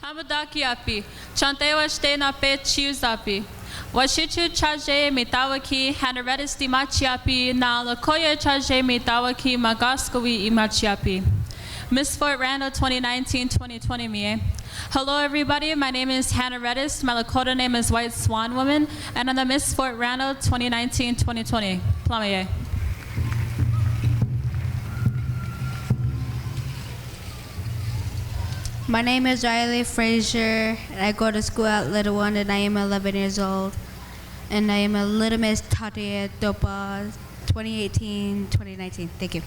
Hamadaki api, chantewa ste na pe chiuzapi. Washichu chaje mitawaki, hanaredis di machiapi, na lakoya chaje mitawaki, magaskowi imachiapi. Miss Fort Randall 2019-2020 mie. Hello everybody, my name is Hannah Redis, my Lakota name is White Swan Woman, and I'm the Miss Fort Randall 2019-2020. Plamaye. My name is Riley Frazier, and I go to school at Little One, and I am 11 years old. And I am a Little Miss Tatia Dopa 2018-2019. Thank you.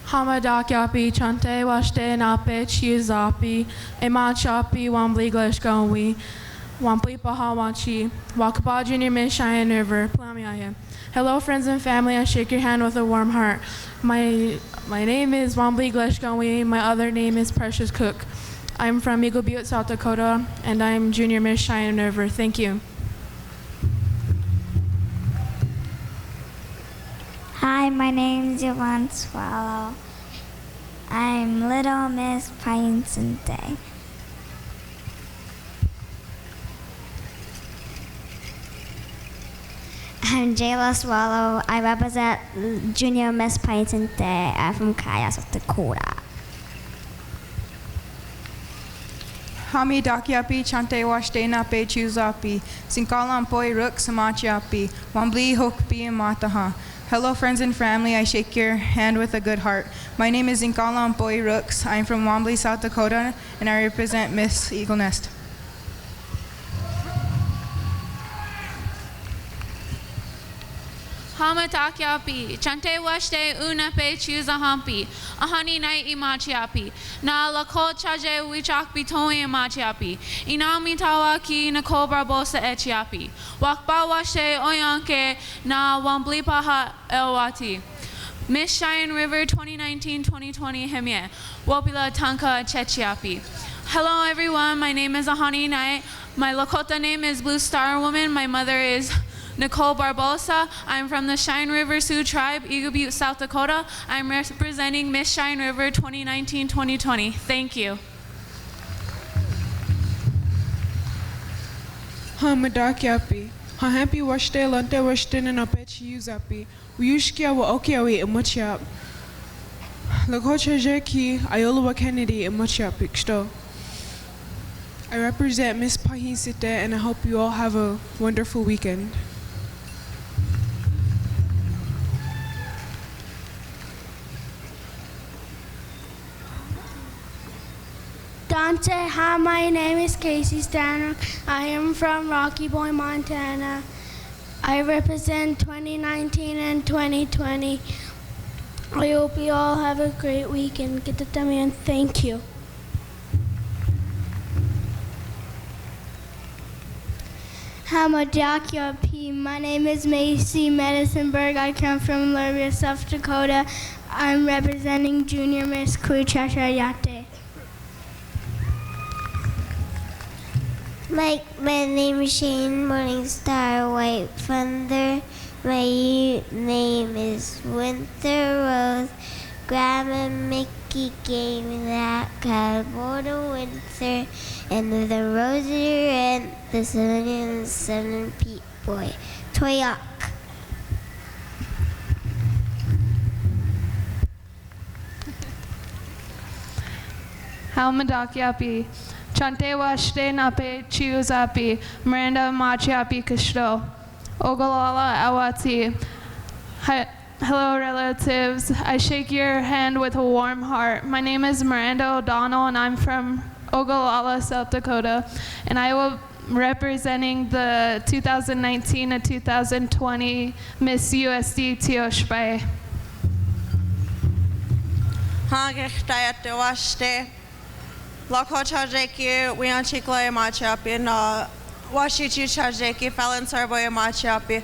Hamadakyapi, Chante, Washte, Nape, Chiuzapi, Emachapi, Wobbly, Gleshgonwi, Wampli Pahawachi, Wakaba Junior Miss Cheyenne River, Plamiaya. Hello, friends and family. I shake your hand with a warm heart. My name is Wobbly Gleshgonwi. My other name is Precious Cook. I'm from Eagle Butte, South Dakota, and I'm Junior Miss Cheyenne River. Thank you. Hi, my name is Yvonne Swallow. I'm Little Miss Pageant. I'm Jayla Swallow. I represent Junior Miss Pageant. I'm from Kaya, South Dakota. Hami Dakyapi, Chante Washte Nape Chuzapi, Sinkalam Poi Ruk Samachiapi, Wambli Hokpi Mataha. Hello, friends and family. I shake your hand with a good heart. My name is Inkalam Boy Rooks. I'm from Wobbly, South Dakota, and I represent Miss Eagle Nest. Hamatakyapi, Chante Washte Unape Chuzahampi, Ahani Night Imachiapi, Na Lako Chaje Wichakpi Toi Imachiapi, Inami Tawaki Nicole Barbosa Echiapi, Wakba Washte Oyanke Na Wambli Paha Elwati. Miss Cheyenne River 2019-2020 Hemye, Wopila Tanka Chechiapi. Hello everyone, my name is Ahani Knight. My Lakota name is Blue Star Woman. My mother is Nicole Barbosa. I'm from the Cheyenne River Sioux Tribe, Eagle Butte, South Dakota. I'm representing Miss Cheyenne River 2019-2020. Thank you. Hamadakyapi, Hahampi Washte, Lante Washte, and Apechi Uzapi, Uyushkia wa Okiawi and Muchiap. Lakocha Jeki, Iola Kennedy and Muchiap Pixto. I represent Miss Pahisite, and I hope you all have a wonderful weekend. Dante, hi, my name is Casey Stanner. I am from Rocky Boy, Montana. I represent 2019 and 2020. I hope you all have a great weekend. Get the dummy and thank you. Hamadakyapi. My name is Macy Medicineburg. I come from Lurbia, South Dakota. I'm representing Junior Miss Kuchashayate. My name is Shane Morningstar White Thunder. My name is Winter Rose. Grandma Mickey gave me that cardboard winter, and the rosary and the 7 Pete boy. Toyak. Halmadakyapi, Chante Washte Nape Chiuzapi, Miranda Machiapi Kishto, Ogallala Awati. Hello relatives, I shake your hand with a warm heart. My name is Miranda O'Donnell and I'm from Ogallala, South Dakota, and I will representing the 2019 to 2020 Miss USD Tioshbai. Hagestayate Washte, Lokocha Jeki, Wianchikla Machiapi, and Washichu Chajeki, Fallon Sarboy Machiapi.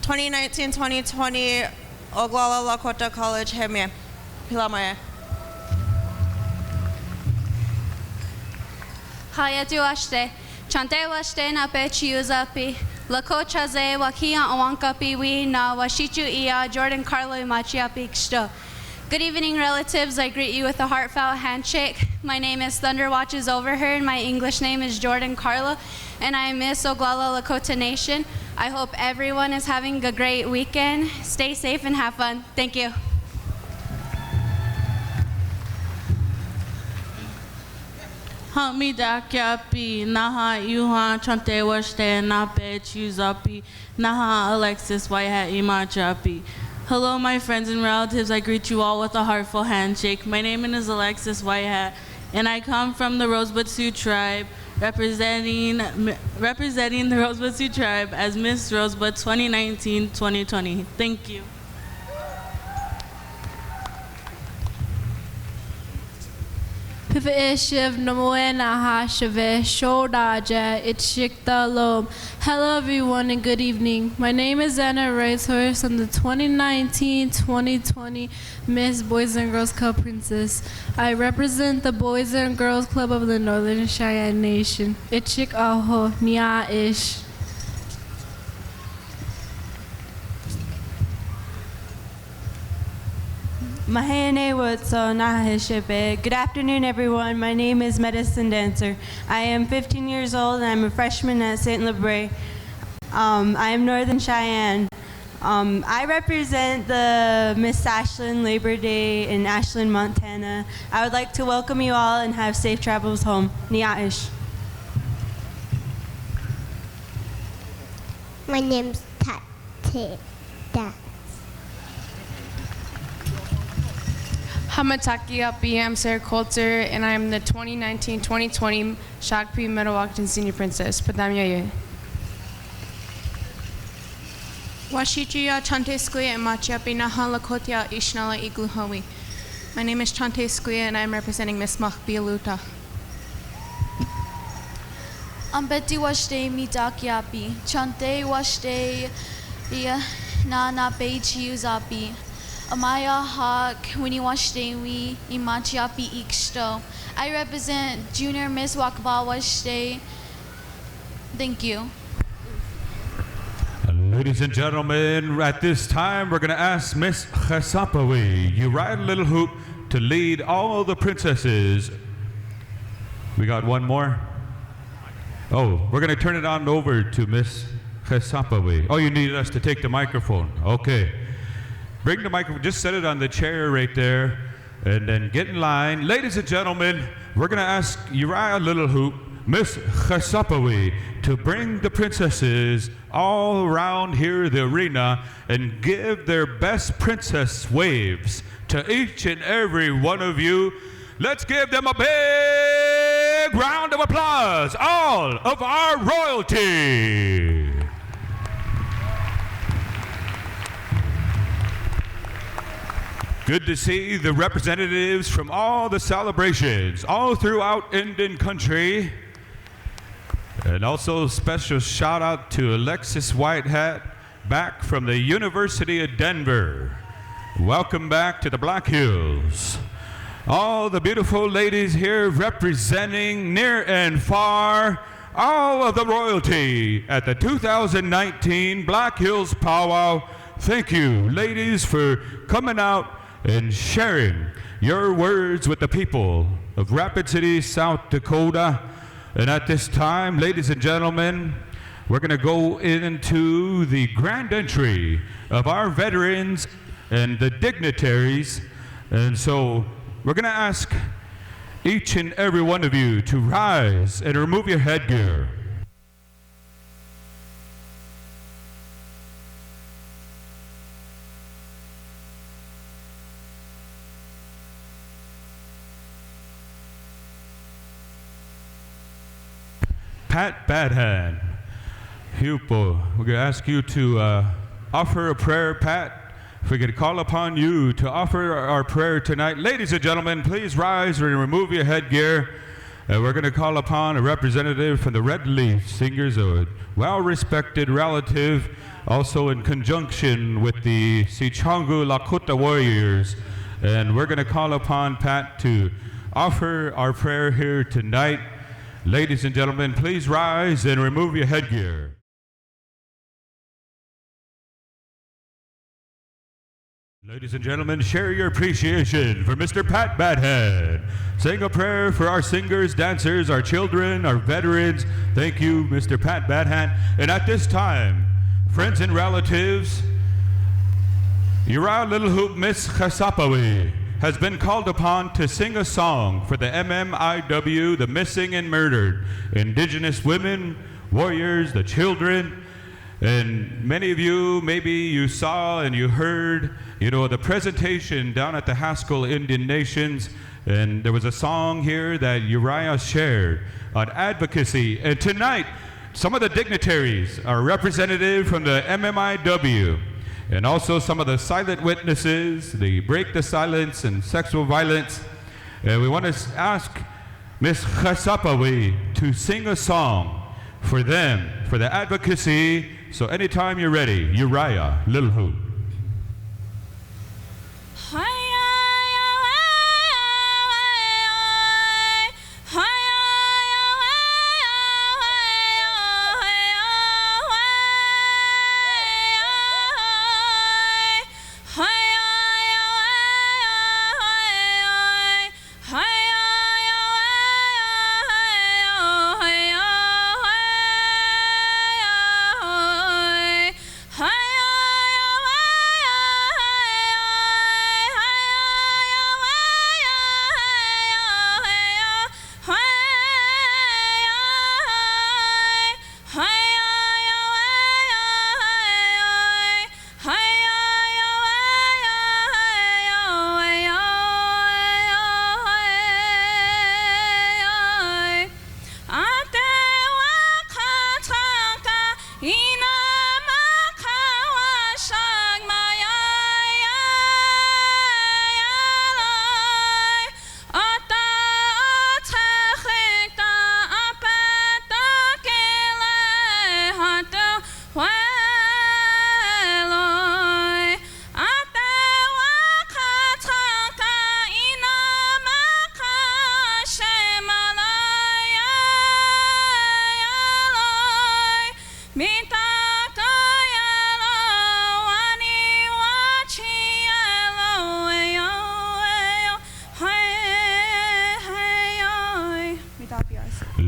2019-2020 Oglala Lakota College Hemye. Pilamaya. Hayatu Ashte. Chante Washte na Pechi Uzapi. Lakocha Ze Wakia Awanka Piwi na Washichu Ia Jordan Carlo Machiapi Ksto. Good evening, relatives. I greet you with a heartfelt handshake. My name is Thunder Watches Over Her, and my English name is Jordan Carla, and I am Miss Oglala Lakota Nation. I hope everyone is having a great weekend. Stay safe and have fun. Thank you. Hami Dakyapi, Naha Yuhan Chante Washte, Nape Chuzapi, Naha Alexis Whitehat Imachapi. Hello, my friends and relatives. I greet you all with a heartful handshake. My name is Alexis Whitehat, and I come from the Rosebud Sioux tribe, representing the Rosebud Sioux tribe as Miss Rosebud 2019-2020. Thank you. Piveshiv Namoena Hashave Shodaja Itchikta Lob. Hello everyone and good evening. My name is Anna Racehorse. I'm the 2019-2020 Miss Boys and Girls Club Princess. I represent the Boys and Girls Club of the Northern Cheyenne Nation. Itchik Aho Nia Ish. Good afternoon, everyone. My name is Medicine Dancer. I am 15 years old and I'm a freshman at St. Libre. I am Northern Cheyenne. I represent the Miss Ashland Labor Day in Ashland, Montana. I would like to welcome you all and have safe travels home. Niaish. My name's Tate. Hamataki Api, I'm Sarah Coulter, and I'm the 2019-2020 Shakpi Metawakan Senior Princess. Padamyaye. Washichiya Chante Squia and Machiapi Nahan Lakotia Ishnala Igluhomi. My name is Chante Squia, and I'm representing Miss Mafia Luta. Ambeti Washte Mitakiapi. Chante Washte Nana Bechi Uzapi. Amaya Hawk, Winnie Washdewi, Imachiapi Iksto. I represent Junior Miss Wakaba Washde. Thank you. Ladies and gentlemen, at this time we're going to ask Miss Chesapawi, you ride a little hoop to lead all the princesses. We got one more? Oh, we're going to turn it on over to Miss Chesapawi. Oh, you needed us to take the microphone. Okay. Bring the microphone, just set it on the chair right there, and then get in line. Ladies and gentlemen, we're going to ask Uriah Little Hoop, Miss Chesapawi, to bring the princesses all around here, the arena, and give their best princess waves to each and every one of you. Let's give them a big round of applause, all of our royalty. Good to see the representatives from all the celebrations all throughout Indian country. And also a special shout out to Alexis Whitehat back from the University of Denver. Welcome back to the Black Hills. All the beautiful ladies here representing near and far, all of the royalty at the 2019 Black Hills Powwow. Thank you, ladies, for coming out and sharing your words with the people of Rapid City, South Dakota. And at this time, ladies and gentlemen, we're going to go into the grand entry of our veterans and the dignitaries. And so we're going to ask each and every one of you to rise and remove your headgear. Pat Badhand, Hupo, we're going to ask you to offer a prayer. Pat, if we could call upon you to offer our prayer tonight. Ladies and gentlemen, please rise and remove your headgear. We're going to call upon a representative from the Red Leaf Singers, a well-respected relative, also in conjunction with the Sichongu Lakota Warriors. And we're going to call upon Pat to offer our prayer here tonight. Ladies and gentlemen, please rise and remove your headgear. Ladies and gentlemen, share your appreciation for Mr. Pat Badhead. Sing a prayer for our singers, dancers, our children, our veterans. Thank you, Mr. Pat Badhead. And at this time, friends and relatives, Uriah Little Hoop Miss Chasapawi has been called upon to sing a song for the MMIW, the missing and murdered, Indigenous women, warriors, the children. And many of you, maybe you saw and you heard, the presentation down at the Haskell Indian Nations, and there was a song here that Uriah shared on advocacy. And tonight, some of the dignitaries are representative from the MMIW, and also some of the silent witnesses, the Break the Silence and Sexual Violence. And we want to ask Ms. Chasapawi to sing a song for them, for the advocacy. So anytime you're ready, Uriah Little Hoop.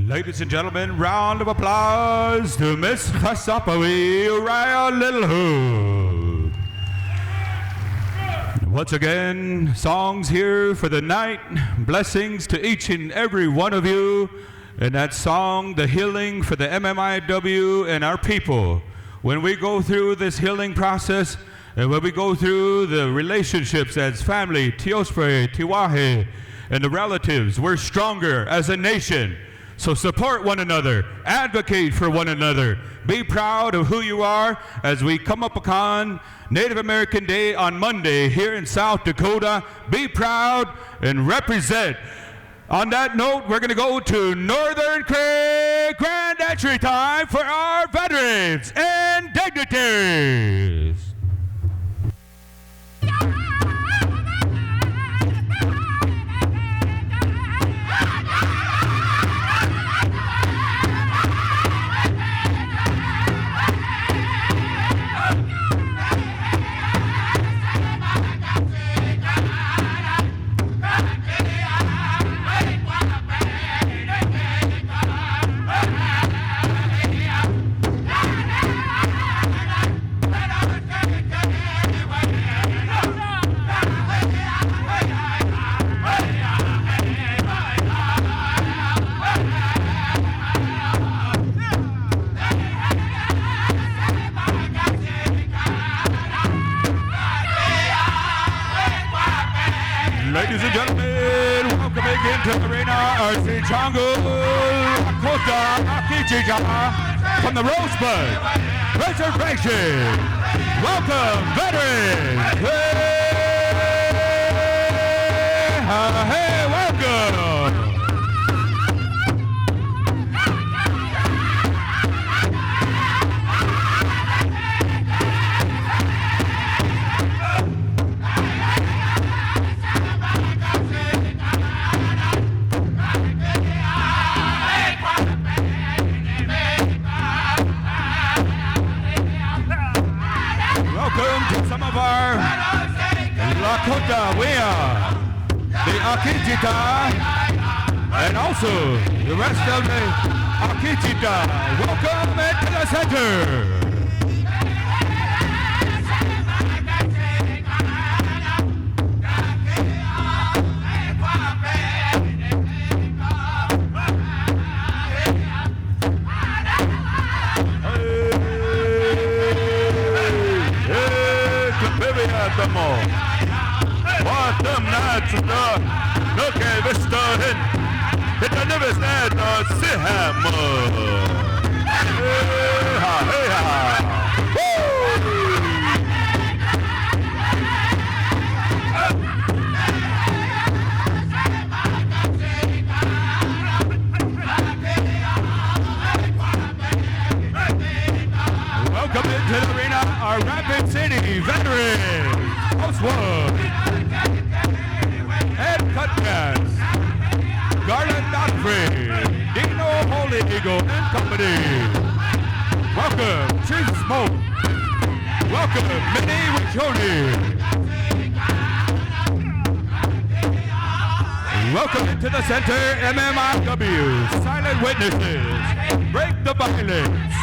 Ladies and gentlemen, round of applause to Miss Chasapawi, Uriah Little Hoop. Once again, songs here for the night. Blessings to each and every one of you. And that song, The Healing for the MMIW and our people. When we go through this healing process, and when we go through the relationships as family, Tiospre, Tiwahe, and the relatives, we're stronger as a nation. So support one another, advocate for one another, be proud of who you are as we come up upon Native American Day on Monday here in South Dakota. Be proud and represent. On that note, we're going to go to Northern Creek Grand Entry time for our veterans and dignitaries. Ladies and gentlemen, welcome again to the arena, RC Jungle, Kota, Akichija, from the Rosebud Reservation. Welcome, veterans. Hey, welcome. Welcome to some of our Lakota, we are the Akitita, and also the rest of the Akitita. Welcome into the center. What them nights look at this starting. It's a nervous night to see him. Hey ha. Woo! Welcome into the arena, our Rapid City veterans. Housewood, Ed Cutcast, Garland Godfrey, Dino Holy Eagle and Company. Welcome, Chief Smoke. Welcome, Minnie Wichoni. Welcome into the center, MMIW, Silent Witnesses, Break the Violence.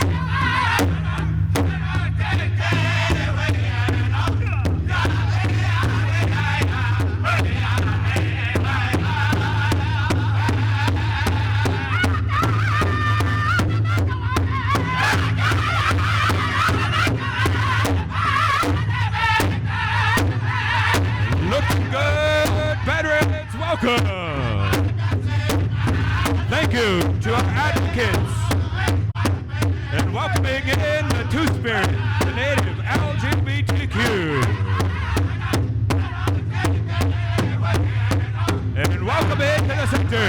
Thank you to our advocates and welcoming in the Two-Spirit, the native LGBTQ. And welcome into the center,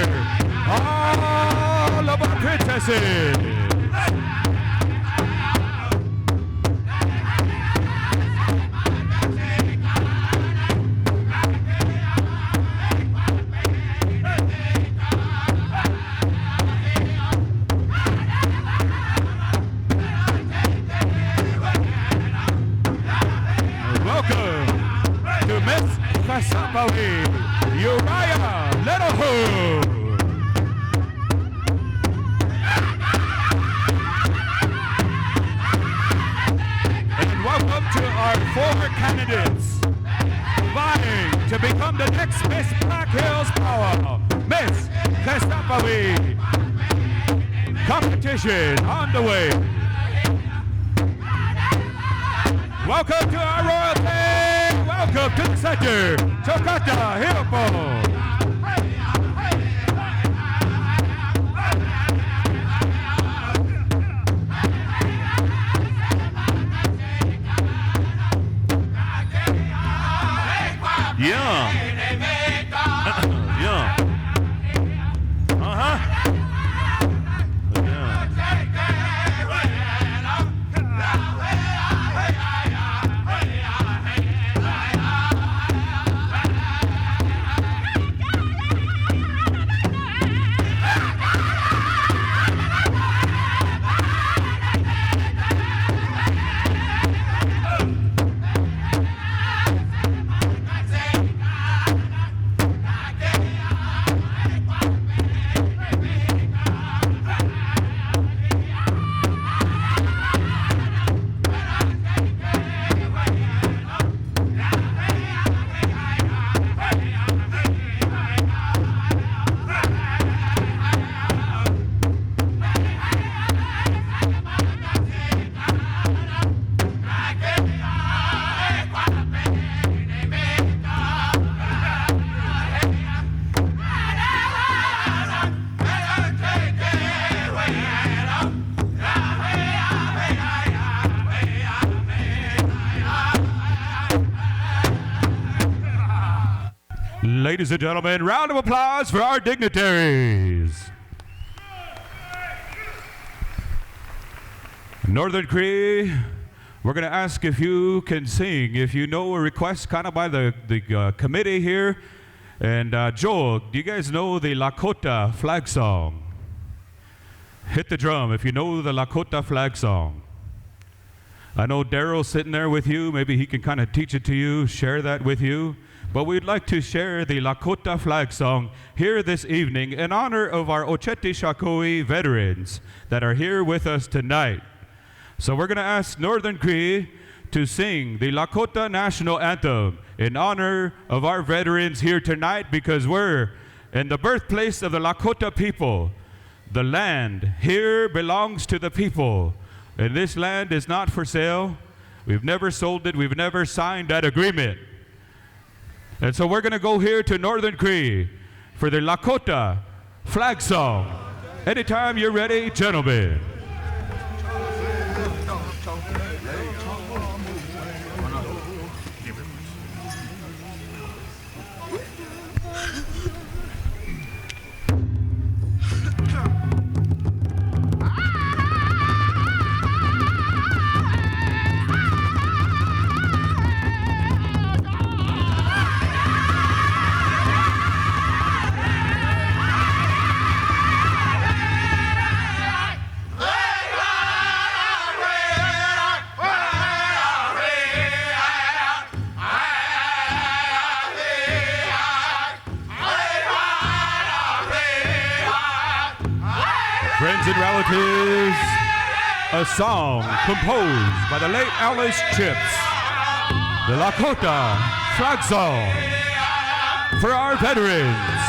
all of our princesses. Uriah Littlehood. And welcome to our 4 candidates vying to become the next Miss Black Hills Powwow, Miss Kasapawi. Competition on the way. Welcome to our royalty. Welcome to the center, Chokata Hilpo. Yeah. Yeah. Uh-huh. Ladies and gentlemen, round of applause for our dignitaries. Northern Cree, we're going to ask if you can sing, if you know a request kind of by the committee here. And Joel, do you guys know the Lakota flag song? Hit the drum if you know the Lakota flag song. I know Daryl's sitting there with you. Maybe he can kind of teach it to you, share that with you. but we'd like to share the Lakota flag song here this evening in honor of our Ochete Shakoi veterans that are here with us tonight. So we're going to ask Northern Cree to sing the Lakota National Anthem in honor of our veterans here tonight, because we're in the birthplace of the Lakota people. The land here belongs to the people, and this land is not for sale. We've never sold it. We've never signed that agreement. And so we're going to go here to Northern Cree for the Lakota flag song. Anytime you're ready, gentlemen. Friends and relatives, a song composed by the late Alice Chips, the Lakota flag song for our veterans.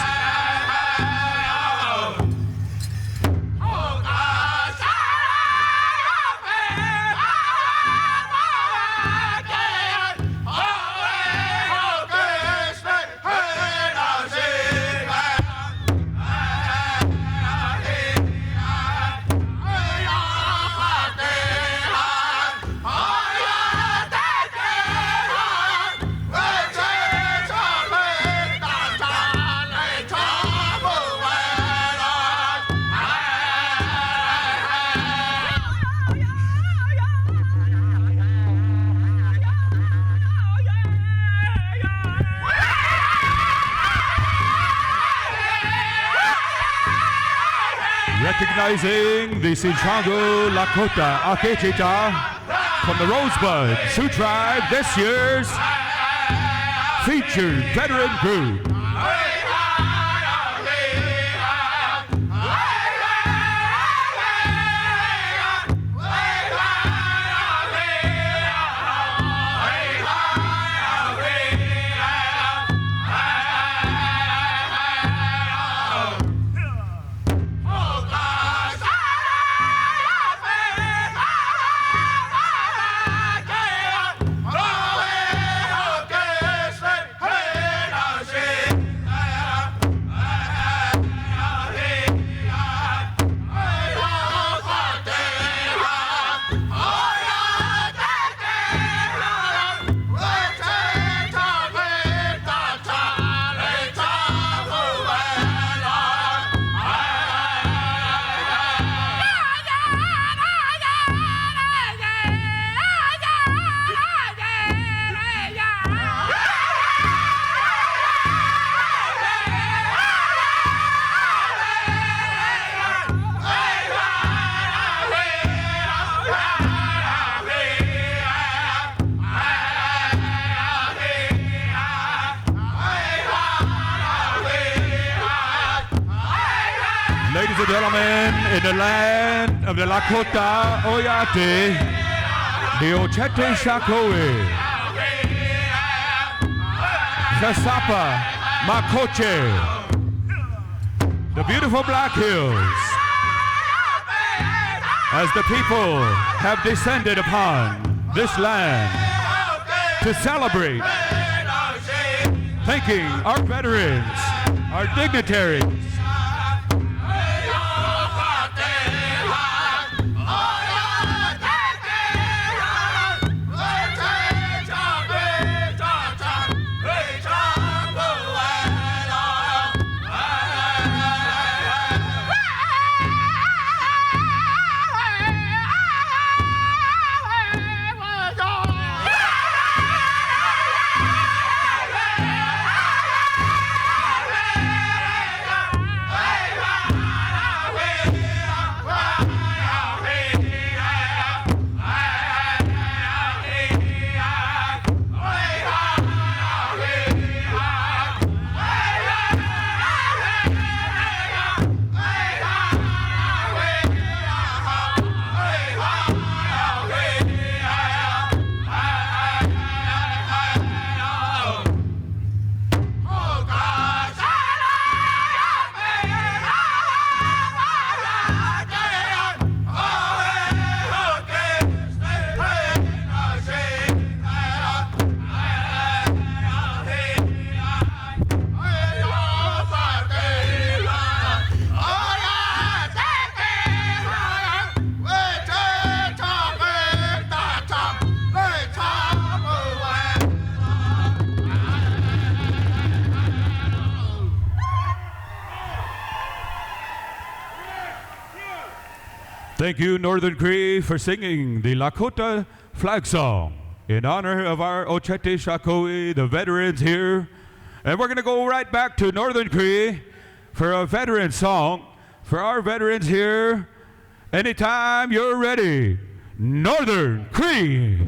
Recognizing the Sinchango Lakota Akechita from the Rosebud Sioux Tribe, this year's featured veteran group. Ladies and gentlemen, in the land of the Lakota Oyate, the Ochete Shakoi, Kasapa Makoche, the beautiful Black Hills, as the people have descended upon this land to celebrate, thanking our veterans, our dignitaries, Thank you, Northern Cree, for singing the Lakota flag song in honor of our Ochete Shakoi, the veterans here. And we're going to go right back to Northern Cree for a veteran song for our veterans here. Anytime you're ready, Northern Cree.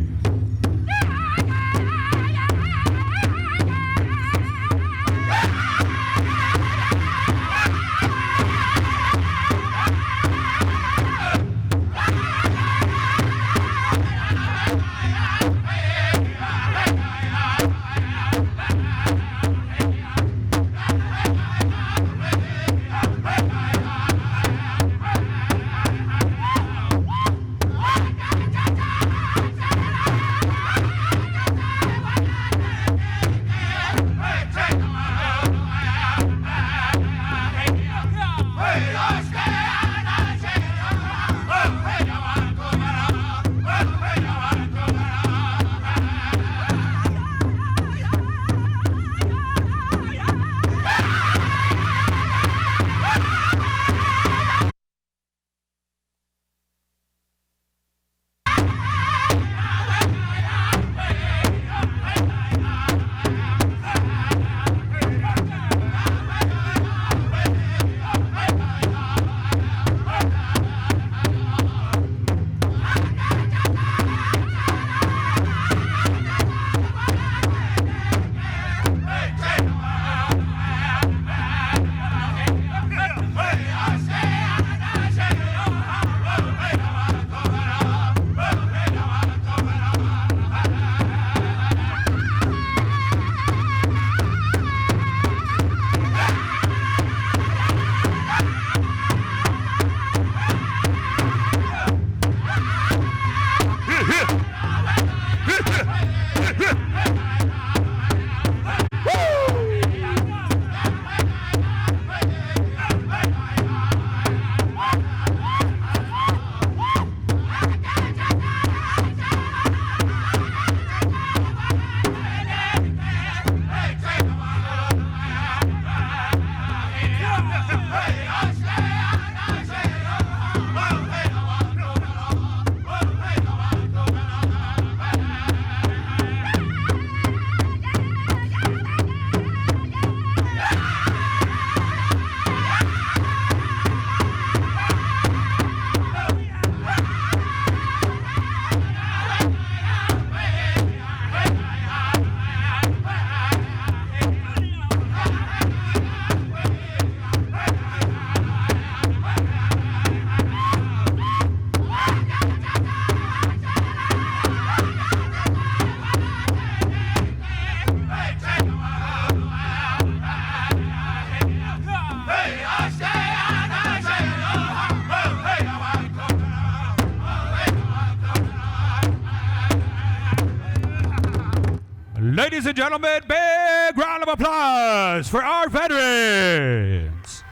Ladies and gentlemen, big round of applause for our veterans.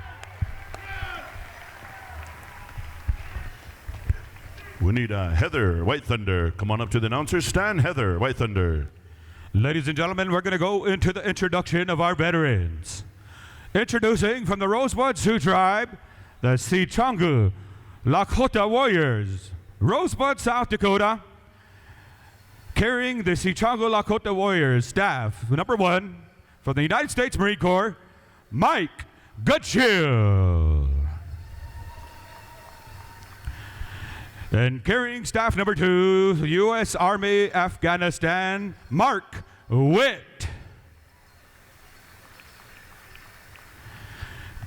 We need Heather White Thunder. Come on up to the announcers stand. Heather White Thunder. Ladies and gentlemen, we're going to go into the introduction of our veterans. Introducing from the Rosebud Sioux Tribe, the Sicangu Lakota Warriors, Rosebud, South Dakota. Carrying the Sicangu Lakota Warriors staff, number 1, from the United States Marine Corps, Mike Goodchill. And carrying staff number 2, U.S. Army Afghanistan, Mark Witt.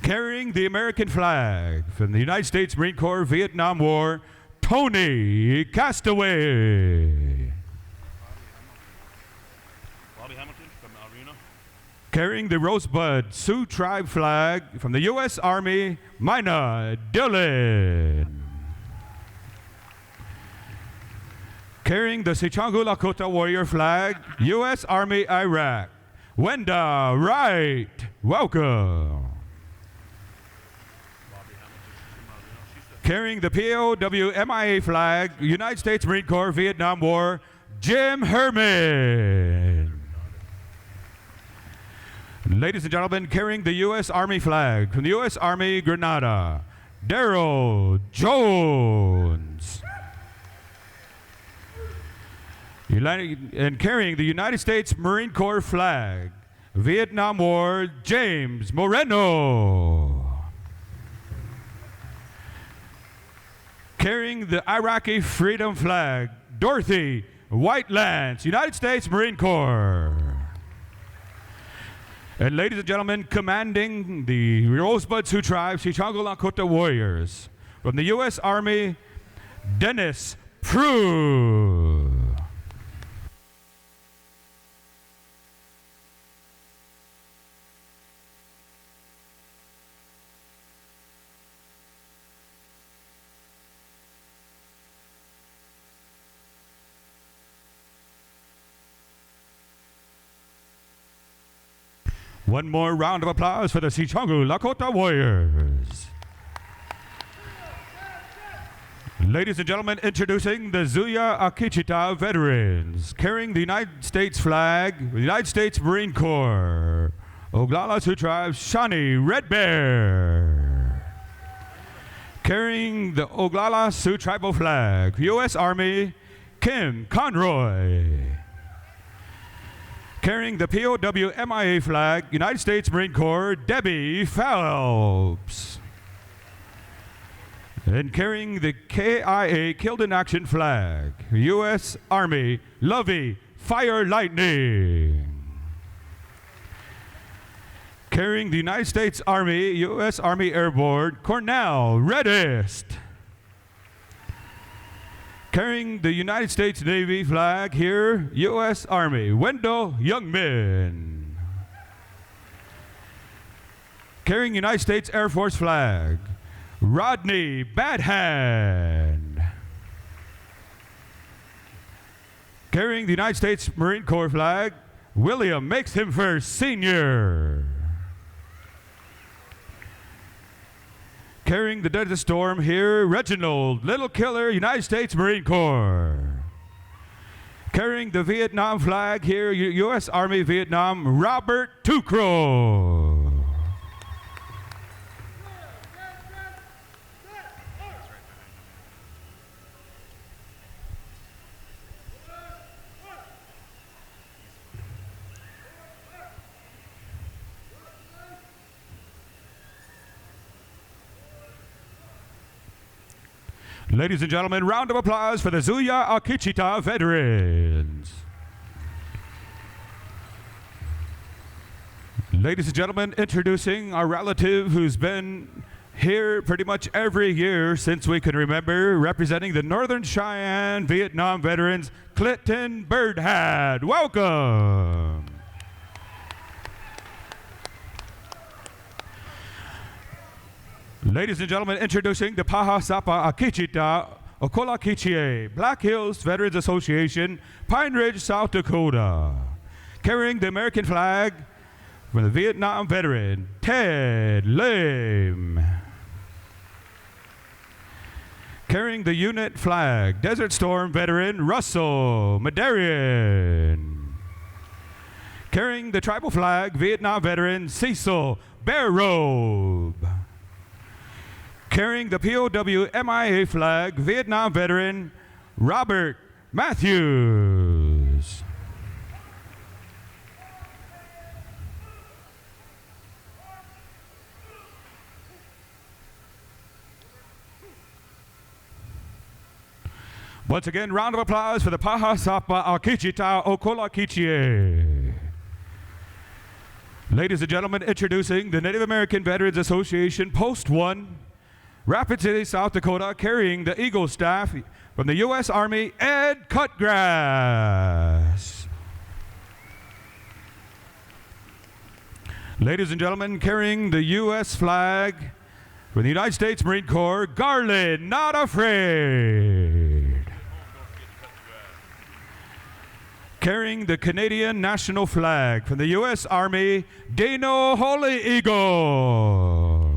Carrying the American flag from the United States Marine Corps Vietnam War, Tony Castaway. Carrying the Rosebud Sioux Tribe flag from the U.S. Army, Mina Dillon. Carrying the Sicangu Lakota Warrior flag, U.S. Army Iraq, Wenda Wright. Welcome. Carrying the POW MIA flag, United States Marine Corps Vietnam War, Jim Herman. Ladies and gentlemen, carrying the U.S. Army flag from the U.S. Army Grenada, Daryl Jones. And carrying the United States Marine Corps flag, Vietnam War, James Moreno. Carrying the Iraqi freedom flag, Dorothy Whitelance, United States Marine Corps. And ladies and gentlemen, commanding the Rosebud Sioux Tribe, Chichango Lakota Warriors, from the U.S. Army, Dennis Prue. One more round of applause for the Chichango Lakota Warriors. Ladies and gentlemen, introducing the Zuya Akichita veterans, carrying the United States flag, the United States Marine Corps, Oglala Sioux Tribe, Shawnee Red Bear. Carrying the Oglala Sioux Tribal flag, U.S. Army, Kim Conroy. Carrying the POW MIA flag, United States Marine Corps, Debbie Phelps. And carrying the KIA Killed in Action flag, U.S. Army, Lovey Fire Lightning. Carrying the United States Army, U.S. Army Airborne, Cornell Reddist. Carrying the United States Navy flag here, U.S. Army, Wendell Youngman. Carrying United States Air Force flag, Rodney Badhand. Carrying the United States Marine Corps flag, William Makes Him First Sr. Carrying the Desert Storm here, Reginald Little Killer, United States Marine Corps. Carrying the Vietnam flag here, U.S. Army Vietnam, Robert Tucro. Ladies and gentlemen, round of applause for the Zuya Akichita veterans. Ladies and gentlemen, introducing our relative who's been here pretty much every year since we can remember, representing the Northern Cheyenne Vietnam veterans, Clinton Birdhad. Welcome. Ladies and gentlemen, introducing the Paha Sapa Akichita Okola Kichie, Black Hills Veterans Association, Pine Ridge, South Dakota. Carrying the American flag for the Vietnam veteran, Ted Lim. Carrying the unit flag, Desert Storm veteran, Russell Madarian. Carrying the tribal flag, Vietnam veteran, Cecil Bear Robe. Carrying the POW MIA flag, Vietnam veteran, Robert Matthews. Once again, round of applause for the Paha Sapa Akichita Okola Kichie. Ladies and gentlemen, introducing the Native American Veterans Association Post 1, Rapid City, South Dakota, carrying the Eagle staff from the U.S. Army, Ed Cutgrass. Ladies and gentlemen, carrying the U.S. flag from the United States Marine Corps, Garland Not Afraid. Carrying the Canadian national flag from the U.S. Army, Dano Holy Eagle.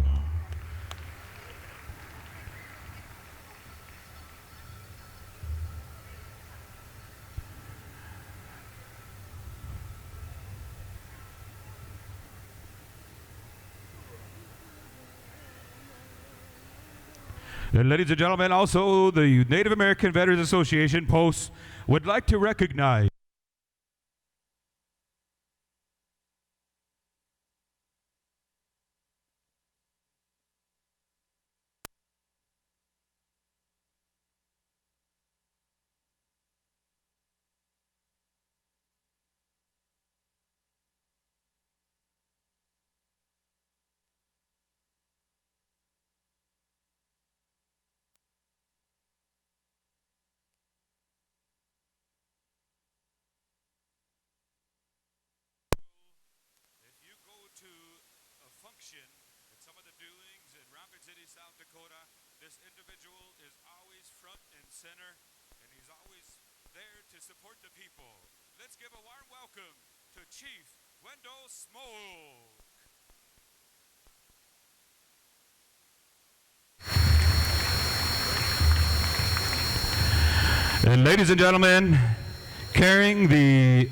And ladies and gentlemen, also the Native American Veterans Association Post would like to recognize South Dakota, this individual is always front and center, and he's always there to support the people. Let's give a warm welcome to Chief Wendell Smoke. And ladies and gentlemen, carrying the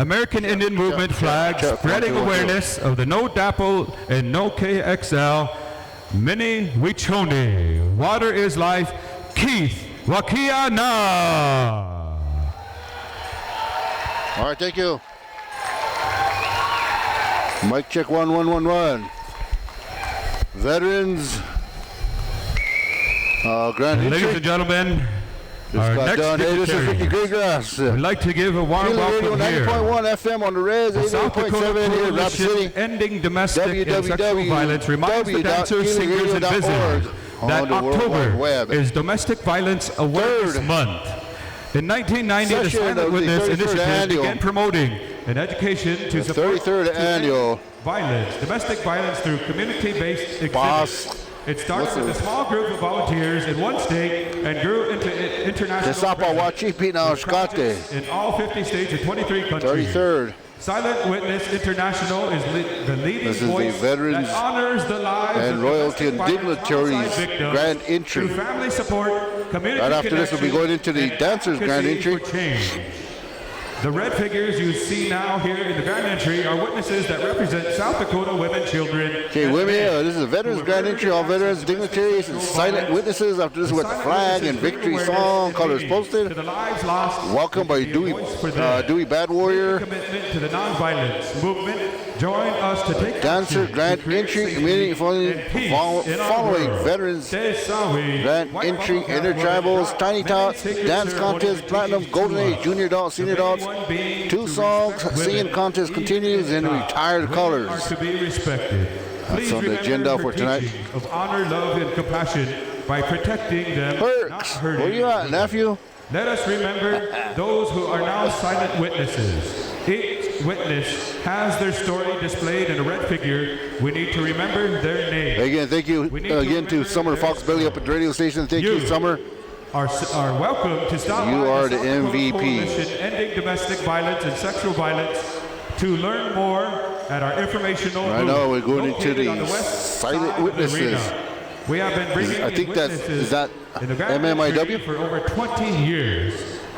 American Indian Movement flag, spreading awareness of the No DAPL and No KXL, Mini Wichoni, Water is Life, Keith Wakiana. All right, thank you. Mic check 1 1 1 1. Veterans. Grand Ladies and gentlemen, our next dignitary. We'd like to give a warm welcome here. 90.1 FM on the Rez, 88.7 here in Rapid City. Ending domestic and sexual violence reminds the dancers, singers, and visitors that October is Domestic Violence Awareness Month. In 1990, the Silent Witness Initiative began promoting an education to support 33rd annual violence, domestic violence through community-based exhibits. It started with a small group of volunteers in one state and grew into international presence in all 50 states and 23 countries. 33rd. Silent Witness International is the leading voice that honors the lives and royalty and dignitaries grand entry. Through family support, community right after this, we'll be going into the dancers grand entry. The red figures you see now here in the grand entry are witnesses that represent South Dakota women, children. Okay, women, this is a veterans grand entry. All veterans, dignitaries, and silent witnesses. After this, with the flag and victory song, colors posted. Welcome by Dewey Bad Warrior. Commitment to the nonviolence movement. Join us to take dancer grand entry community following veterans grand entry, Intertribals, Tiny Tots, dance contest, platinum, golden age, junior adults, senior adults. 2 songs, singing contest continues in retired colors. To be respected. That's on the agenda for tonight. Of honor, love, and compassion by protecting them, not hurting. Where you at, nephew? Let us remember those who are now silent witnesses. Each witness has their story displayed in a red figure. We need to remember their name. Again, thank you again to Summer Fox Belly up at the radio station. Thank you, Summer. Are welcome to stop you by are the the MVP. Ending Domestic Violence and Sexual Violence to learn more at our informational I know we're going into the silent witnesses. We have been bringing I think is that MMIW for over 20 years.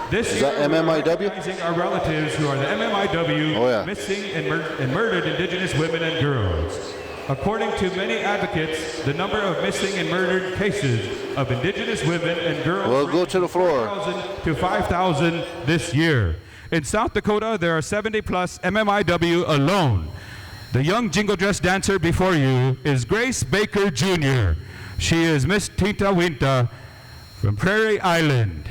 This is that MMIW? Our relatives who are the MMIW missing and murdered Indigenous women and girls. According to many advocates, the number of missing and murdered cases of Indigenous women and girls will go to the floor. 4,000 to 5,000 this year. In South Dakota, there are 70 plus MMIW alone. The young jingle dress dancer before you is Grace Baker Jr. She is Miss Tinta Winta from Prairie Island.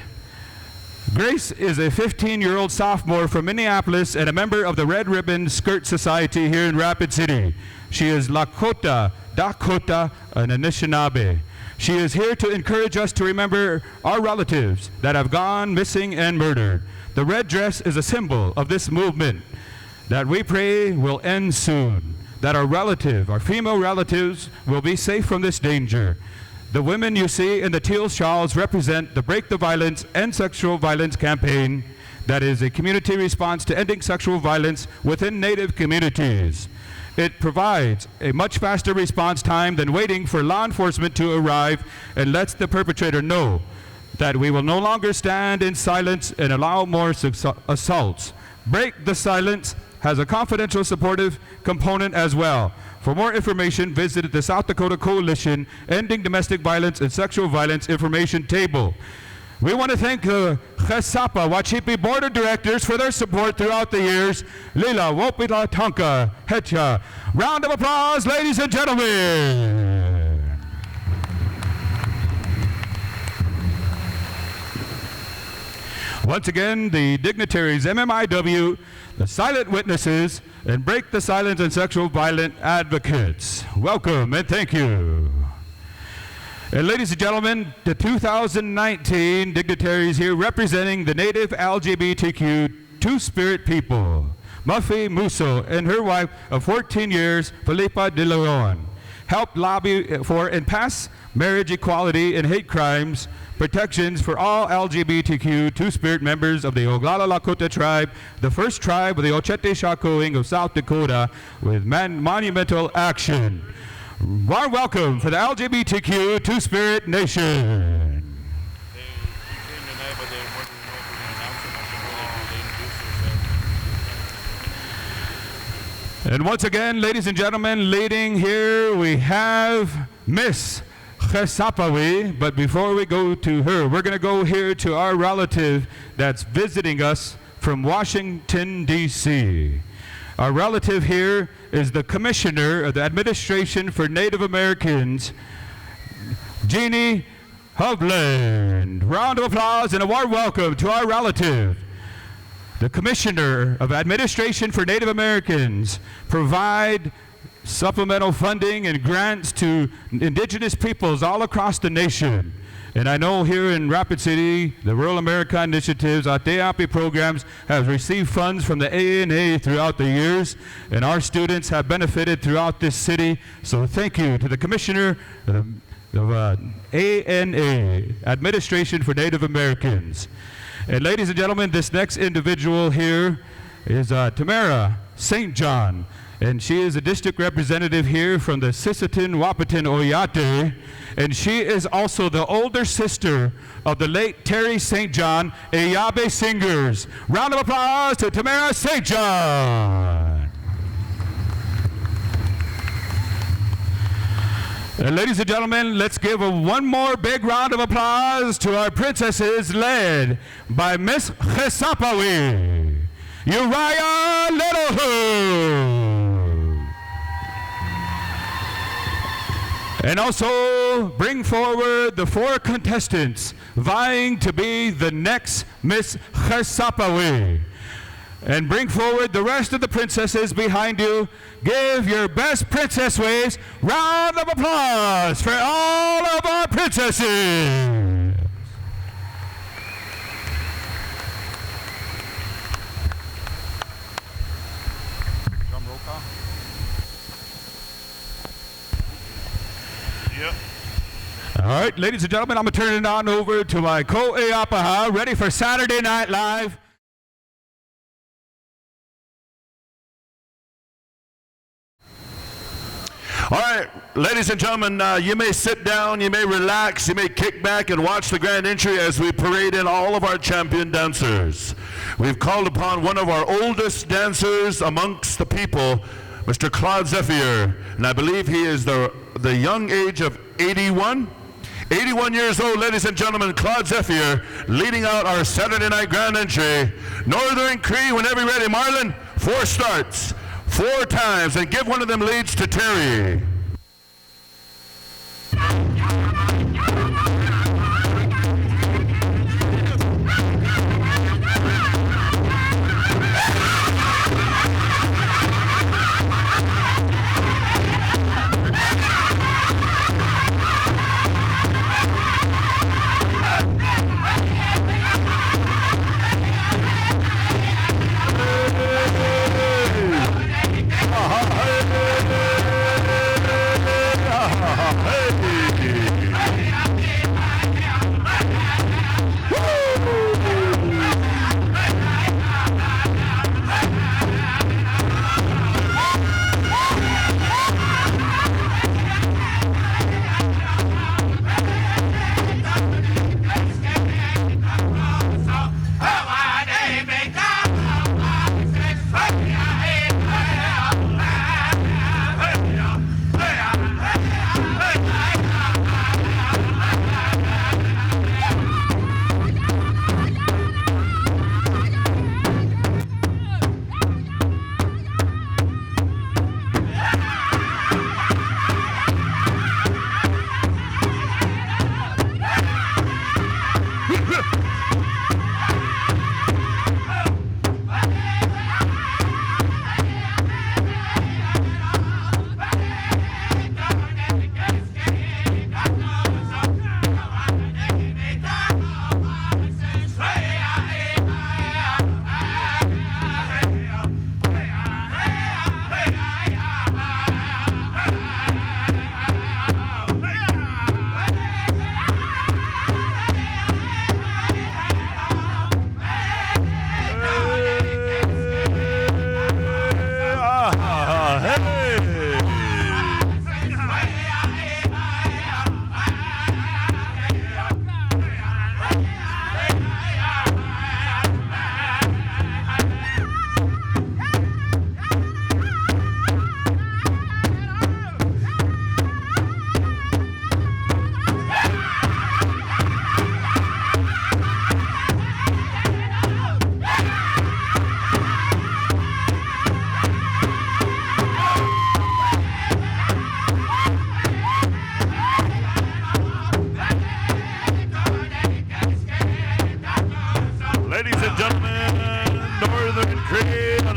Grace is a 15-year-old sophomore from Minneapolis and a member of the Red Ribbon Skirt Society here in Rapid City. She is Lakota, Dakota, and Anishinaabe. She is here to encourage us to remember our relatives that have gone missing and murdered. The red dress is a symbol of this movement that we pray will end soon, that our female relatives will be safe from this danger. The women you see in the teal shawls represent the Break the Violence and Sexual Violence campaign that is a community response to ending sexual violence within Native communities. It provides a much faster response time than waiting for law enforcement to arrive and lets the perpetrator know that we will no longer stand in silence and allow more assaults. Break the Silence has a confidential supportive component as well. For more information, visit the South Dakota Coalition Ending Domestic Violence and Sexual Violence Information Table. We want to thank the Chesapa Wachipi Board of Directors for their support throughout the years. Lila Wopila Tonka Hecha. Round of applause, ladies and gentlemen. Once again, the dignitaries, MMIW, the silent witnesses, and break the silence and sexual violent advocates. Welcome and thank you. And ladies and gentlemen, the 2019 dignitaries here representing the native LGBTQ Two-Spirit people. Muffy Musso and her wife of 14 years, Felipa De Leon, helped lobby for and pass marriage equality and hate crimes protections for all LGBTQ Two-Spirit members of the Oglala Lakota tribe, the first tribe of the Ochete Shakoing of South Dakota, with monumental action. Warm welcome for the LGBTQ Two-Spirit Nation. And once again, ladies and gentlemen, leading here we have Miss Chesapawi, but before we go to her, we're going to go here to our relative that's visiting us from Washington, D.C. Our relative here is the Commissioner of the Administration for Native Americans, Jeannie Hovland. Round of applause and a warm welcome to our relative. The Commissioner of Administration for Native Americans provide supplemental funding and grants to indigenous peoples all across the nation. And I know here in Rapid City, the Rural America Initiatives, our Teapi programs have received funds from the ANA throughout the years, and our students have benefited throughout this city. So thank you to the Commissioner of ANA, Administration for Native Americans. And ladies and gentlemen, this next individual here is Tamara St. John. And she is a district representative here from the Sisseton Wahpeton Oyate. And she is also the older sister of the late Terry St. John, Eyabe Singers. Round of applause to Tamara St. John. And ladies and gentlemen, let's give one more big round of applause to our princesses led by Miss Chesapawi, Uriah Littlehood. And also bring forward the 4 contestants vying to be the next Miss Chesapawi. And bring forward the rest of the princesses behind you. Give your best princess waves. Round of applause for all of our princesses. All right, ladies and gentlemen, I'm going to turn it on over to my ko-e-apaha, ready for Saturday Night Live. All right, ladies and gentlemen, you may sit down, you may relax, you may kick back and watch the grand entry as we parade in all of our champion dancers. We've called upon one of our oldest dancers amongst the people, Mr. Claude Zephyr, and I believe he is the young age of 81. 81 years old, ladies and gentlemen, Claude Zephyr leading out our Saturday night grand entry. Northern Cree, whenever you're ready. Marlon, 4 starts, 4 times, and give one of them leads to Terry.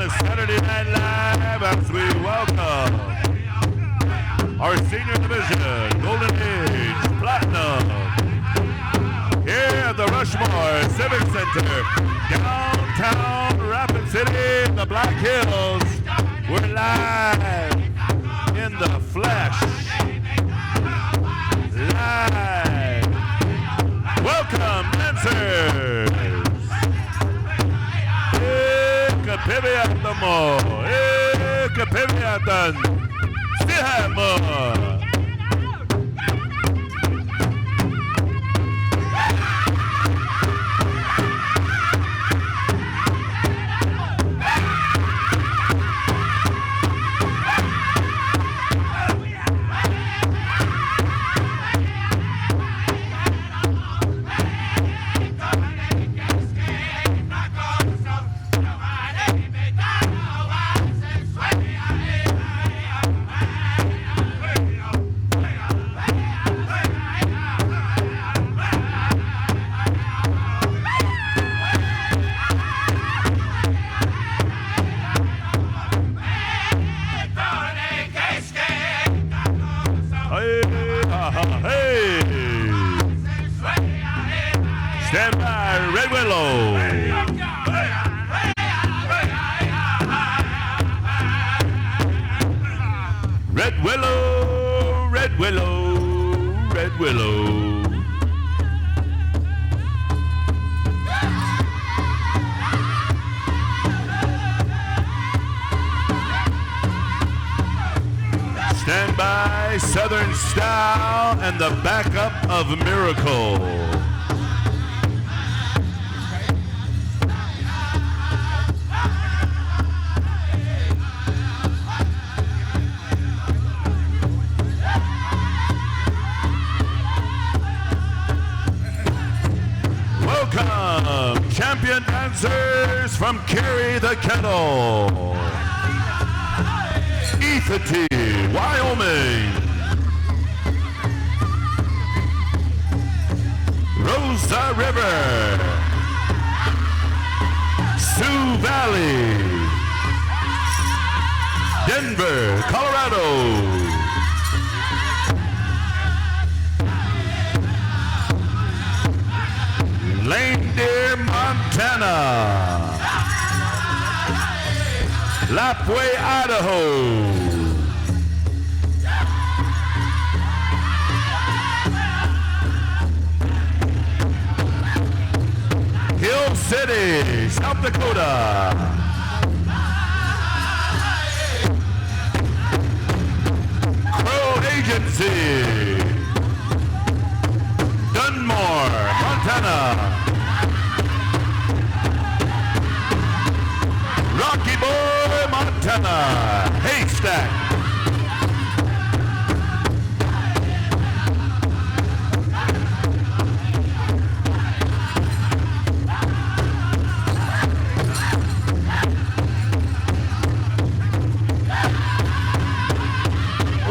to Saturday Night Live as we welcome our senior division, Golden Age, Platinum, here at the Rushmore Civic Center, downtown Rapid City in the Black Hills. We're live in the flesh. Live. Welcome, dancers. Kapiviatamo, kapiviatan, stihamo. Stand by, Red Willow. Red Willow, Red Willow, Red Willow. Stand by, Southern Style and the backup of Miracle. Welcome, champion dancers from Carry the Kettle, Ethity, Wyoming, Rosa River, Sioux Valley, Denver, Colorado, Lame Deer, Montana, Lapway, Idaho, Hill City, South Dakota, Crow Agency, Dunmore, Montana, Rocky Boy, Montana, Haystack,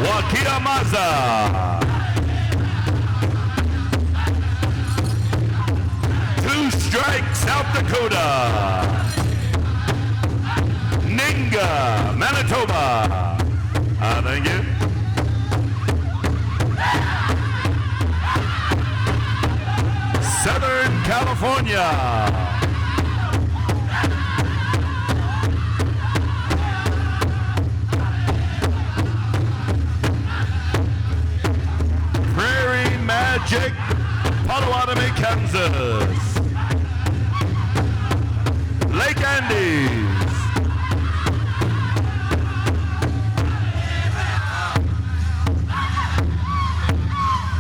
Wakiamaza, Two Strike, South Dakota, Ninga, Manitoba. Thank you. Southern California. Prairie Magic, Potawatomi, Kansas. Lake Andes.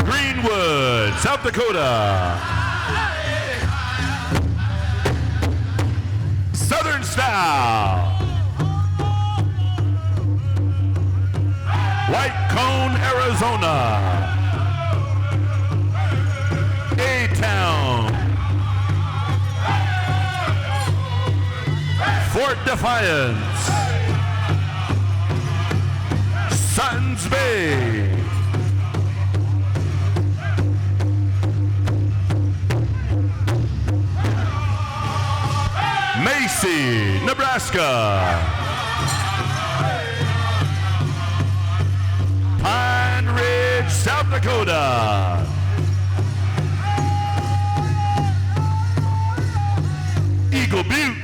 Greenwood, South Dakota. Southern Style. White Cone, Arizona. A-Town. Fort Defiance. Suttons Bay. Macy, Nebraska. Pine Ridge, South Dakota. Eagle Butte.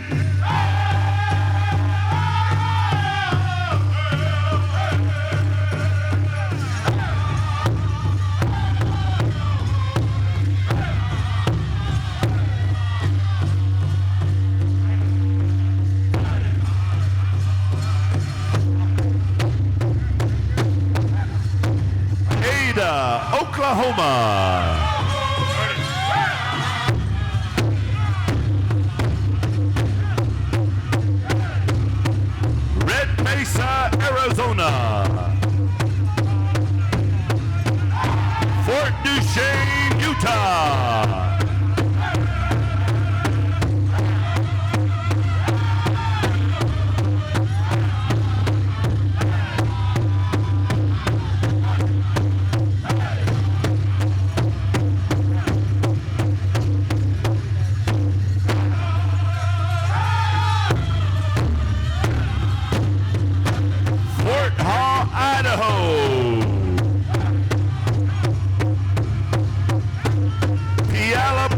Oklahoma. Red Mesa, Arizona. Fort Duchesne, Utah.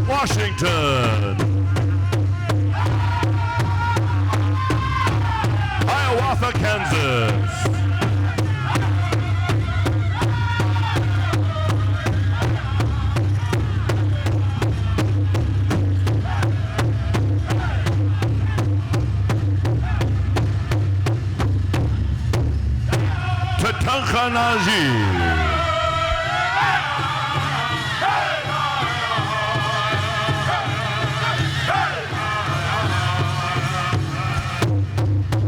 Washington. Hiawatha, Kansas. Tatankhanaji.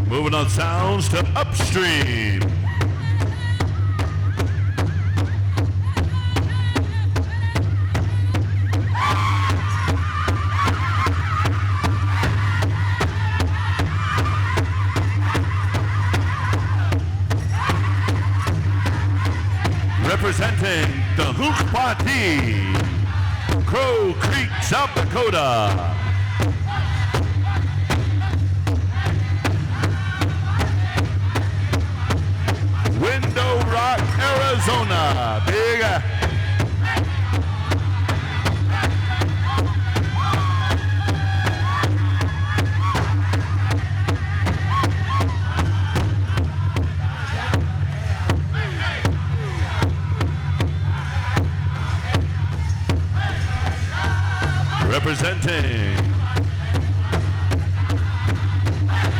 Moving on sounds to upstream. Representing the Hookpati, Crow Creek, South Dakota. Window Rock, Arizona. Big. Representing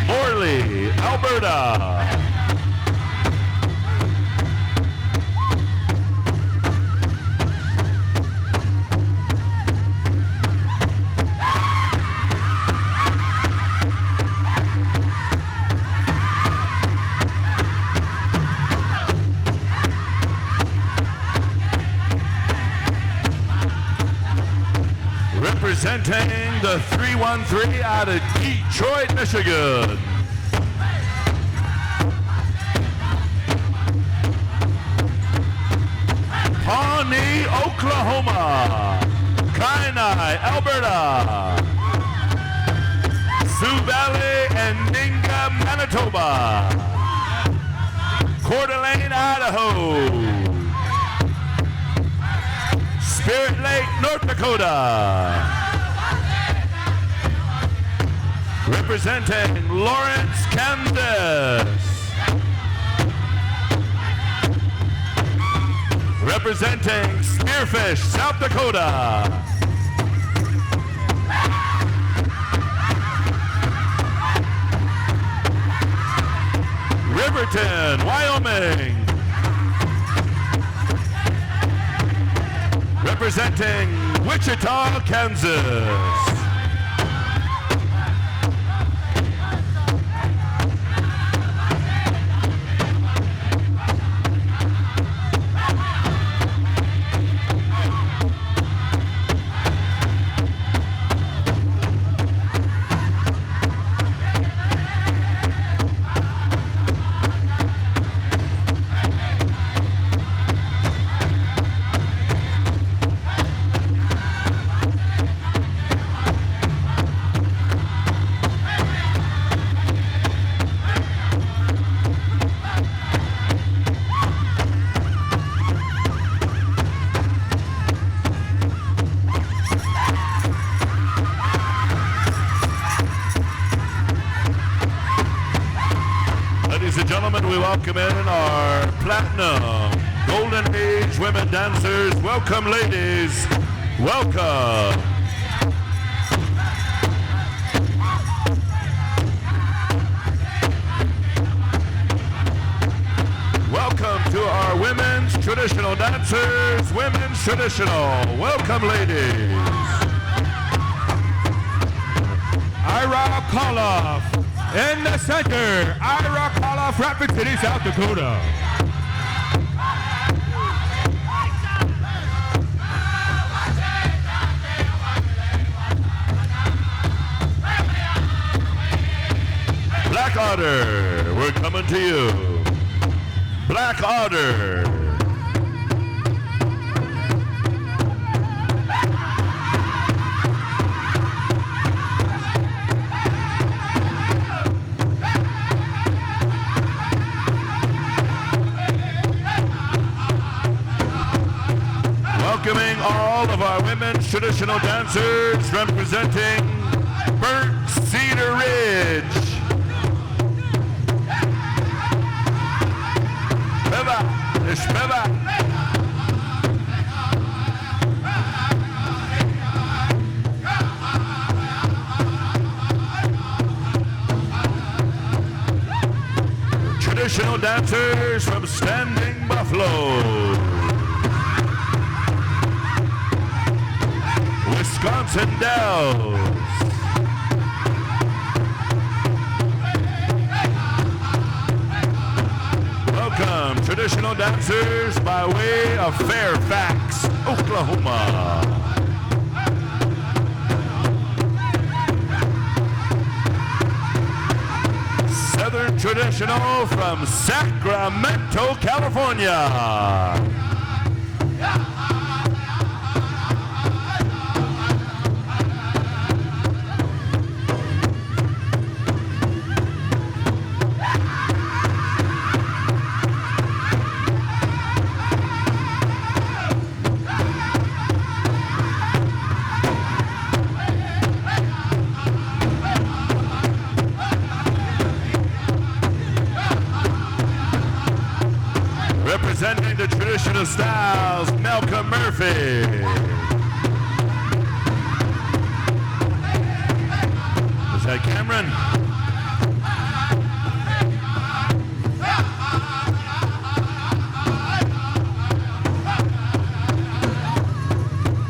Morley, Alberta. Representing the 313 out of Detroit, Michigan. Pawnee, Oklahoma. Kainai, Alberta. Sioux Valley and Ninga, Manitoba. Coeur d'Alene, Idaho. Spirit Lake, North Dakota. Representing Lawrence, Kansas. Representing Spearfish, South Dakota. Riverton, Wyoming. Representing Wichita, Kansas. gentlemen, we welcome in our platinum, golden age women dancers. Welcome, ladies. Welcome. Welcome to our women's traditional dancers. Women's traditional. Welcome, ladies. Ira Koloff in the center. Ira Koloff, Rapid City, South Dakota. Black Otter, we're coming to you. Black Otter. Welcoming all of our women's traditional dancers representing Burnt Cedar Ridge. Traditional dancers from Standing Buffalo, Wisconsin Dells. Welcome, traditional dancers by way of Fairfax, Oklahoma. Southern traditional from Sacramento, California. Representing the traditional styles, Malcolm Murphy. Is that Cameron?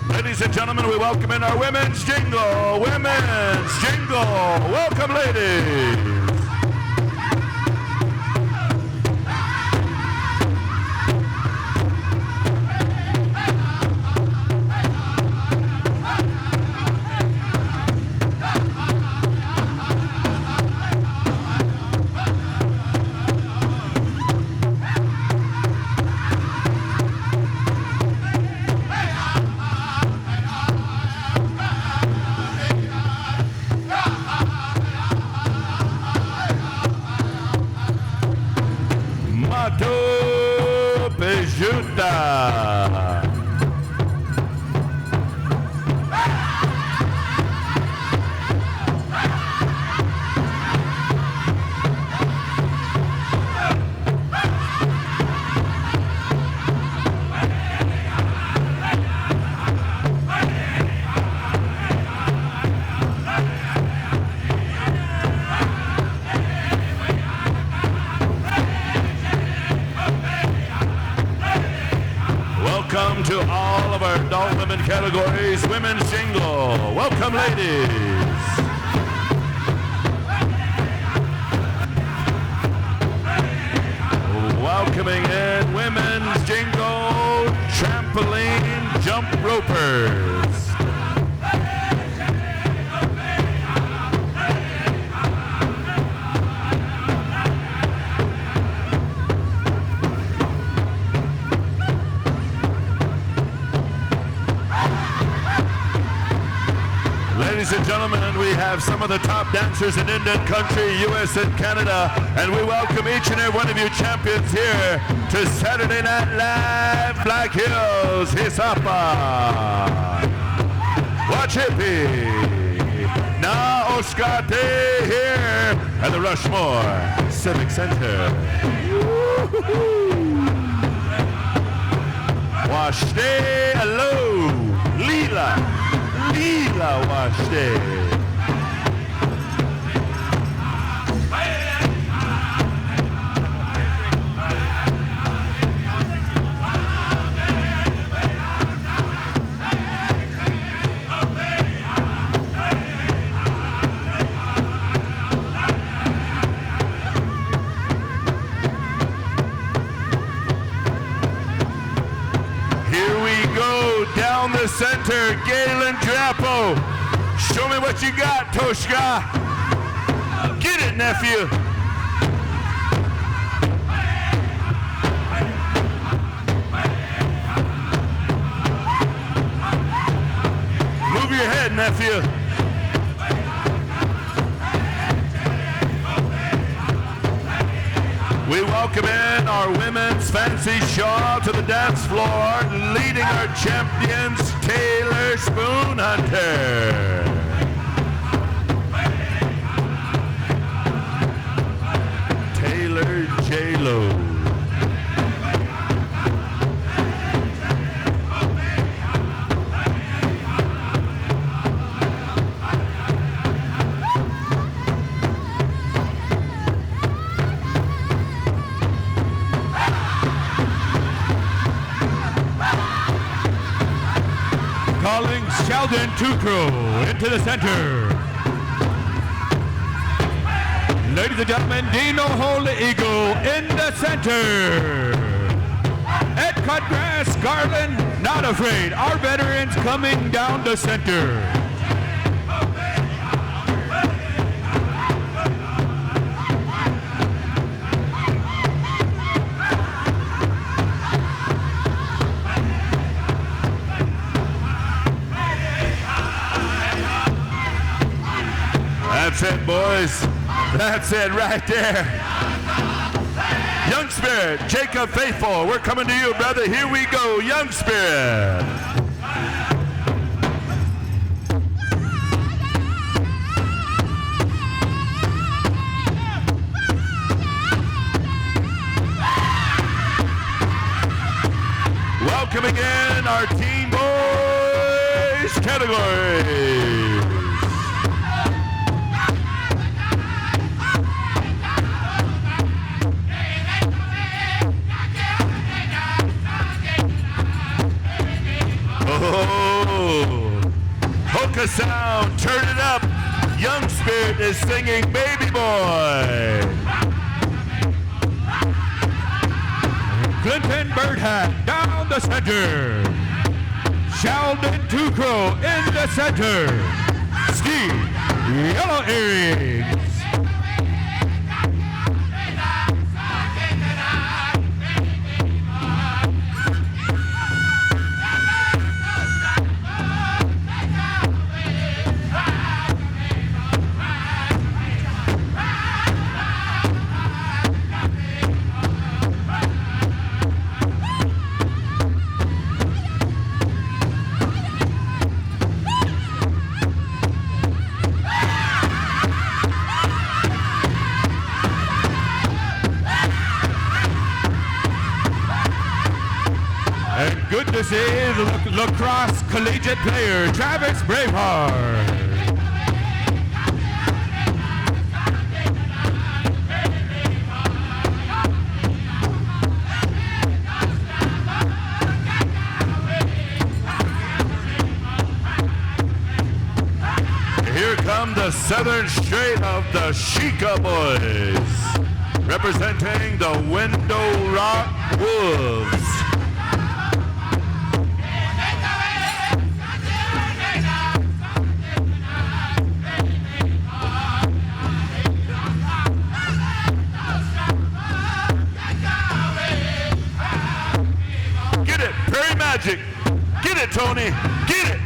Ladies and gentlemen, we welcome in our women's jingle. Women's jingle. Welcome, ladies. Welcome to all of our adult women categories, women's jingle. Welcome, ladies. Welcoming in women's jingle, trampoline jump ropers. Ladies and gentlemen, we have some of the top dancers in Indian country, U.S. and Canada, and we welcome each and every one of you champions here to Saturday Night Live, Black Hills, Hisapa. Watch hippie. Now Oscar Day here at the Rushmore Civic Center. Washte hello. Lila. Lila Washte. Down the center, Galen Drapo. Show me what you got, Toshka. Get it, nephew. Move your head, nephew. We welcome in our women's fancy shawl to the dance floor, leading our champions, Taylor Spoon Hunter. Taylor J-Lo. Calling Sheldon Tukro into the center. Ladies and gentlemen, Dino Holy Eagle in the center. Ed Cutgrass, Garland, not afraid. Our veterans coming down the center. That's it, boys. That's it right there. Young Spirit, Jacob Faithful, we're coming to you, brother. Here we go, Young Spirit. Welcoming in our Teen Boys category. Oh, Hoka sound, turn it up. Young Spirit is singing Baby Boy. Clinton Birdhat down the center. Sheldon Tukro in the center. Steve Yellow Earrings. Good to see the lacrosse collegiate player, Travis Braveheart. Here come the Southern Straight of the Shika Boys, representing the Window Rock Wolves. Magic. Get it, Tony. Get it.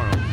tomorrow.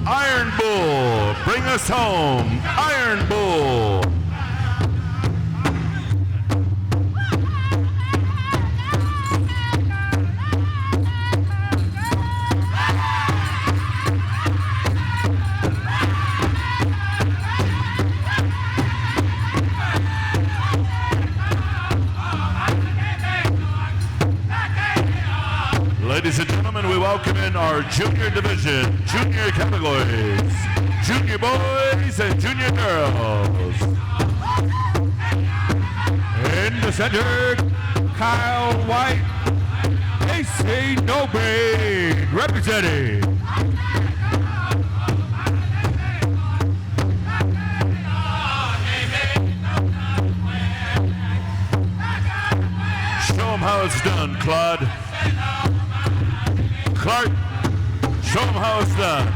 Iron Bull, bring us home. Iron Bull. Ladies and gentlemen, we welcome in our junior division, junior categories, junior boys and junior girls. In the center, Kyle White, AC No Brain, representing. Show them how it's done, Claude. Clark, show them how it's done.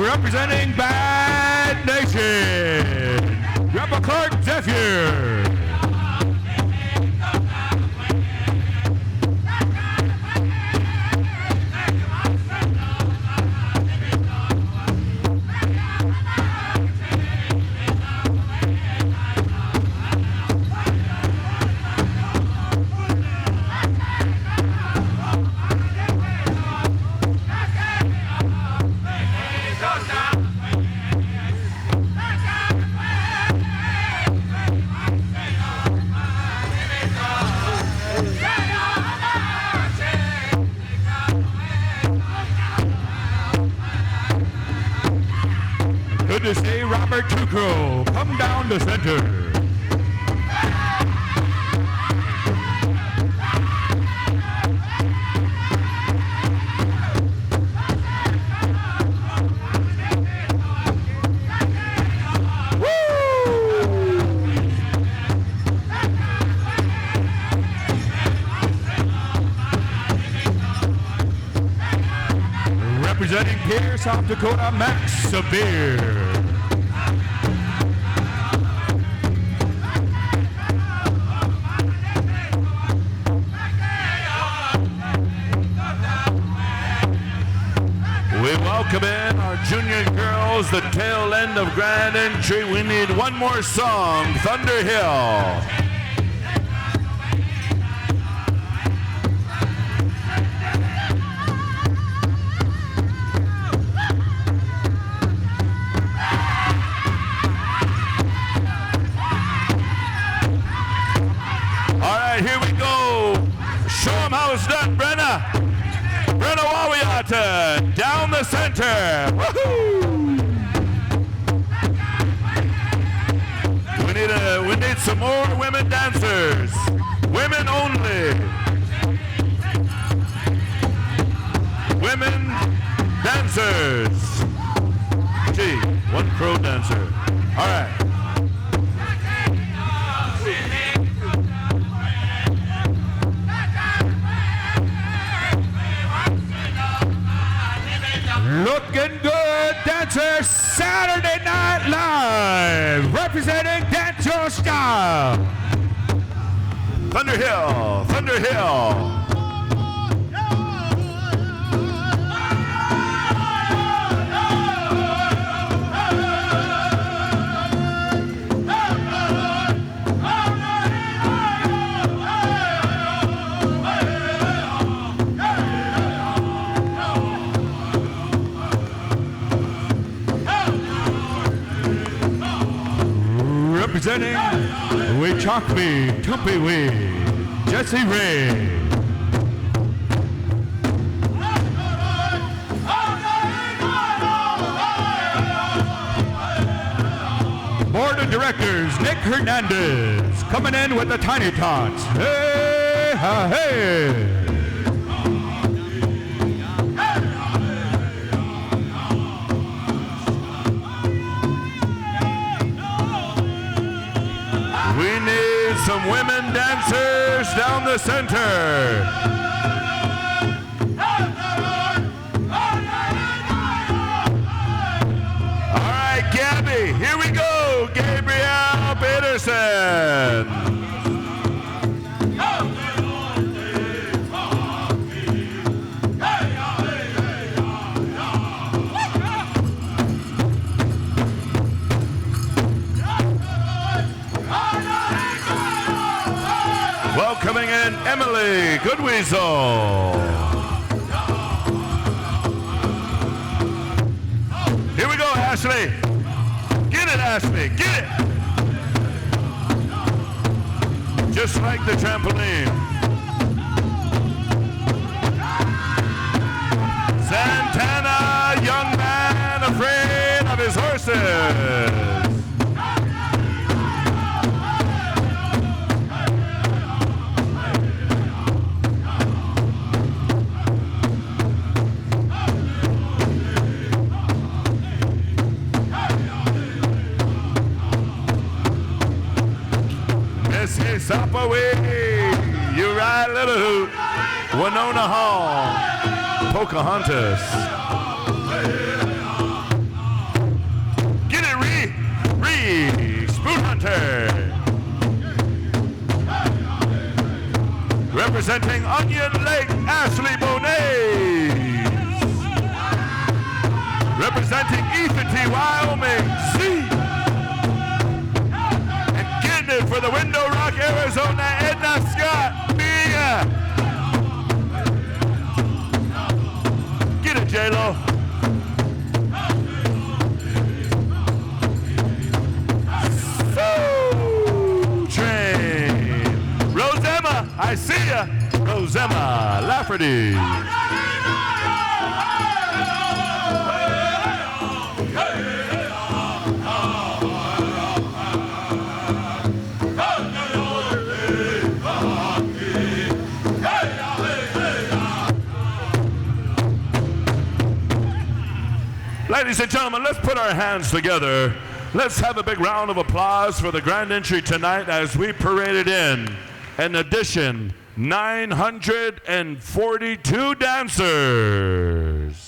Representing Bad Nation, Grandpa Clark Zephyr. Good to see Robert Tucro come down the center. Representing Pierre, South Dakota, Max Severe. We welcome in our junior girls, the tail end of Grand Entry. We need one more song, Thunder Hill. Here we go. Show them how it's done, Brenna. Brenna Wawiata, down the center. Woohoo! We need some more women dancers. Women only. Women dancers. Gee, one crow dancer. All right. Looking good, dancers, Saturday Night Live, representing Dance Your Style. Thunder Hill, Thunder Hill. representing Wichakpi Tumpiwi, Jesse Ray. Board of Directors, Nick Hernandez, coming in with the Tiny Tots. Hey, ha, hey. We need some women dancers down the center. All right, Gabby, here we go. Gabrielle Peterson. Welcoming in Emily Goodweasel. Here we go, Ashley. Get it, Ashley, get it. Just like the trampoline. Santana, young man afraid of his horses. Sapaway, you ride little hoop, Winona Hall, Pocahontas. Get it, Ree, Spoon Hunter. Representing Onion Lake, Ashley Bonet. Representing Effingham, Wyoming, C. For the Window Rock, Arizona, Edna Scott, Mia. Get it, J-Lo. Soul Train. Rosemma, I see ya. Rosemma Lafferty. Ladies and gentlemen, let's put our hands together. Let's have a big round of applause for the grand entry tonight as we paraded in addition 942 dancers.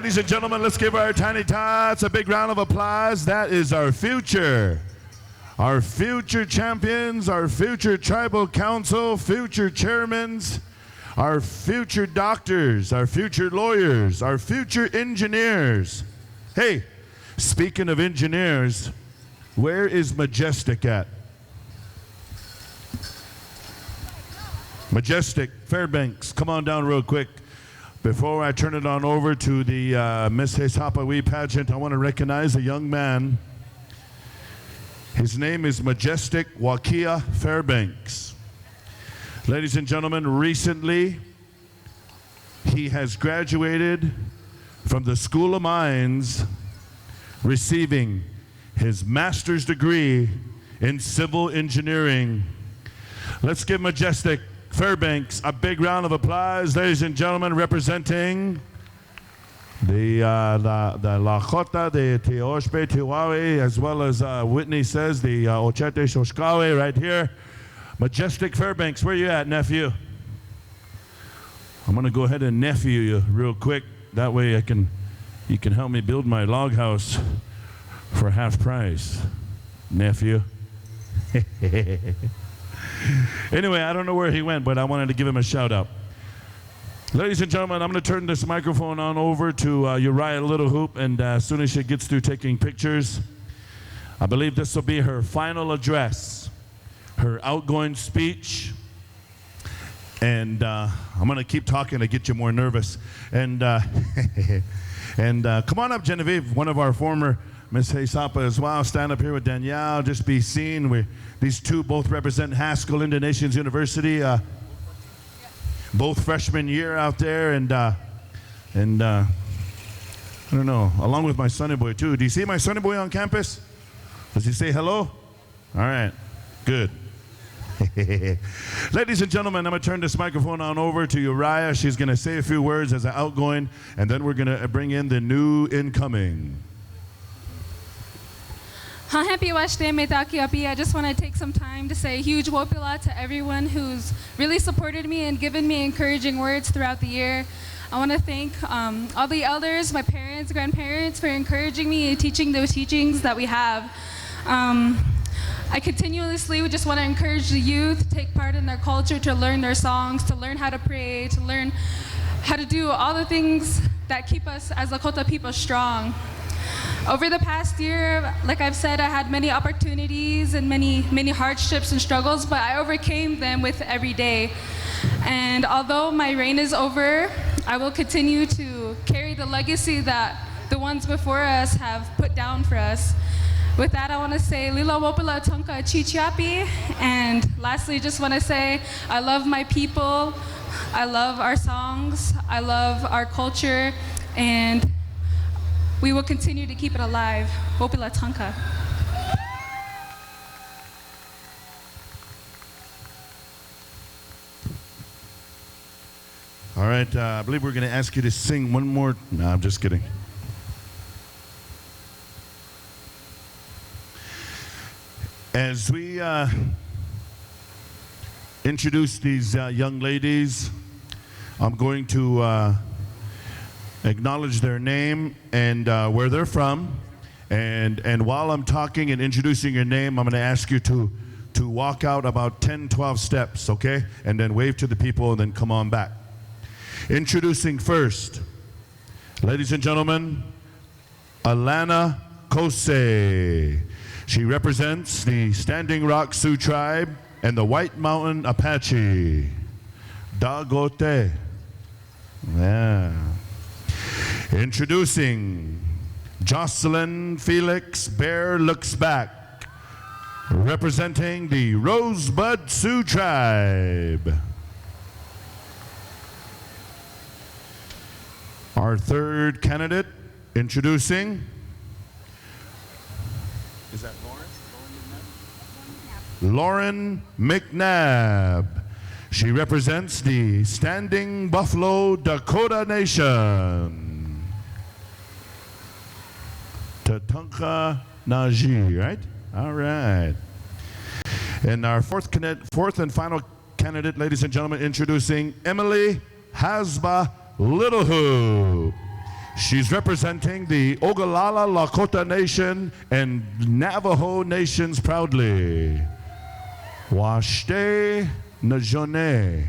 Ladies and gentlemen, let's give our Tiny Tots a big round of applause. That is our future champions, our future tribal council, future chairmans, our future doctors, our future lawyers, our future engineers. Hey, speaking of engineers, where is Majestic at? Majestic, Fairbanks, come on down real quick. Before I turn it on over to the Miss Hesapawi pageant, I want to recognize a young man. His name is Majestic Wakia Fairbanks. Ladies and gentlemen, recently he has graduated from the School of Mines, receiving his master's degree in civil engineering. Let's give Majestic Fairbanks a big round of applause, ladies and gentlemen, representing the Lakota, the Teoshpe Tiwawi, as well as Whitney says, the Ochete Shoshkawe right here. Majestic Fairbanks, where you at, nephew? I'm gonna go ahead and nephew you real quick. That way you can help me build my log house for half price, nephew. Anyway, I don't know where he went, but I wanted to give him a shout out. Ladies and gentlemen, I'm going to turn this microphone on over to Uriah Little Hoop, and as soon as she gets through taking pictures, I believe this will be her final address, her outgoing speech, and I'm going to keep talking to get you more nervous. And come on up, Genevieve, one of our former Miss Heysapa as well. Stand up here with Danielle, just be seen. These two both represent Haskell Indian Nations University, both freshman year out there, and I don't know, along with my sonny boy too. Do you see my sonny boy on campus? Does he say hello? All right, good. Ladies and gentlemen, I'm going to turn this microphone on over to Uriah. She's going to say a few words as an outgoing, and then we're going to bring in the new incoming. I just want to take some time to say a huge wopila to everyone who's really supported me and given me encouraging words throughout the year. I want to thank all the elders, my parents, grandparents for encouraging me and teaching those teachings that we have. I continuously just want to encourage the youth to take part in their culture, to learn their songs, to learn how to pray, to learn how to do all the things that keep us as Lakota people strong. Over the past year, like I've said, I had many opportunities and many hardships and struggles, but I overcame them with every day. And although my reign is over, I will continue to carry the legacy that the ones before us have put down for us. With that, I want to say Lila Wopila Tonka Chichiapi, and lastly, just want to say I love my people, I love our songs, I love our culture, and we will continue to keep it alive. Wopila Tonka. All right, I believe we're going to ask you to sing one more. No, I'm just kidding. As we introduce these young ladies, I'm going to acknowledge their name and where they're from. And while I'm talking and introducing your name, I'm going to ask you to walk out about 10, 12 steps, okay? And then wave to the people and then come on back. Introducing first, ladies and gentlemen, Alana Kose. She represents the Standing Rock Sioux Tribe and the White Mountain Apache. Dagote. Yeah. Introducing Jocelyn Felix Bear Looks Back, representing the Rosebud Sioux Tribe. Our third candidate, introducing, is that Lauren McNabb. She represents the Standing Buffalo Dakota Nation. Tatunka Naji, right? All right. And our fourth and final candidate, ladies and gentlemen, introducing Emily Hasba Little Hoop. She's representing the Oglala Lakota Nation and Navajo nations proudly. Washte Najone.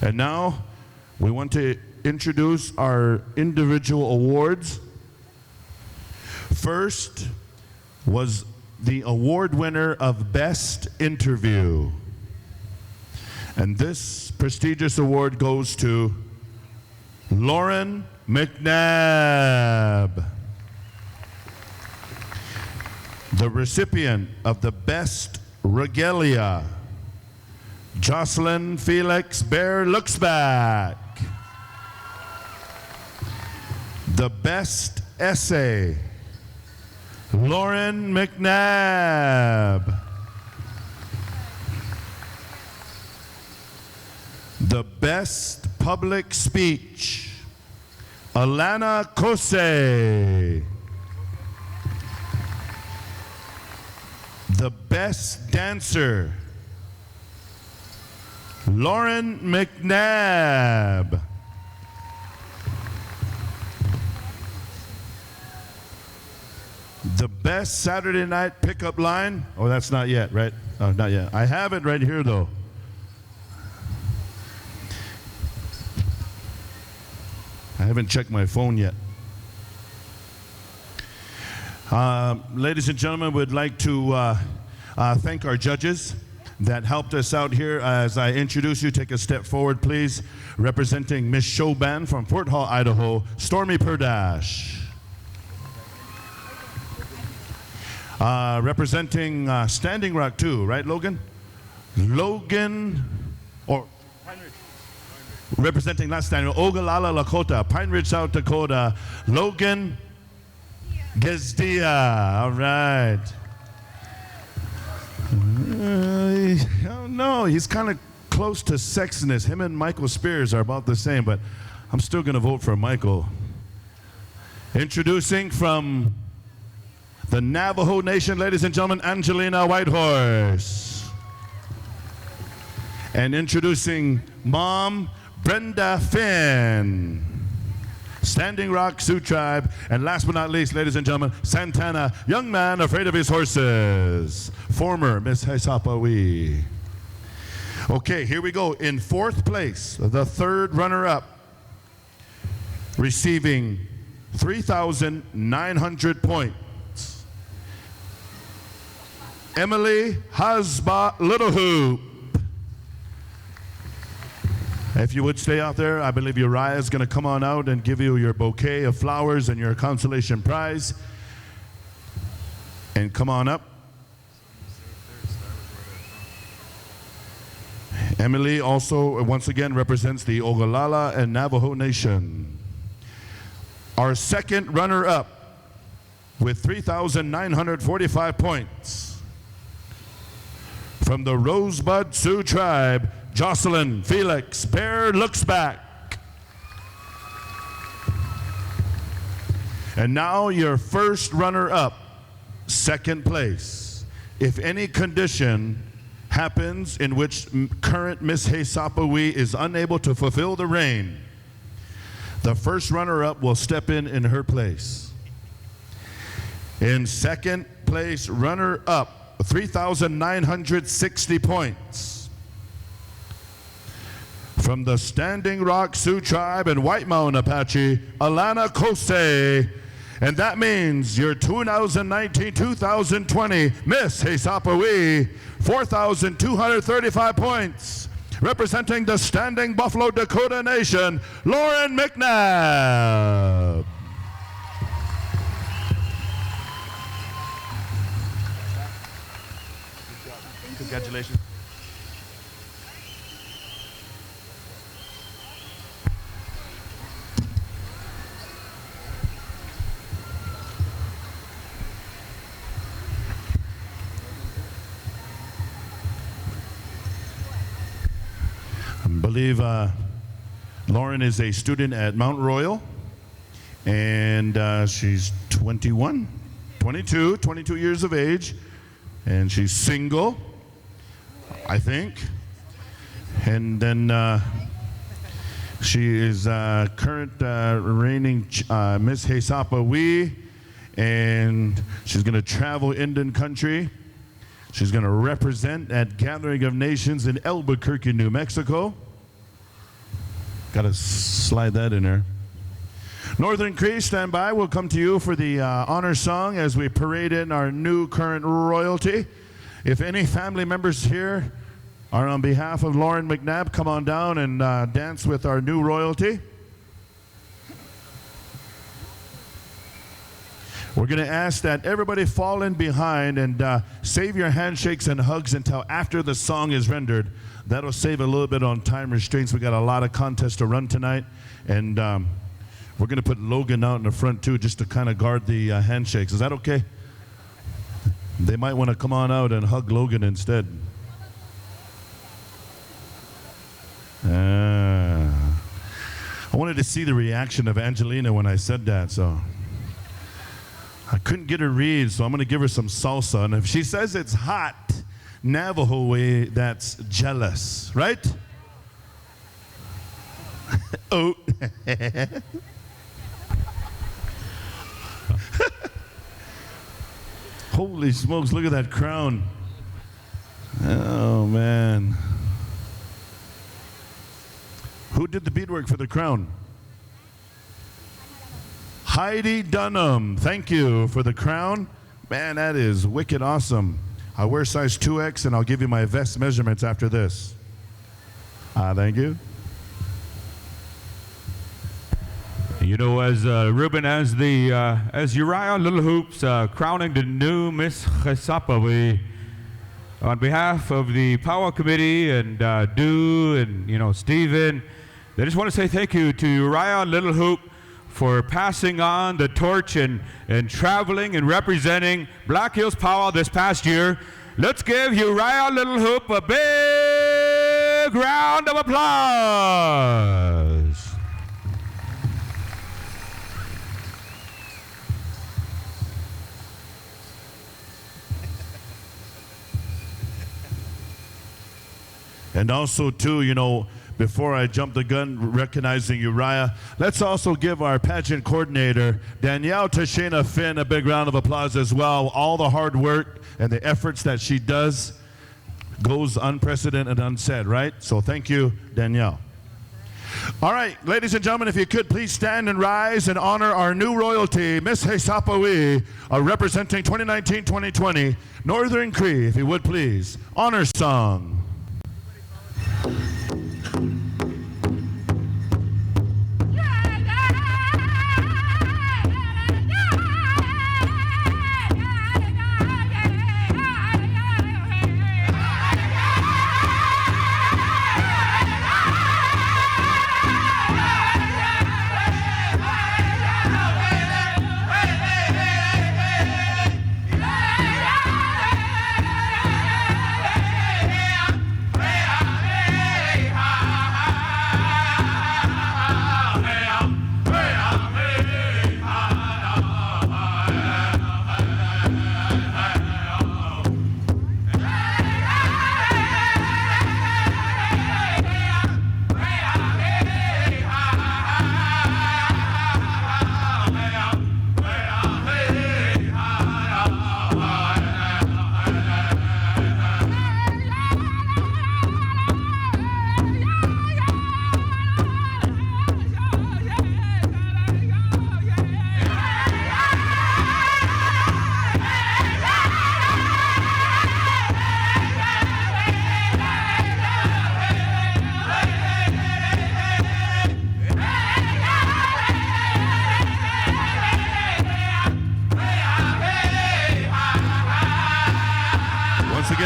And now we want to introduce our individual awards. First was the award winner of Best Interview. And this prestigious award goes to Lauren McNabb. The recipient of the Best Regalia, Jocelyn Felix Bear Looks Back. The Best Essay, Lauren McNabb. The Best Public Speech, Alana Kose. The Best Dancer, Lauren McNabb. The Best Saturday Night Pickup Line. Oh, that's not yet, right? Oh, not yet. I have it right here, though. I haven't checked my phone yet. Ladies and gentlemen, we'd like to thank our judges that helped us out here. As I introduce you, take a step forward, please. Representing Miss Showban from Fort Hall, Idaho, Stormy Perdash. Representing Standing Rock too, right, Logan? Logan, or representing not Standing Rock, Oglala Lakota, Pine Ridge, South Dakota, Logan Gezdia. All right. Oh no, he's kind of close to sexiness. Him and Michael Spears are about the same, but I'm still going to vote for Michael. Introducing from the Navajo Nation, ladies and gentlemen, Angelina Whitehorse. And introducing Mom, Brenda Finn. Standing Rock Sioux Tribe. And last but not least, ladies and gentlemen, Santana, young man afraid of his horses. Former Miss Haisapawi. Okay, here we go. In fourth place, the third runner-up, receiving 3,900 points, Emily Hasba Little Hoop. If you would stay out there, I believe Uriah is going to come on out and give you your bouquet of flowers and your consolation prize. And come on up. Emily also, once again, represents the Oglala and Navajo Nation. Our second runner-up with 3,945 points, from the Rosebud Sioux Tribe, Jocelyn Felix Bear Looks Back. And now your first runner-up, second place. If any condition happens in which current Miss Haisapawi is unable to fulfill the reign, the first runner-up will step in her place. In second place, runner-up, 3,960 points, from the Standing Rock Sioux Tribe and White Mountain Apache, Alana Kose. And that means your 2019-2020 Miss Haisapawi, 4,235 points. Representing the Standing Buffalo Dakota Nation, Lauren McNabb. Congratulations. I believe Lauren is a student at Mount Royal, and she's 22 years of age, and she's single, I think. And then She is current reigning Miss Hesapawi, and she's going to travel Indian country. She's going to represent at Gathering of Nations in Albuquerque, New Mexico. Got to slide that in there. Northern Cree, stand by. We'll come to you for the honor song as we parade in our new current royalty. If any family members here are on behalf of Lauren McNabb, come on down and dance with our new royalty. We're going to ask that everybody fall in behind and save your handshakes and hugs until after the song is rendered. That'll save a little bit on time restraints. We got a lot of contests to run tonight, and we're going to put Logan out in the front too, just to kind of guard the handshakes. Is that okay? They might want to come on out and hug Logan instead. I wanted to see the reaction of Angelina when I said that, so I couldn't get her read, so I'm going to give her some salsa. And if she says it's hot, Navajo way, that's jealous, right? Oh. Holy smokes, look at that crown. Oh, man. Who did the beadwork for the crown? Heidi Dunham. Thank you for the crown. Man, that is wicked awesome. I wear size 2X, and I'll give you my vest measurements after this. Thank you. You know, as Ruben, as Uriah Little Hoops crowning the new Miss Hesapawi, on behalf of the Powwow Committee and Du and Stephen, they just want to say thank you to Uriah Little Hoop for passing on the torch and traveling and representing Black Hills Powwow this past year. Let's give Uriah Little Hoop a big round of applause. And also, too, before I jump the gun recognizing Uriah, let's also give our pageant coordinator, Danielle Tashena Finn, a big round of applause as well. All the hard work and the efforts that she does goes unprecedented and unsaid, right? So thank you, Danielle. All right, ladies and gentlemen, if you could please stand and rise and honor our new royalty, Miss Hesapawi, representing 2019-2020, Northern Cree, if you would please. Honor song.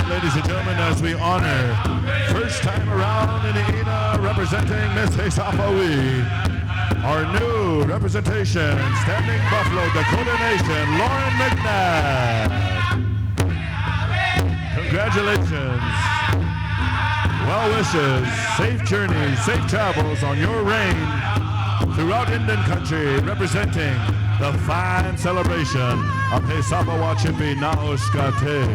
Ladies and gentlemen, as we honor first time around in the ENA representing Miss Hesapawi, our new representation, Standing Buffalo, Dakota Nation, Lauren McNabb. Congratulations. Well wishes, safe journeys, safe travels on your reign throughout Indian country, representing the fine celebration of Hesapawa Chimpi Naoskate.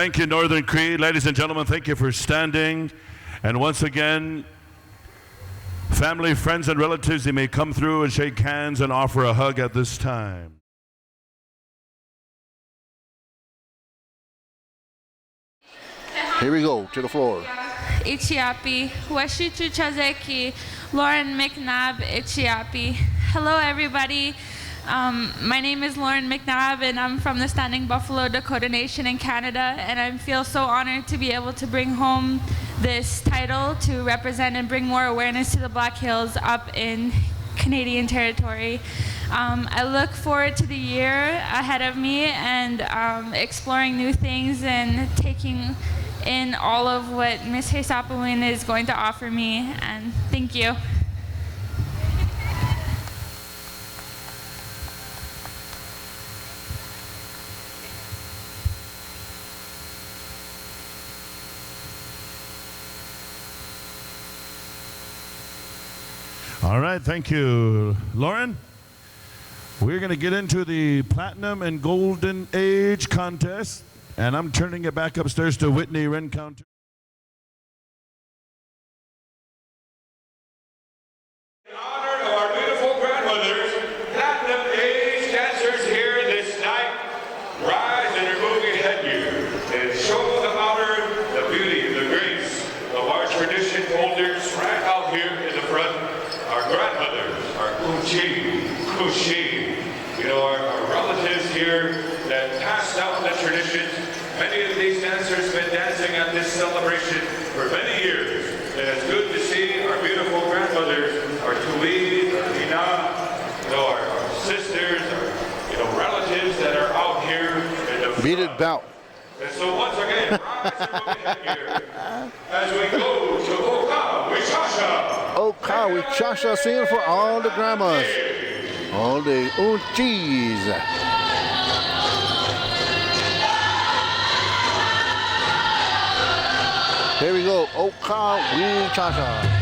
Thank you, Northern Cree. Ladies and gentlemen, thank you for standing. And once again, family, friends, and relatives, they may come through and shake hands and offer a hug at this time. Here we go, to the floor. Ichiapi, Washichu Chazeki, Lauren McNabb, Ichiapi. Hello, everybody. My name is Lauren McNabb, and I'm from the Standing Buffalo Dakota Nation in Canada, and I feel so honored to be able to bring home this title to represent and bring more awareness to the Black Hills up in Canadian territory. I look forward to the year ahead of me and exploring new things and taking in all of what Miss Heisapawin is going to offer me, and thank you. All right, thank you, Lauren. We're going to get into the Platinum and Golden Age contest, and I'm turning it back upstairs to Whitney Rencounter. In honor of our beautiful grandmothers, Platinum Age dancers here this night, rise and remove your headgear and show the honor, the beauty, the grace of our tradition holders right out here in the front. Our grandmothers, our kushi, you know, our relatives here that passed down the traditions. Many of these dancers have been dancing at this celebration for many years. And it's good to see our beautiful grandmothers, our tuis, our hina, you know, our sisters, our, you know, relatives that are out here in the front. Beat it bout. And so once again, rise and move ahead here as we go to Oka Wichasha. Oka Wichasha, singing for all the grandmas. All the unchies. Here we go, Oka Wichasha.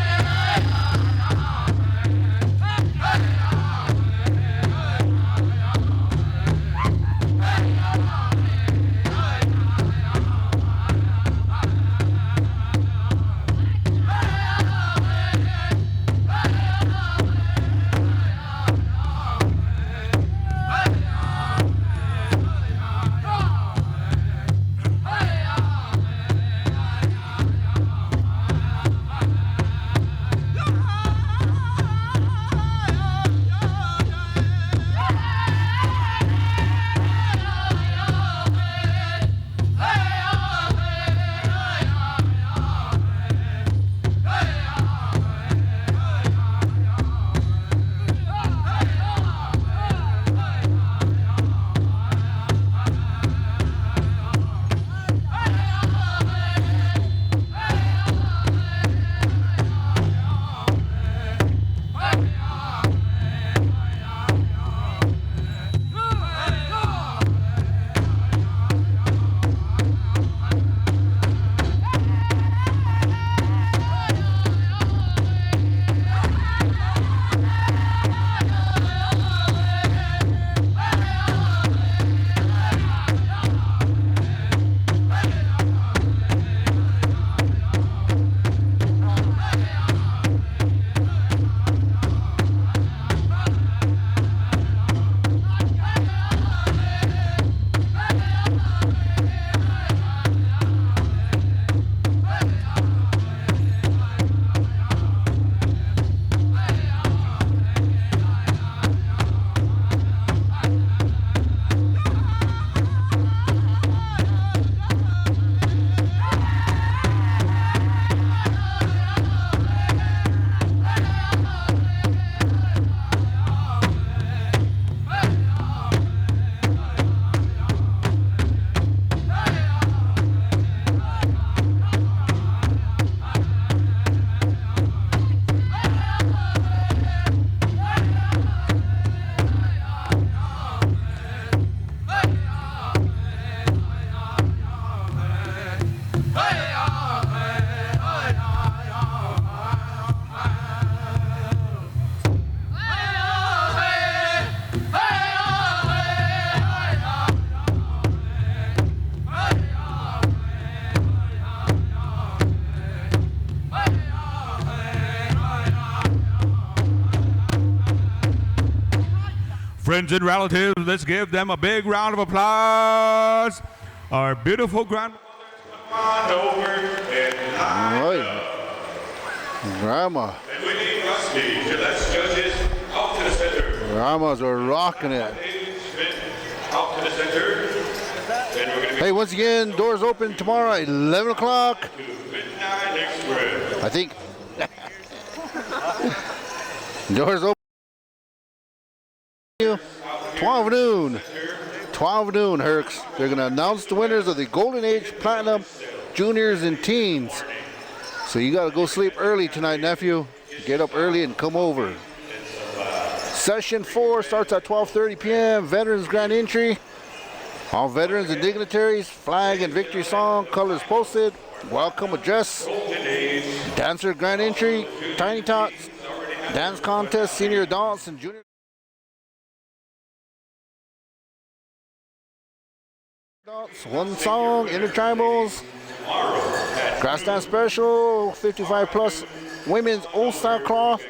Friends and relatives, let's give them a big round of applause. Our beautiful grandmother, come on over and All right. Grandma. And we need Rusty to let's judges out to the center. Grandmas are rocking it. Out to the center. Hey, once again, doors open tomorrow at 11 o'clock. I think. Doors open 12 noon. 12 noon, Hercs. They're going to announce the winners of the Golden Age, Platinum, Juniors, and Teens. So you got to go sleep early tonight, nephew. Get up early and come over. Session 4 starts at 12:30 p.m. Veterans Grand Entry. All veterans and dignitaries, flag and victory song, colors posted, welcome address, dancer grand entry, tiny tots, dance contest, senior adults and junior adults, one song, Intertribals, grass dance special, 55 plus women's old style cloth,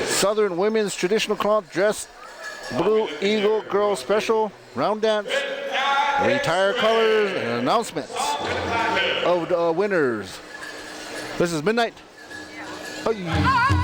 Southern women's traditional cloth dress, Blue Eagle Girl Special, round dance, retire colors, and announcements of the winners. This is midnight. Oh, yeah.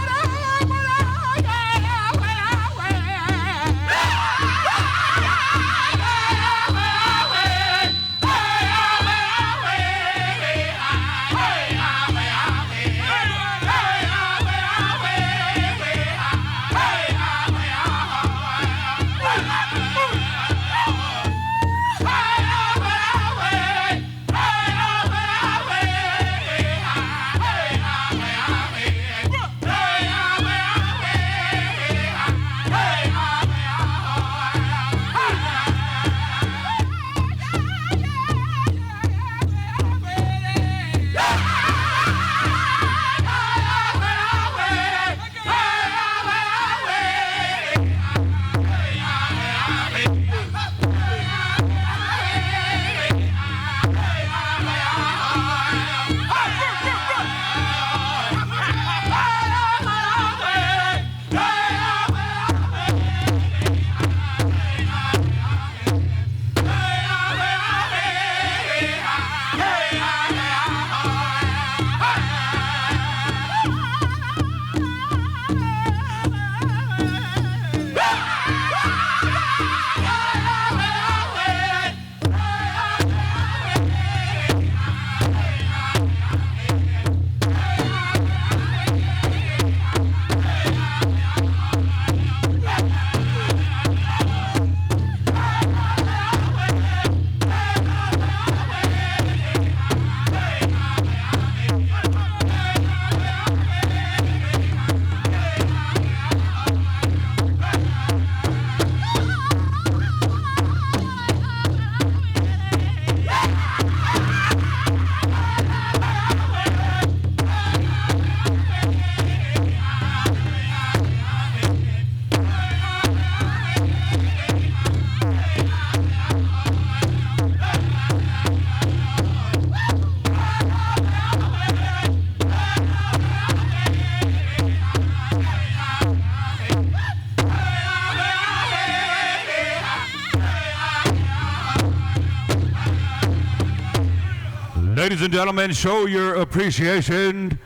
Ladies and gentlemen, show your appreciation.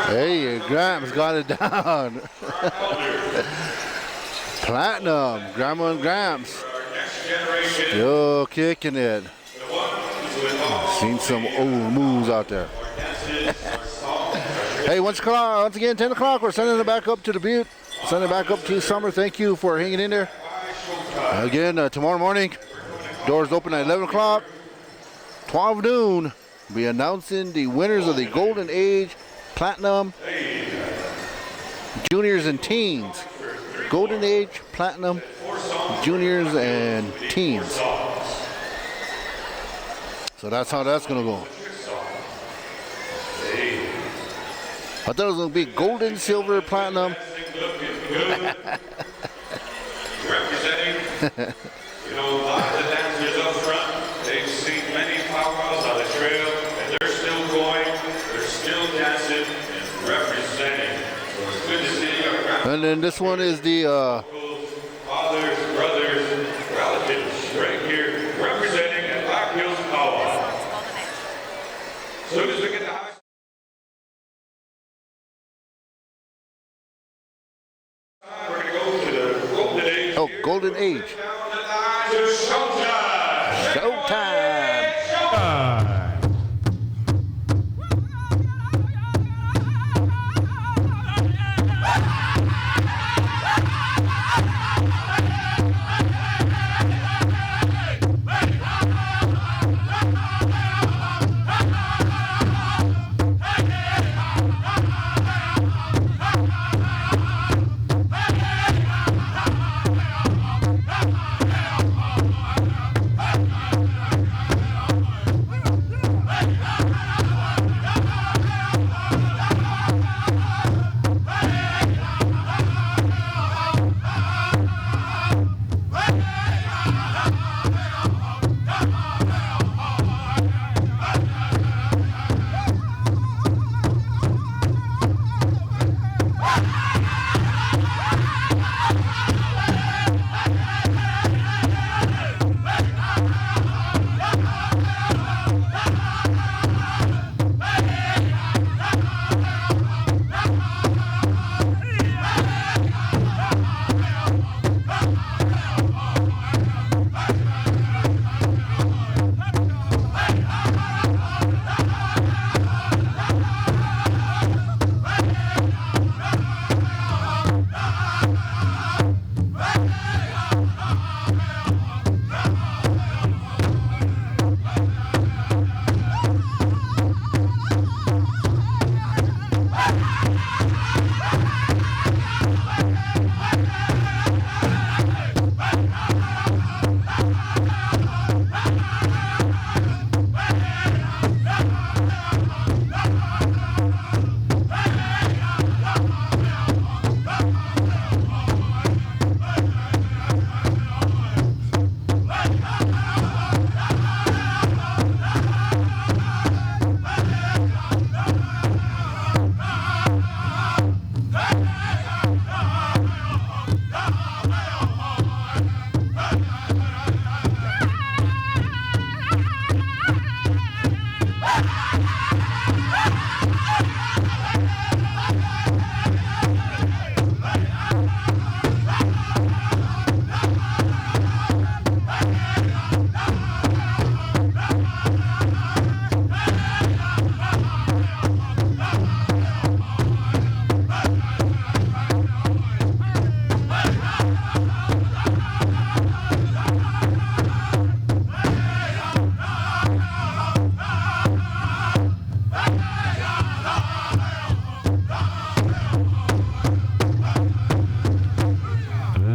Hey, Gramps got it down. Platinum, Grandma and Gramps. Still kicking it. Seen some old moves out there. Hey, once again, 10 o'clock, we're sending it back up to the Butte. Sending it back up to Summer. Thank you for hanging in there. Again, tomorrow morning, doors open at 11 o'clock. 12 noon, we'll be announcing the winners of the Golden Age, Platinum, Juniors and Teens. Golden Age, Platinum, Juniors and Teens. So that's how that's going to go. I thought it was going to be Golden, Silver, Platinum. Representing, a lot of the dancers up front. They've seen many powwows on the trail, and they're still going, they're still dancing and representing. So it's good to see you. And then this one is the fathers, brothers, relatives, right here, representing at Black Hills Powwow. As soon as we get the high. We're going to go to the Golden Age. Oh, Golden Age. Showtime! Showtime!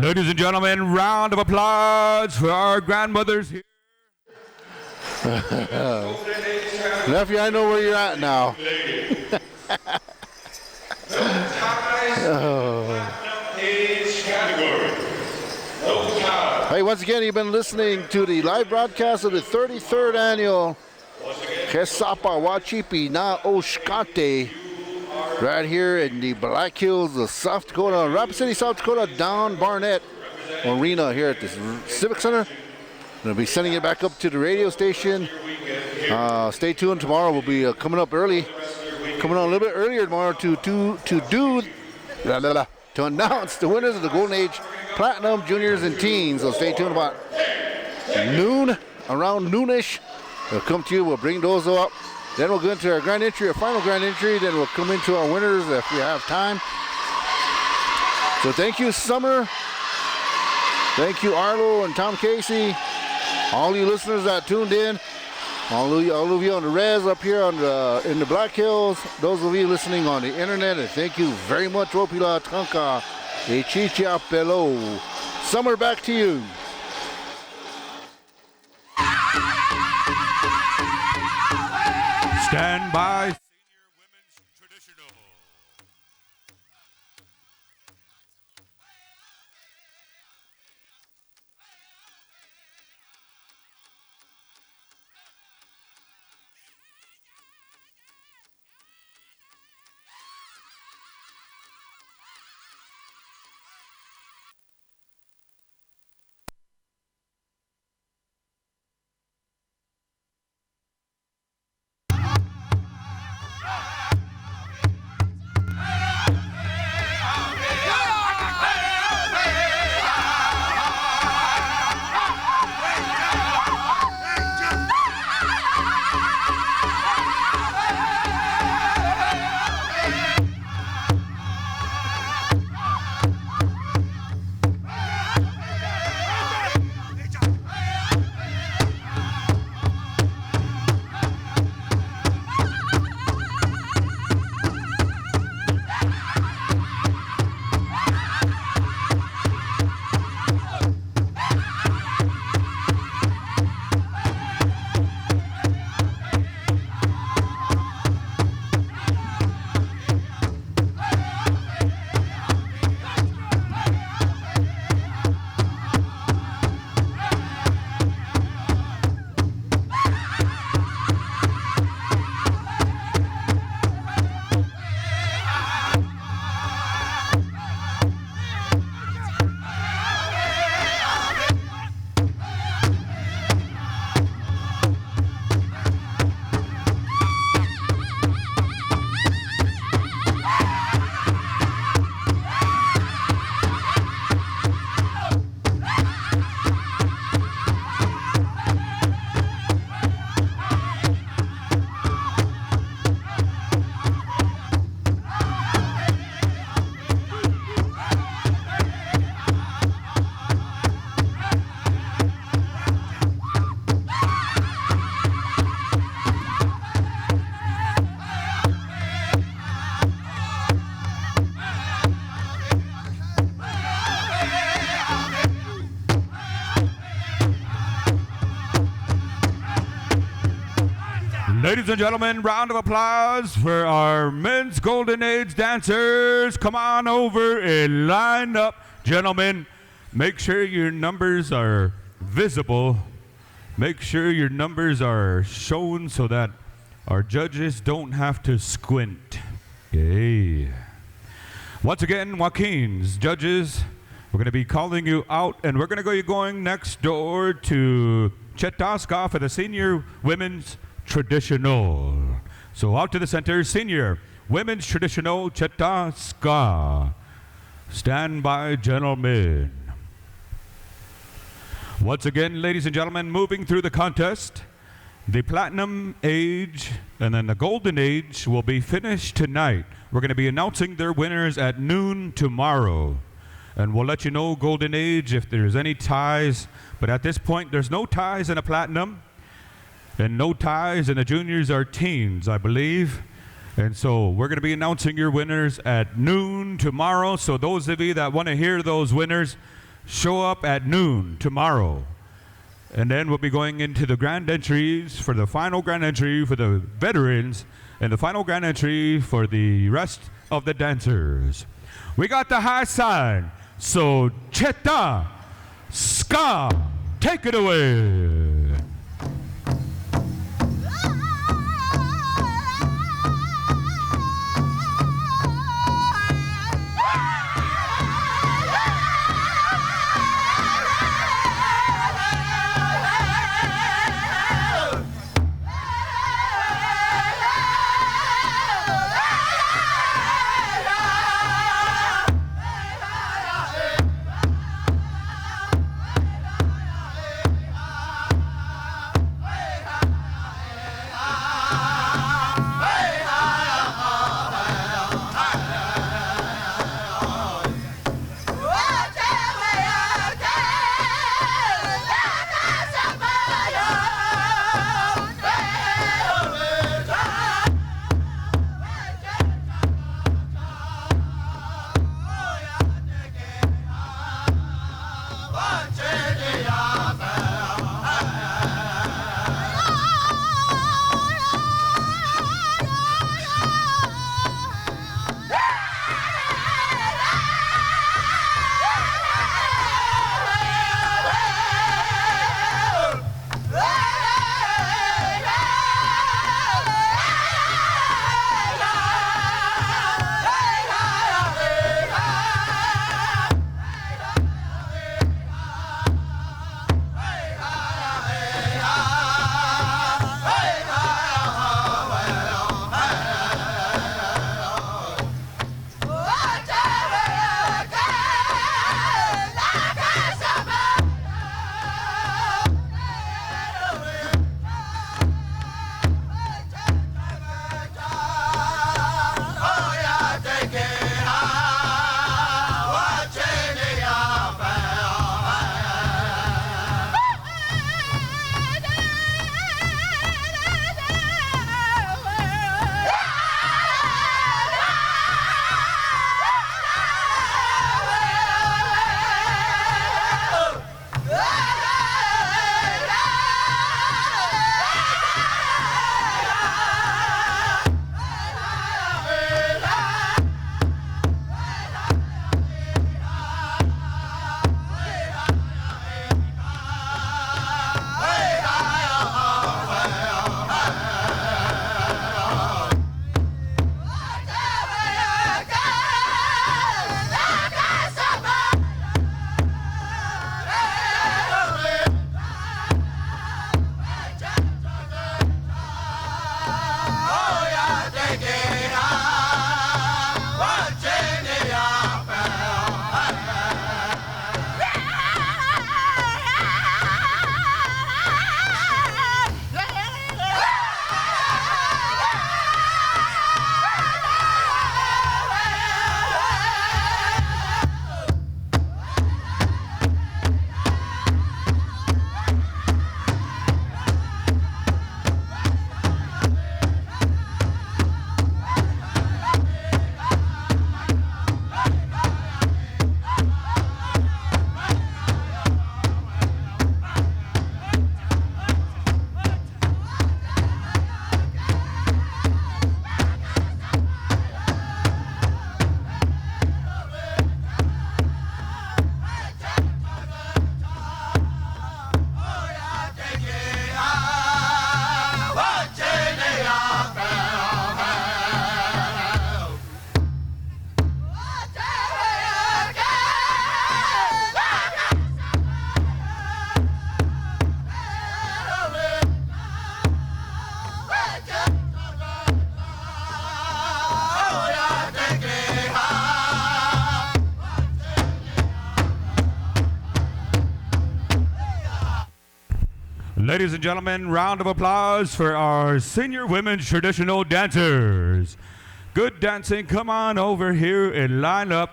Ladies and gentlemen, round of applause for our grandmothers here. Nephew, I know where you're at now. Hey, once again, you've been listening to the live broadcast of the 33rd annual Kesapa Wachipi Na Oshkate right here in the Black Hills of South Dakota, Rapid City, South Dakota, down Barnett Arena here at the Civic Center. We'll be sending it back up to the radio station. Stay tuned. Tomorrow we'll be coming up early, coming on a little bit earlier tomorrow to announce the winners of the Golden Age Platinum Juniors and Teens. So stay tuned about noon, around noonish. We'll come to you. We'll bring those up. Then we'll go into our grand entry, our final grand entry. Then we'll come into our winners if we have time. So thank you, Summer. Thank you, Arlo and Tom Casey. All you listeners that tuned in. All of you on the res up here on in the Black Hills. Those of you listening on the internet. And thank you very much, Ropila Tanka. Echicha Pelo. Summer, back to you. Stand by. Senior Women's Traditional. Ladies and gentlemen, round of applause for our men's golden age dancers. Come on over and line up. Gentlemen, make sure your numbers are visible. Make sure your numbers are shown so that our judges don't have to squint. Yay. Once again, Joaquin's judges, we're going to be calling you out, and we're going to go going next door to Chetaska for the senior women's traditional. So out to the center, senior women's traditional Chetaska. Stand by, gentlemen. Once again, ladies and gentlemen, moving through the contest, the platinum age and then the golden age will be finished tonight. We're going to be announcing their winners at noon tomorrow. And we'll let you know, golden age, if there's any ties. But at this point, there's no ties in a platinum and no ties, and the juniors are teens, I believe. And so we're going to be announcing your winners at noon tomorrow. So those of you that want to hear those winners, show up at noon tomorrow. And then we'll be going into the grand entries for the final grand entry for the veterans and the final grand entry for the rest of the dancers. We got the high sign. So Cheta, Ska, take it away. Ladies and gentlemen, round of applause for our senior women's traditional dancers. Good dancing, come on over here and line up.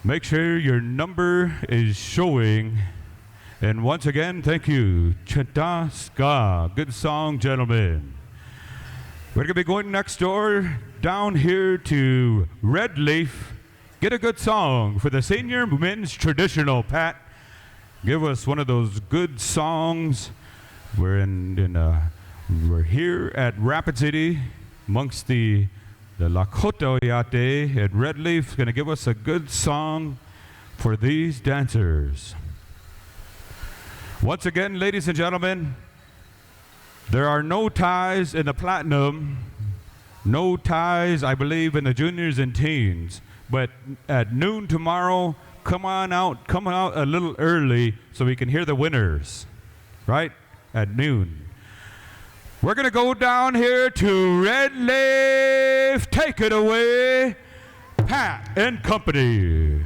Make sure your number is showing. And once again, thank you. Chanta Ska. Good song, gentlemen. We're going to be going next door down here to Red Leaf. Get a good song for the senior men's traditional. Pat, give us one of those good songs. We're we're here at Rapid City amongst the Lakota Oyate at Red Leaf. Going to give us a good song for these dancers. Once again, ladies and gentlemen, there are no ties in the platinum, no ties, I believe, in the juniors and teens. But at noon tomorrow, come out a little early so we can hear the winners, right? At noon. We're going to go down here to Red Leaf. Take it away, Pat and company.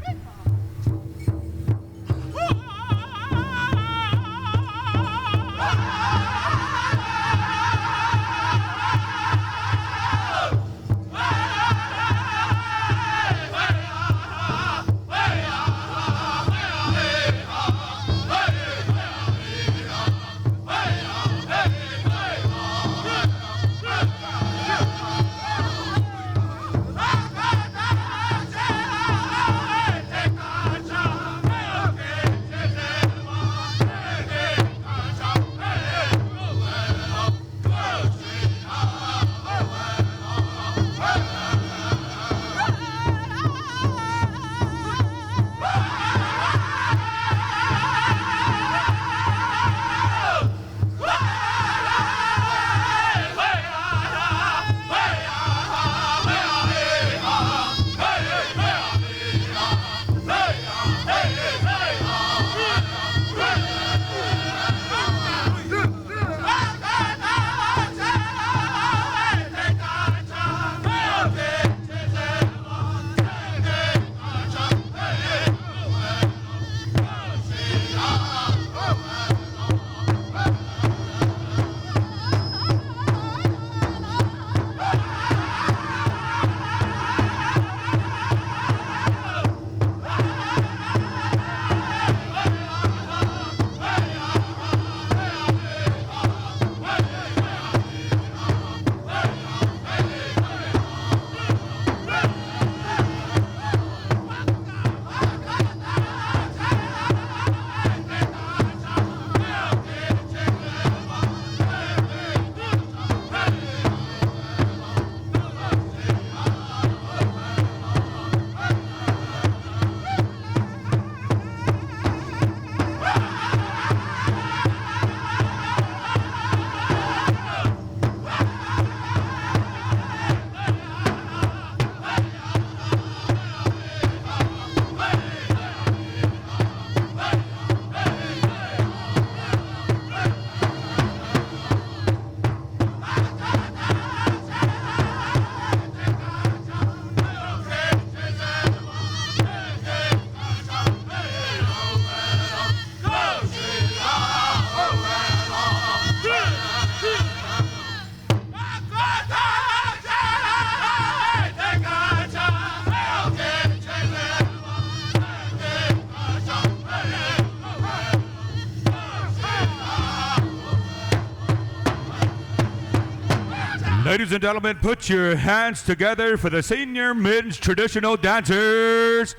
Ladies and gentlemen, put your hands together for the senior men's traditional dancers.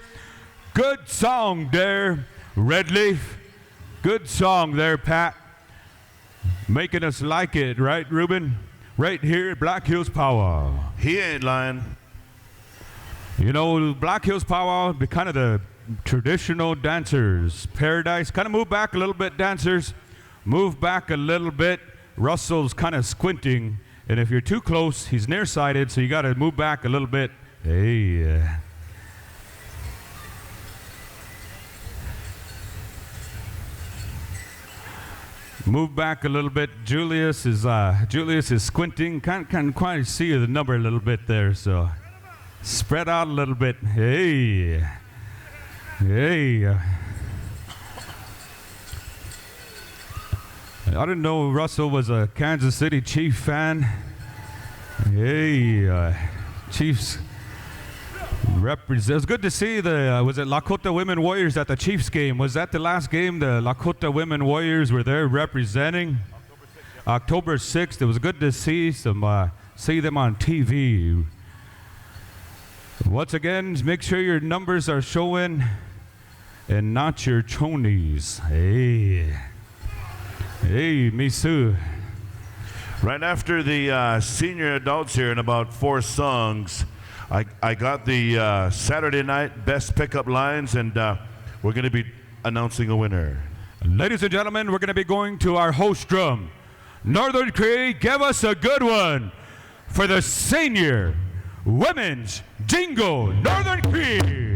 Good song there, Red Leaf. Good song there, Pat. Making us like it, right, Ruben? Right here at Black Hills Powwow. He ain't lying. You know, Black Hills Powwow, be kind of the traditional dancers' paradise. Kind of move back a little bit, dancers. Move back a little bit. Russell's kind of squinting. And if you're too close, he's nearsighted, so you got to move back a little bit. Hey. Move back a little bit. Julius is squinting. Can't quite see the number a little bit there, so spread out a little bit. Hey. I didn't know Russell was a Kansas City Chief fan. Hey, Chiefs represent. It was good to see the, was it Lakota Women Warriors at the Chiefs game? Was that the last game the Lakota Women Warriors were there representing? October 6th. It was good to see them on TV. Once again, make sure your numbers are showing and not your chonies. Hey. Hey, Misu. Right after the senior adults here in about 4 songs, I got the Saturday night best pickup lines, and we're going to be announcing a winner. Ladies and gentlemen, we're going to be going to our host drum. Northern Cree, give us a good one for the senior women's Jingle, Northern Cree.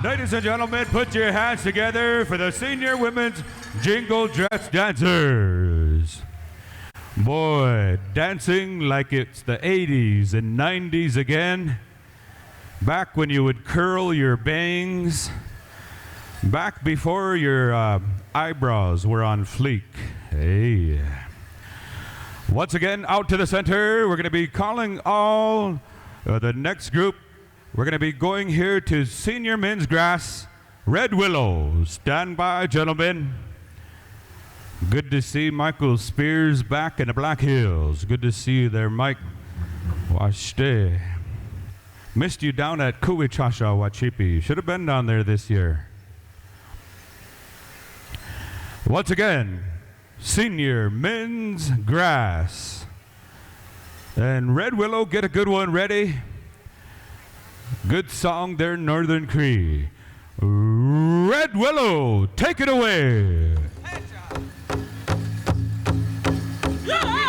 Ladies and gentlemen, put your hands together for the senior women's Jingle Dress Dancers. Boy, dancing like it's the 80s and 90s again. Back when you would curl your bangs. Back before your eyebrows were on fleek. Hey. Once again, out to the center. We're going to be calling all the next group. We're going to be going here to Senior Men's Grass, Red Willow. Stand by, gentlemen. Good to see Michael Spears back in the Black Hills. Good to see you there, Mike. Washte. Missed you down at Kuwichasha, Wachipi. Should have been down there this year. Once again, Senior Men's Grass. And Red Willow, get a good one ready. Good song there, Northern Cree. Red Willow, take it away. Yeah!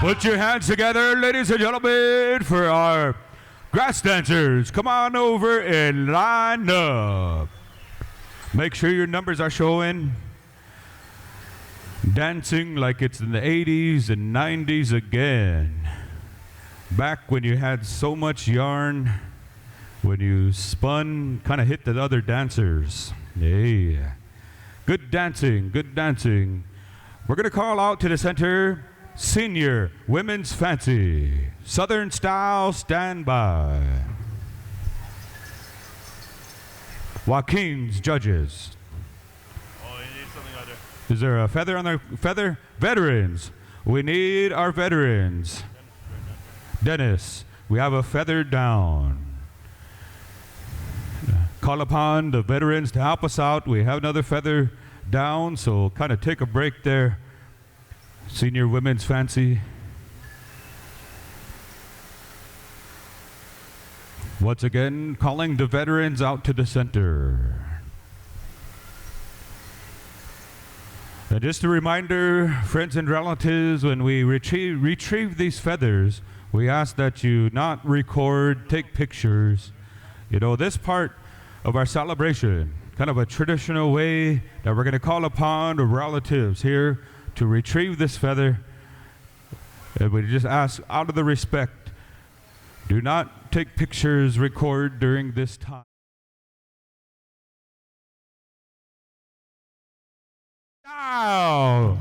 Put your hands together, ladies and gentlemen, for our grass dancers. Come on over and line up. Make sure your numbers are showing. Dancing like it's in the 80s and 90s again. Back when you had so much yarn, when you spun, kind of hit the other dancers. Yeah. Good dancing, good dancing. We're going to call out to the center, Senior Women's Fancy. Southern Style, stand by. Joaquin's judges. Oh, you need something out there. Is there a feather on the feather? Veterans. We need our veterans. Dennis, we have a feather down. Call upon the veterans to help us out. We have another feather down, so kind of take a break there. Senior Women's Fancy. Once again, calling the veterans out to the center. And just a reminder, friends and relatives, when we retrieve these feathers, we ask that you not record, take pictures. You know, this part of our celebration, kind of a traditional way that we're going to call upon the relatives here to retrieve this feather. And we just ask, out of the respect, do not take pictures, record during this time. Now!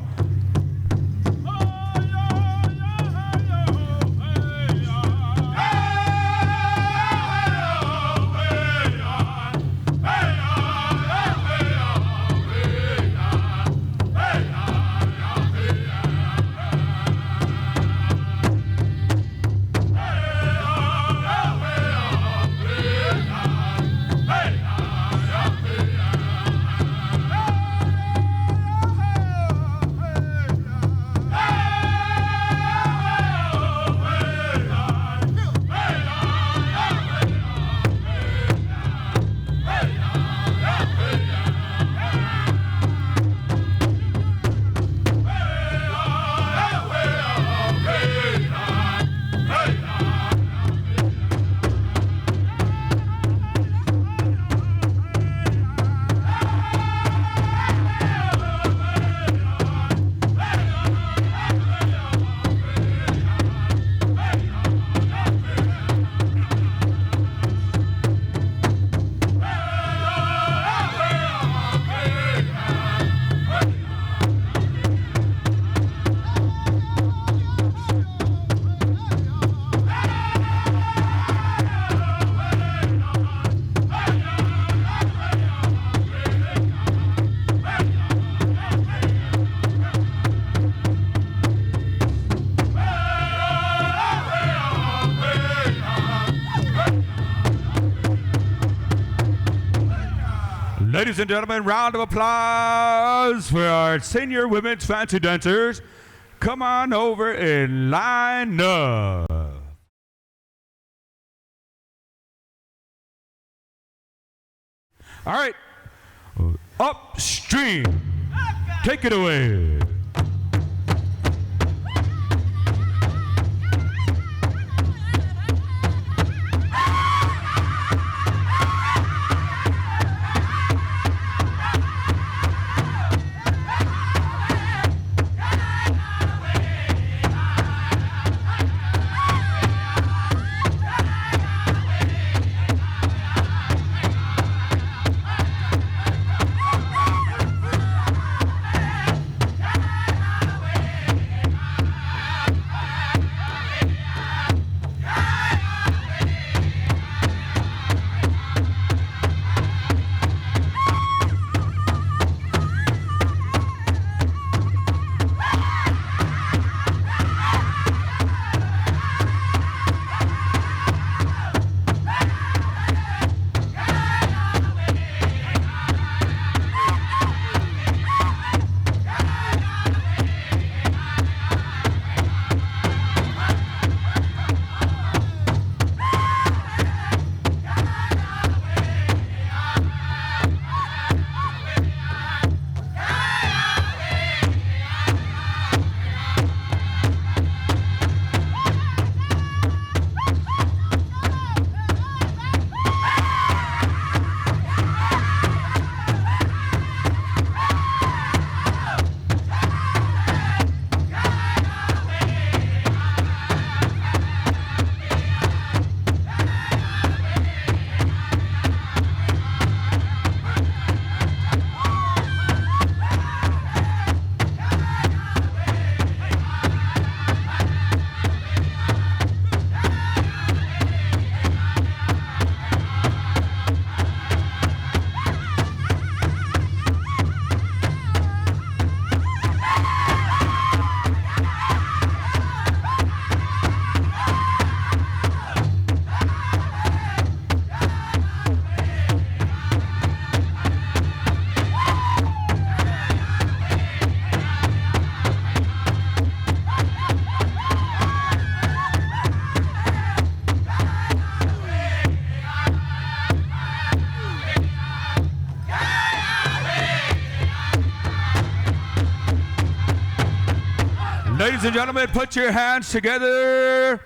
Ladies and gentlemen, round of applause for our Senior Women's Fancy Dancers. Come on over and line up. All right, upstream, take it away. Ladies and gentlemen, put your hands together.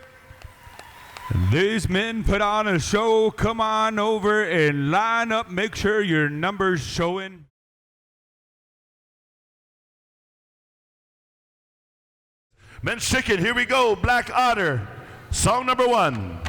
These men put on a show. Come on over and line up. Make sure your number's showing. Men's Chicken, here we go. Black Otter, song number 1.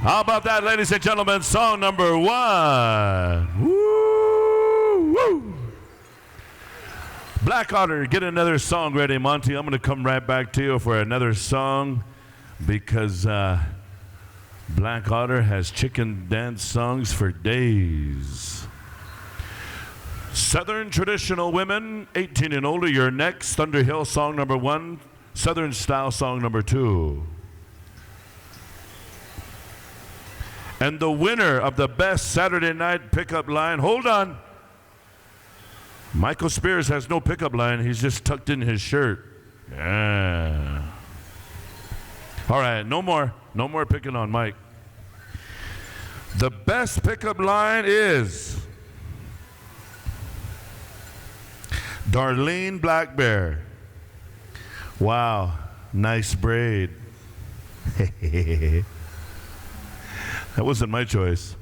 How about that, ladies and gentlemen? Song number 1. Woo, woo. Black Otter, get another song ready, Monty. I'm going to come right back to you for another song because Black Otter has chicken dance songs for days. Southern Traditional Women, 18 and older, you're next. Thunderhill, song number 1. Southern Style, song number 2. And the winner of the best Saturday night pickup line, hold on. Michael Spears has no pickup line. He's just tucked in his shirt. Yeah. All right, no more picking on Mike. The best pickup line is Darlene Black Bear. Wow, nice braid. That wasn't my choice.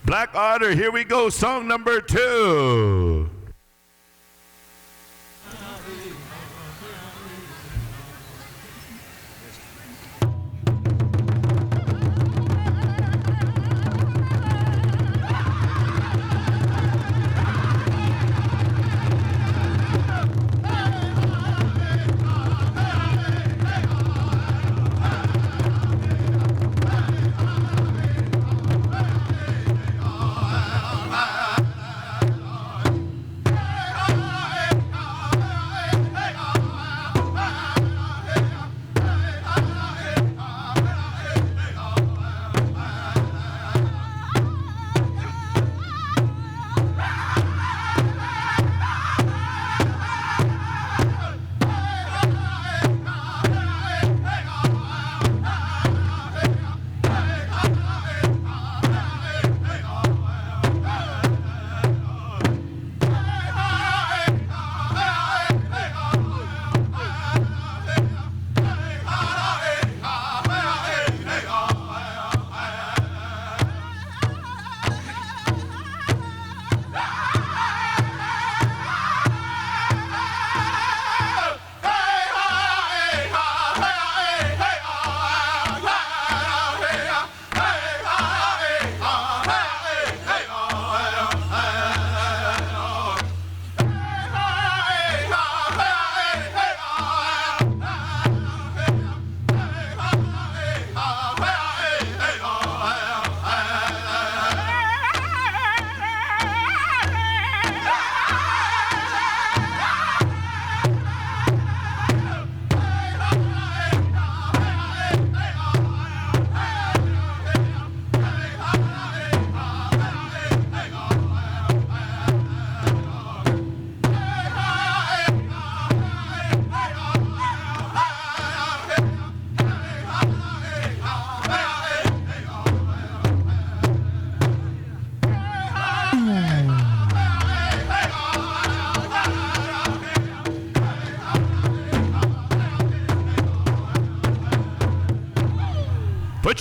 Black Otter, here we go, song number 2.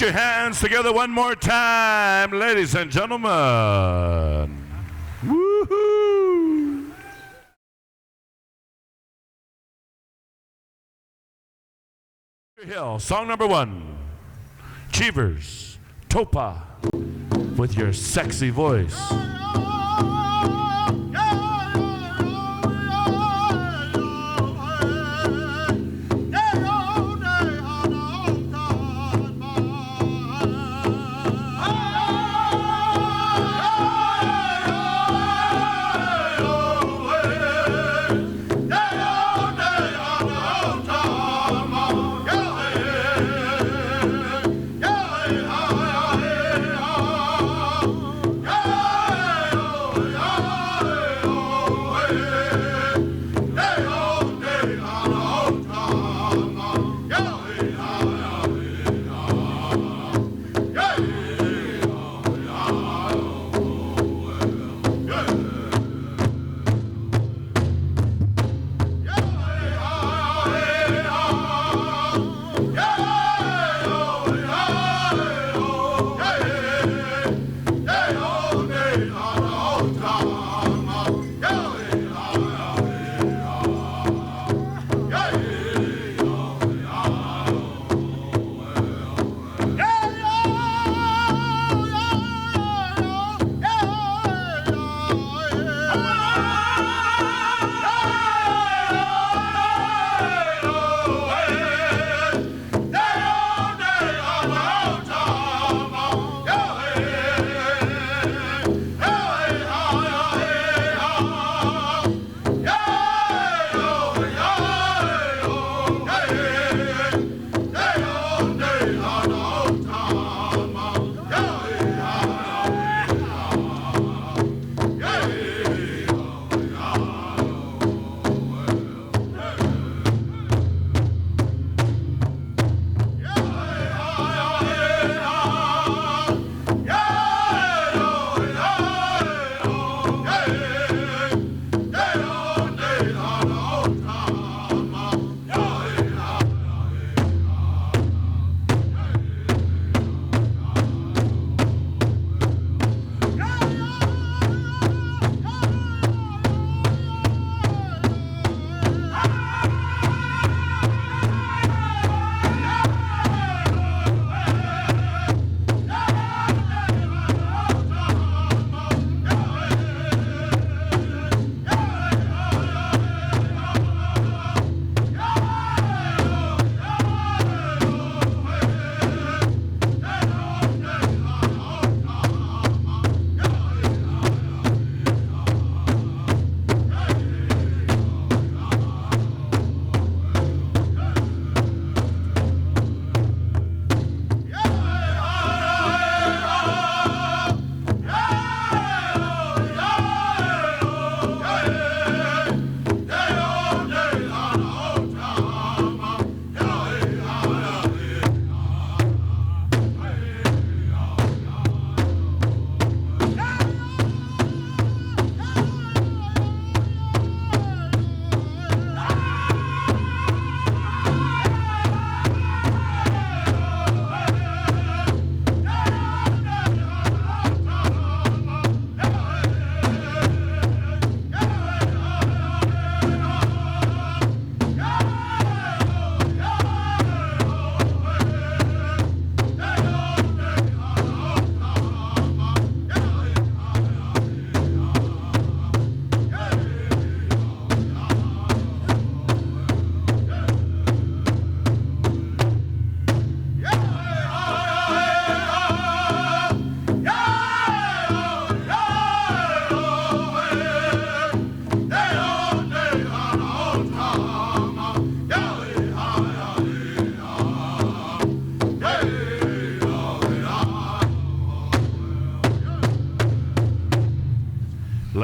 Put your hands together one more time, ladies and gentlemen. Woohoo! Hill, song number 1. Cheevers, Topa, with your sexy voice.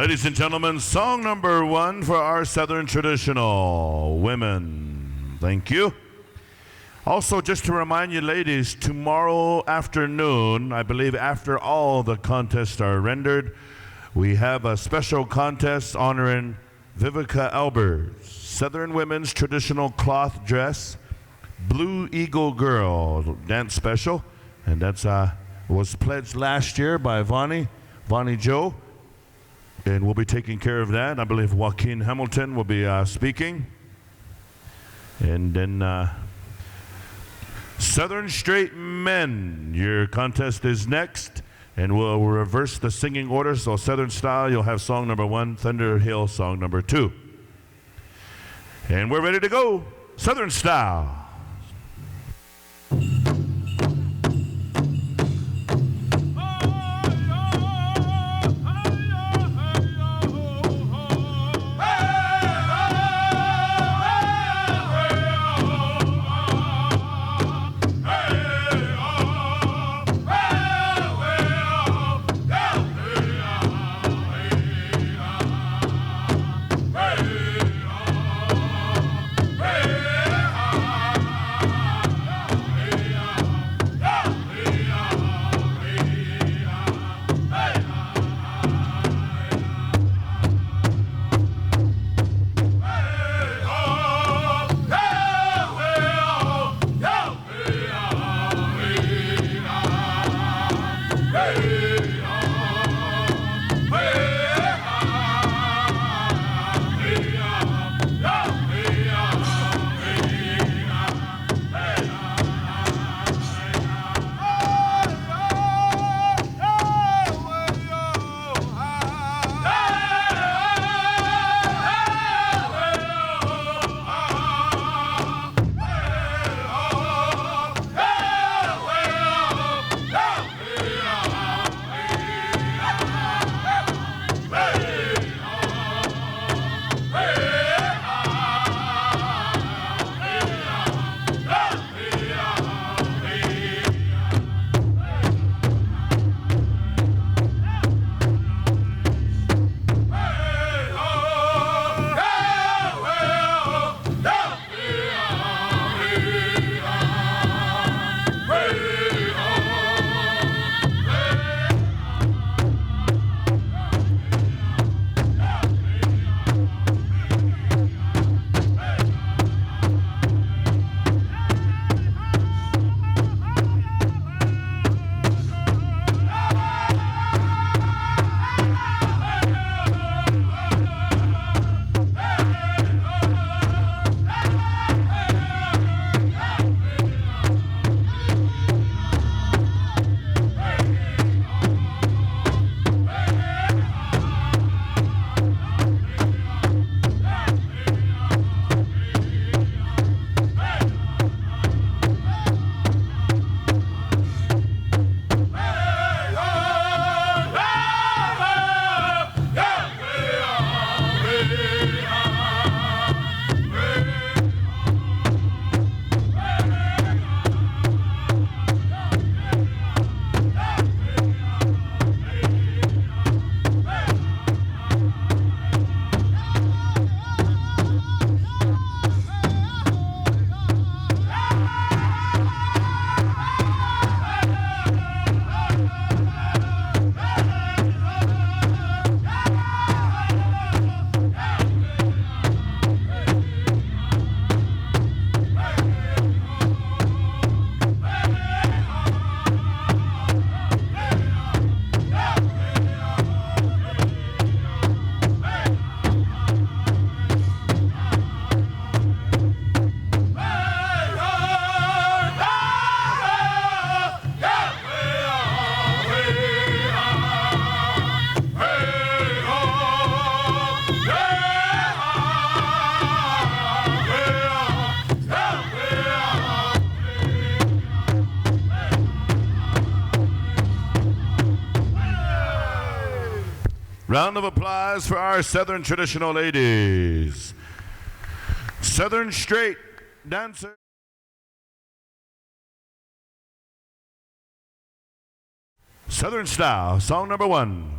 Ladies and gentlemen, song number 1 for our Southern Traditional Women. Thank you. Also, just to remind you ladies, tomorrow afternoon, I believe after all the contests are rendered, we have a special contest honoring Vivica Albers, Southern Women's Traditional Cloth Dress, Blue Eagle Girl dance special, And that's was pledged last year by Vonnie Joe. And we'll be taking care of that. I believe Joaquin Hamilton will be speaking. And then Southern Straight Men, your contest is next. And we'll reverse the singing order. So Southern Style, you'll have song number 1, Thunder Hill, song number 2. And we're ready to go. Southern Style. Round of applause for our Southern traditional ladies. Southern Straight dancer. Southern Style, song number 1.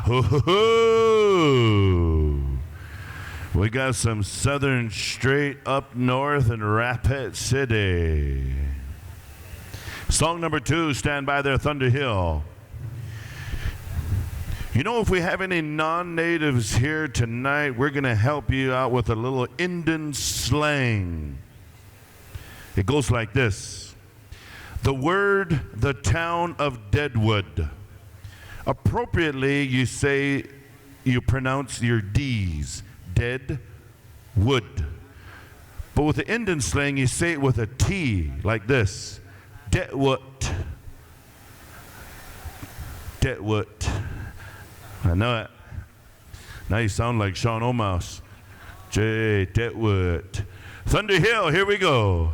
Hoo-hoo-hoo. We got some Southern Straight up north in Rapid City. Song number 2, Stand By There, Thunder Hill. You know, if we have any non-natives here tonight, we're going to help you out with a little Indian slang. It goes like this. The word, the town of Deadwood. Appropriately, you pronounce your D's. Dead wood. But with the Indian slang, you say it with a T, like this. Deadwood. Deadwood. I know it. Now you sound like Sean Omouse. J. Deadwood. Thunder Hill, here we go.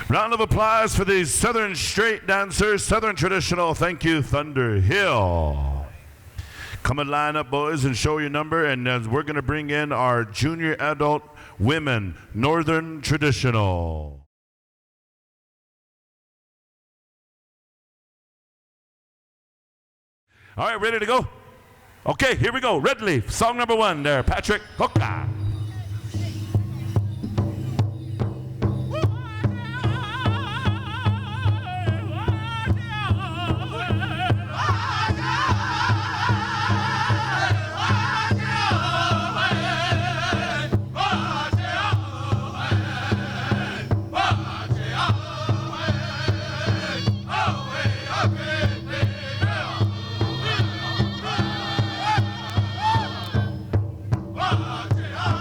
Round of applause for these Southern Straight dancers, Southern Traditional. Thank you, Thunder Hill. Come and line up, boys, and show your number, and we're going to bring in our junior adult women, Northern Traditional. All right, ready to go? Okay, here we go. Red Leaf, song number 1 there, Patrick Hookah. Yeah.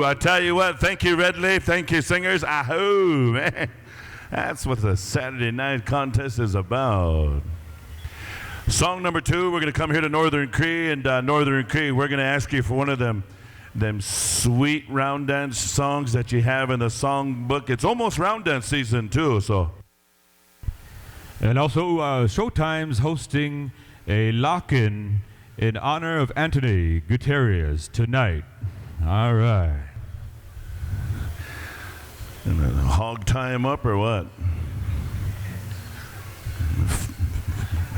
Woo! I tell you what, thank you, Red Leaf. Thank you, singers. Ahoo, man. That's what the Saturday night contest is about. Song number 2, we're going to come here to Northern Cree, and Northern Cree, we're going to ask you for one of them sweet round dance songs that you have in the song book. It's almost round dance season too, so. And also, Showtime's hosting a lock-in honor of Anthony Gutierrez tonight. All right. And then hog tie him up or what?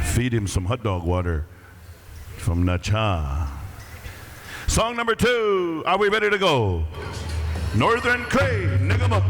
Feed him some hot dog water from Nacha. Song number 2. Are we ready to go? Northern Cree, nigga up.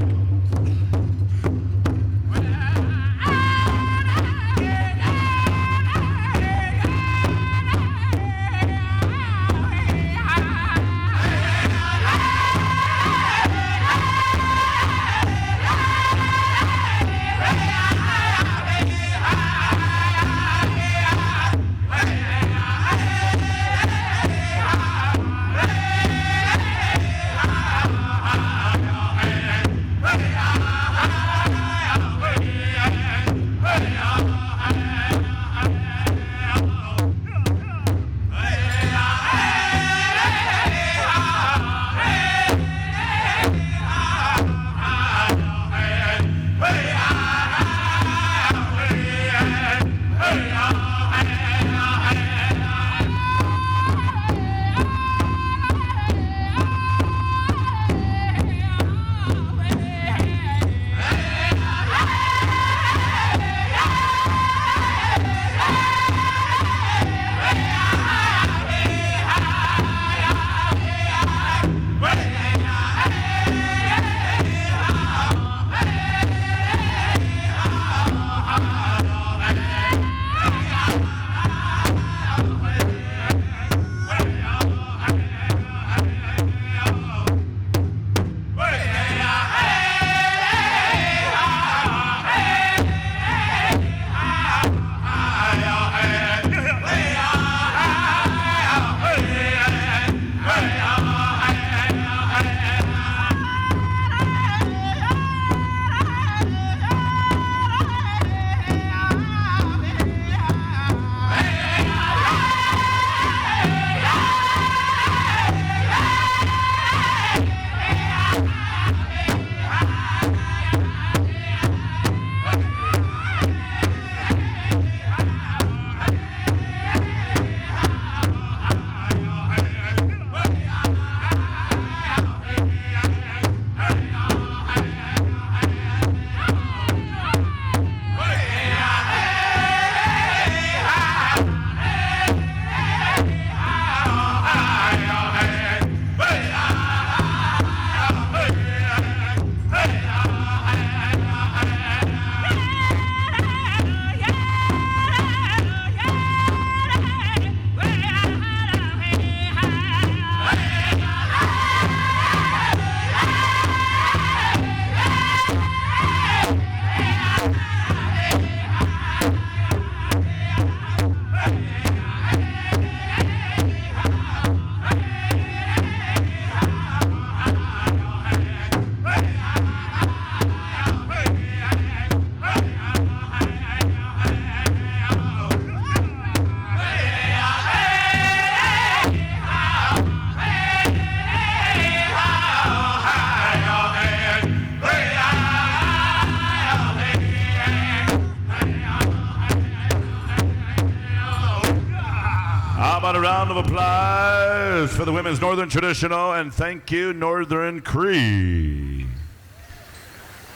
about a round of applause for the Women's Northern Traditional, and thank you, Northern Cree.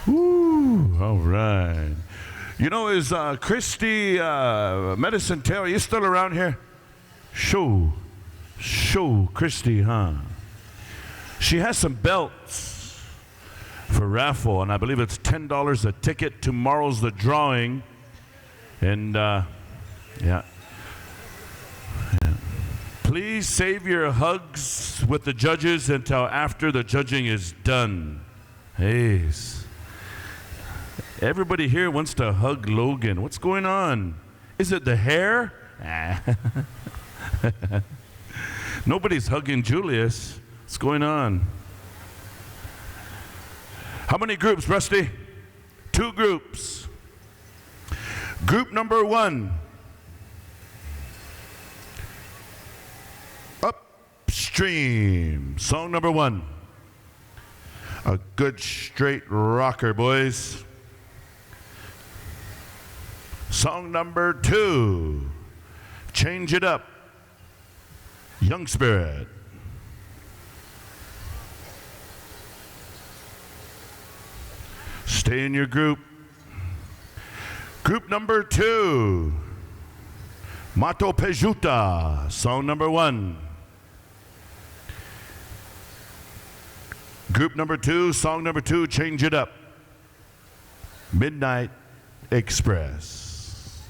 Woo, all right. You know, is Christy Medicine Tail, are you still around here? Show Christy, huh? She has some belts for raffle, and I believe it's $10 a ticket. Tomorrow's the drawing, and yeah. Please save your hugs with the judges until after the judging is done. Hey, everybody here wants to hug Logan. What's going on? Is it the hair? Nobody's hugging Julius. What's going on? How many groups, Rusty? 2 groups. Group number 1. Upstream. Song number 1. A good straight rocker, boys. Song number 2. Change it up. Young Spirit. Stay in your group. Group number 2. Mato Pejuta. Song number 1. Group number 2, song number 2, change it up. Midnight Express.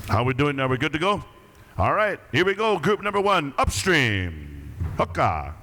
How are we doing? Are we good to go? All right, here we go. Group number 1, Upstream. Hookah.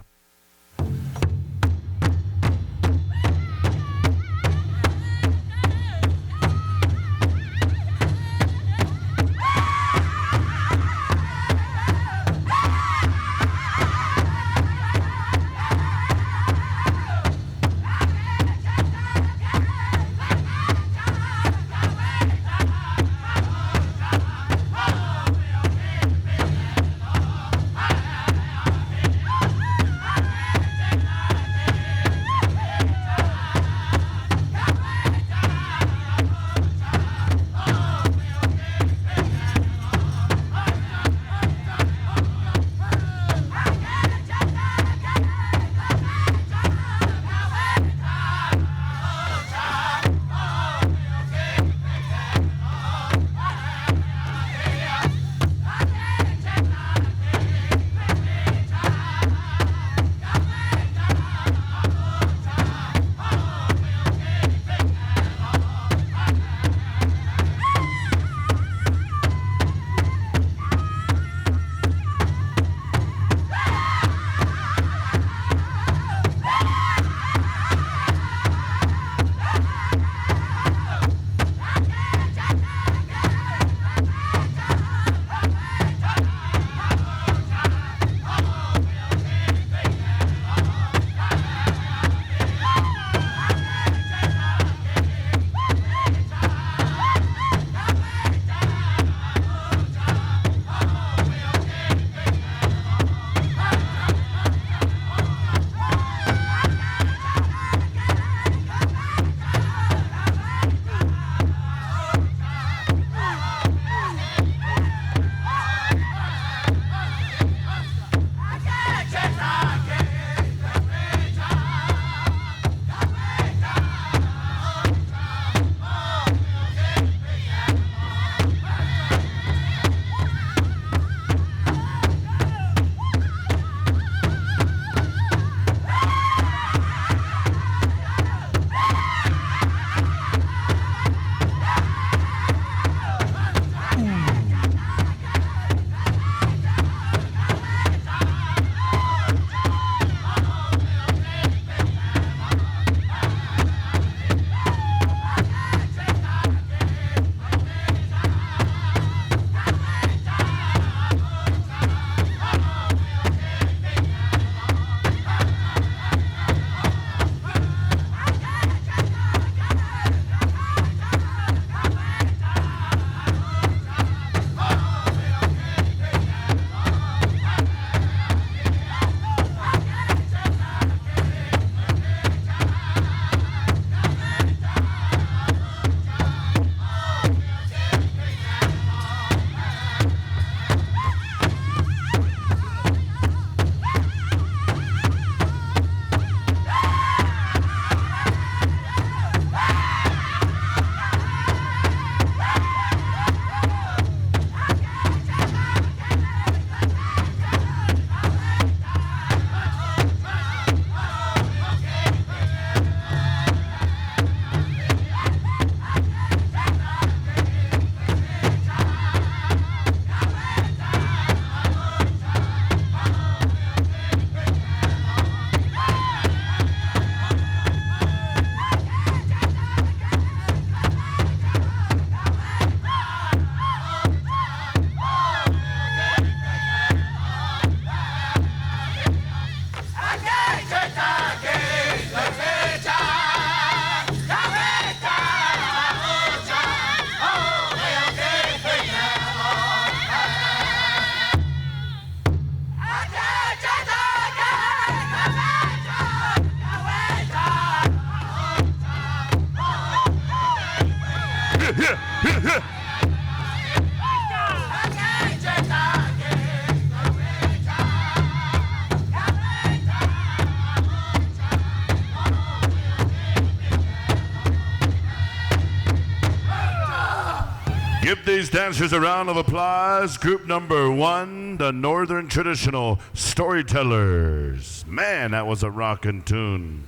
dancers a round of applause. Group number 1, the Northern Traditional Storytellers. Man, that was a rockin' tune.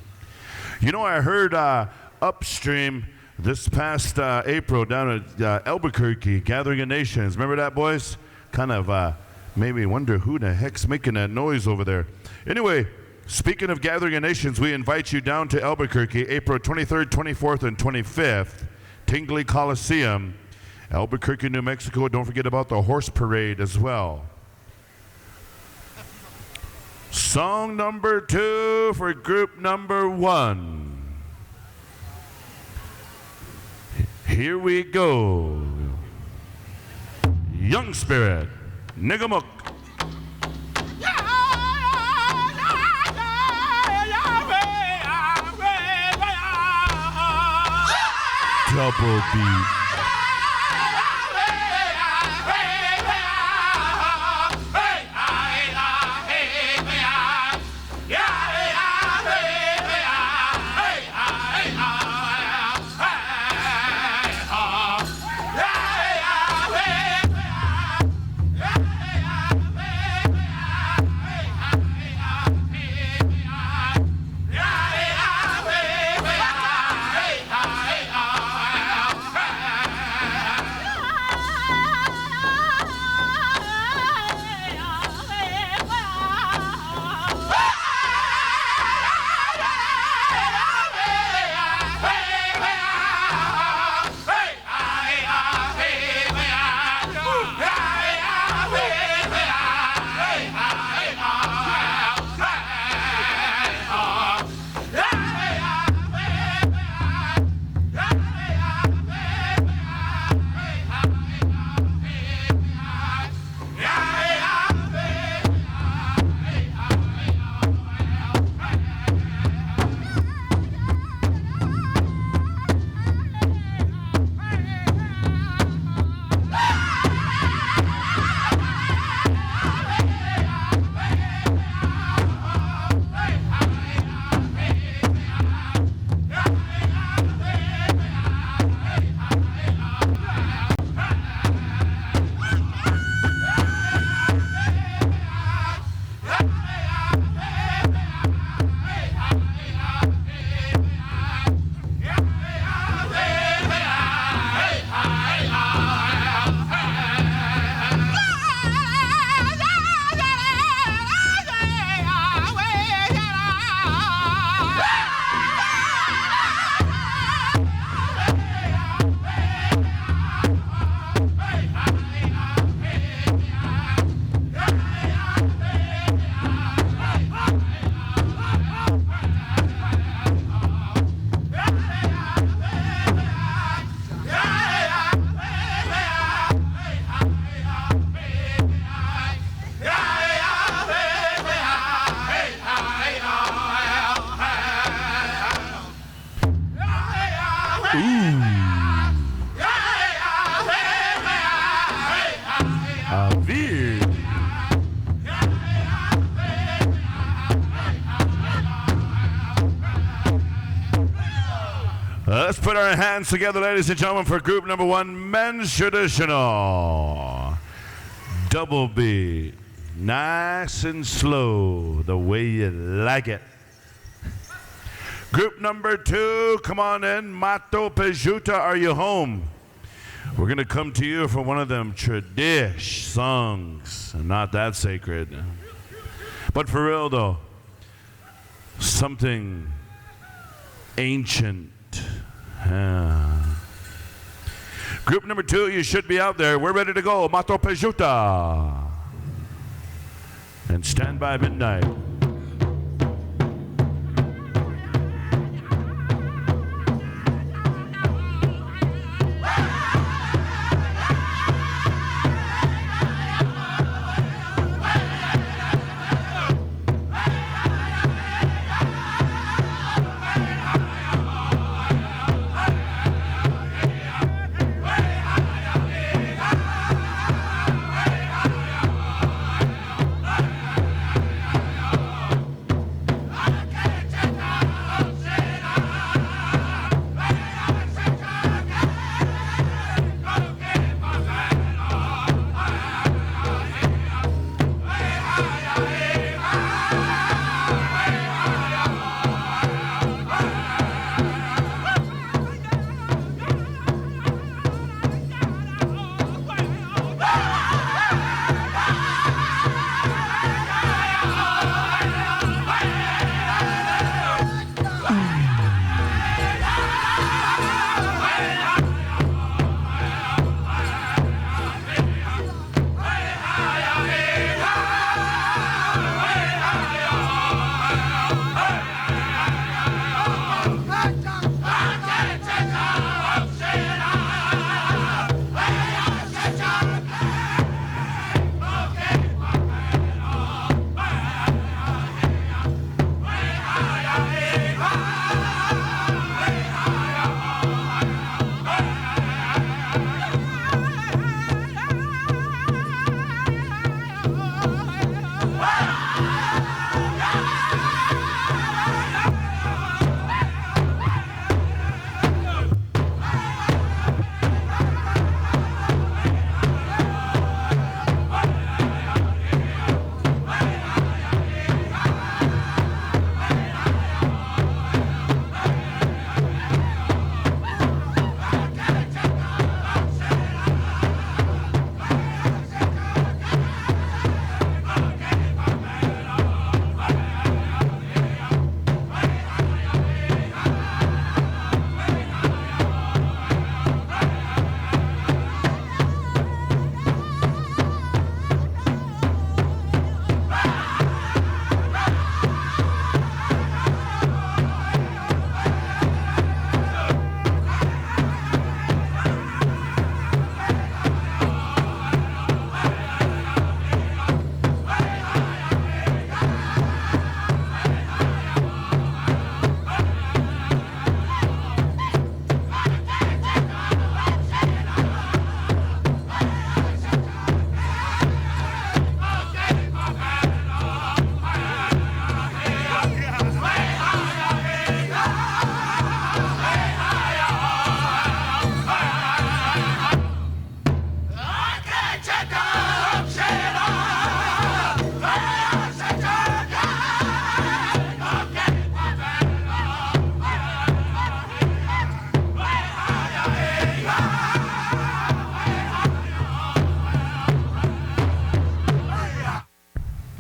You know, I heard upstream this past April down at Albuquerque, Gathering of Nations. Remember that, boys? Kind of made me wonder who the heck's making that noise over there. Anyway, speaking of Gathering of Nations, we invite you down to Albuquerque, April 23rd, 24th, and 25th, Tingley Coliseum, Albuquerque, New Mexico. Don't forget about the horse parade as well. Song number 2 for group number 1. Here we go. Young Spirit, Nigamuk. Double beat. Let's put our hands together, ladies and gentlemen, for group number 1, Men's Traditional. Double beat. Nice and slow, the way you like it. Group number 2, come on in. Mato Pejuta, are you home? We're going to come to you for one of them tradish songs. Not that sacred. But for real, though, something ancient. Group number 2, you should be out there. We're ready to go. Mato Pejuta. And Stand By Midnight.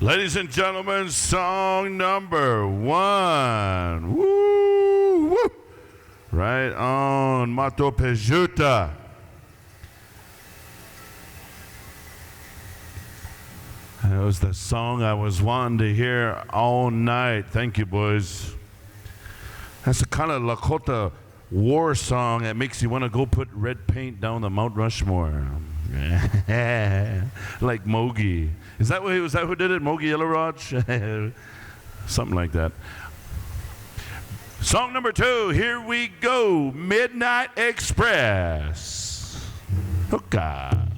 Ladies and gentlemen, song number 1. Woo, woo. Right on, Mato Pejuta. That was the song I was wanting to hear all night. Thank you, boys. That's a kind of Lakota war song that makes you want to go put red paint down the Mount Rushmore. Like Mogi. Was that who did it? Mogi Yellow Raj? Something like that. Song number 2, here we go. Midnight Express. Hookah.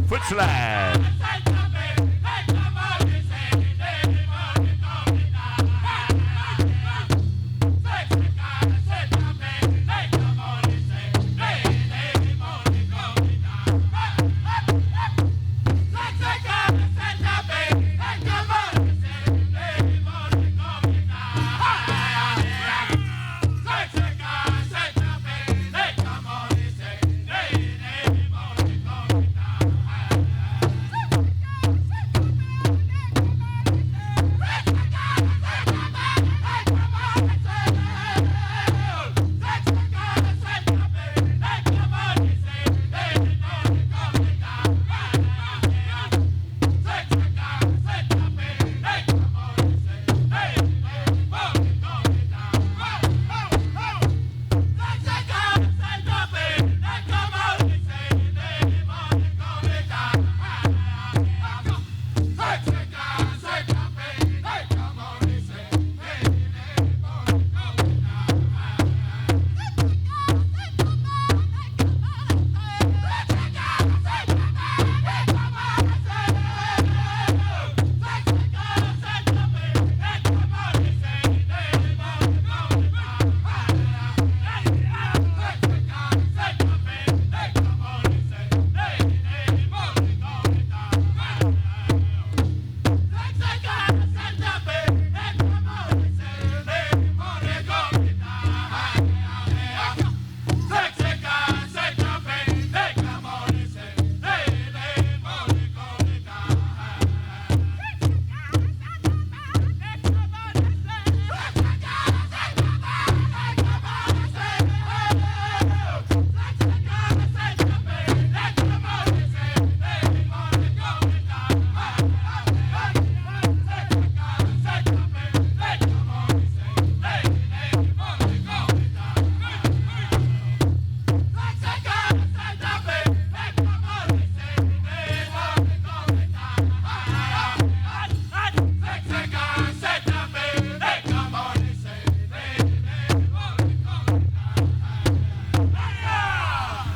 Foot slide.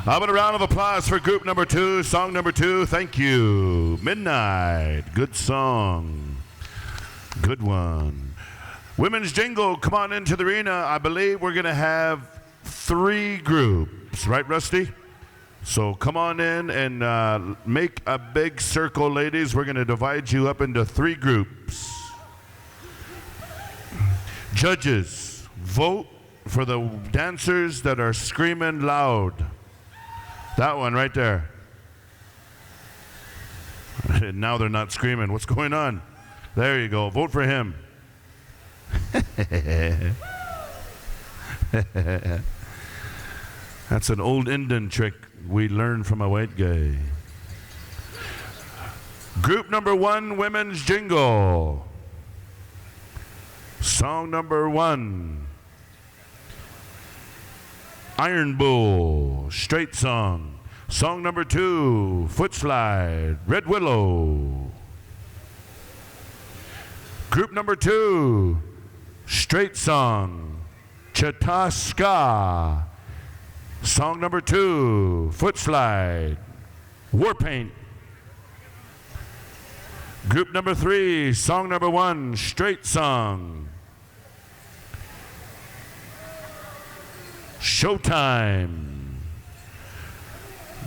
How about a round of applause for group number 2, song number 2? Thank you. Midnight. Good song. Good one. Women's Jingle, come on into the arena. I believe we're going to have 3 groups. Right, Rusty? So come on in and make a big circle, ladies. We're going to divide you up into 3 groups. Judges, vote for the dancers that are screaming loud. That one right there. And now they're not screaming. What's going on? There you go. Vote for him. That's an old Indian trick we learned from a white guy. Group number 1, Women's Jingle. Song number 1. Iron Bull, straight song. Song number 2, Foot Slide, Red Willow. Group number 2, straight song, Chataska. Song number 2, Foot Slide, War Paint. Group number 3, song number 1, straight song, Showtime.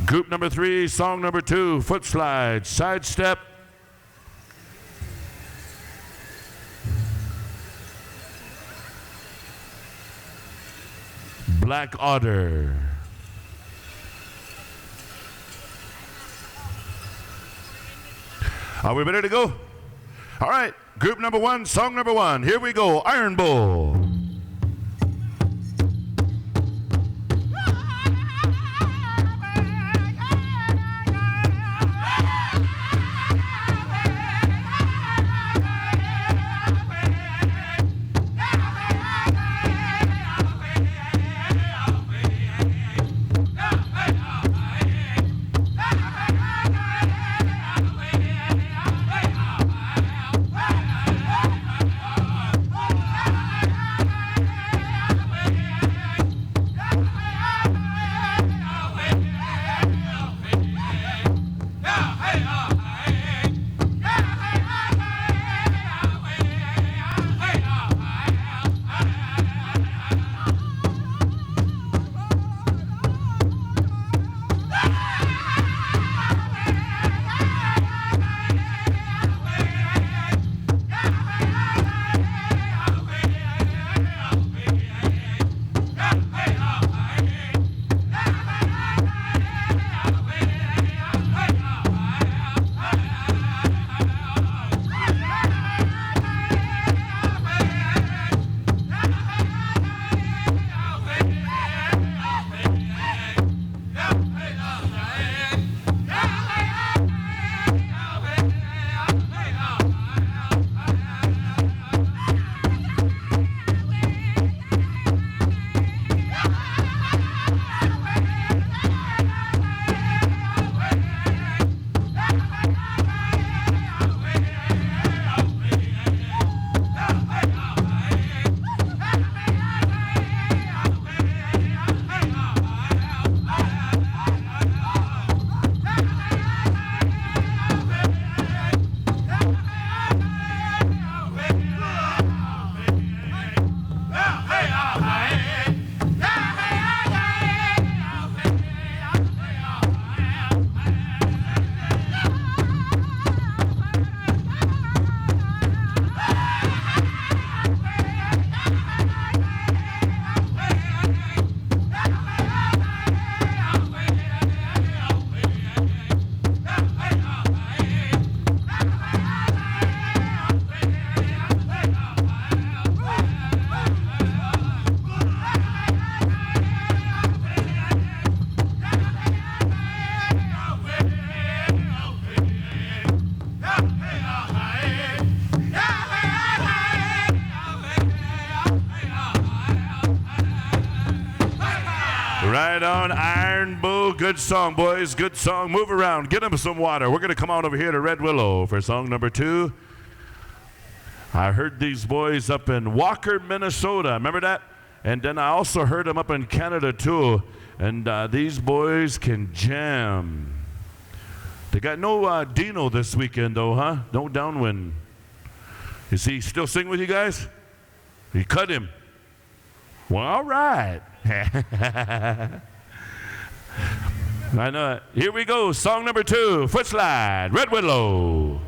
Group number 3, song number 2, Foot Slide, Sidestep. Black Otter. Are we ready to go? All right, group number one, song number one. Here we go, Iron Bull. Right on, Iron Bull. Good song, boys. Good song. Move around. Get them some water. We're going to come on over here to Red Willow for song number two. I heard these boys up in Walker, Minnesota. Remember that? And then I also heard them up in Canada, too. And these boys can jam. They got no Dino this weekend, though, huh? No downwind. Is he still sing with you guys? You cut him. Well, all right. I know it. Here we go. Song number two, Foot Slide, Red Willow.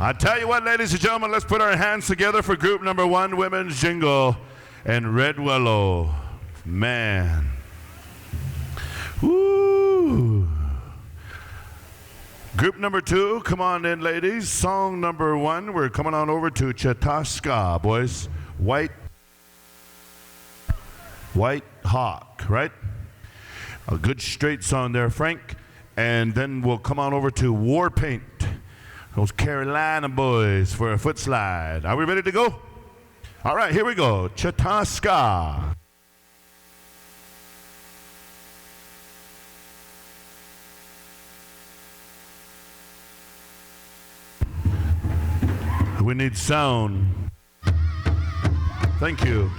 I tell you what, ladies and gentlemen, let's put our hands together for group number 1, Women's Jingle and Red Willow. Man. Woo. Group number 2, come on in, ladies. Song number 1, we're coming on over to Chataska, boys. White Hawk, right? A good straight song there, Frank. And then we'll come on over to War Paint, those Carolina boys, for a foot slide. Are we ready to go? All right, here we go. Chataska. We need sound. Thank you.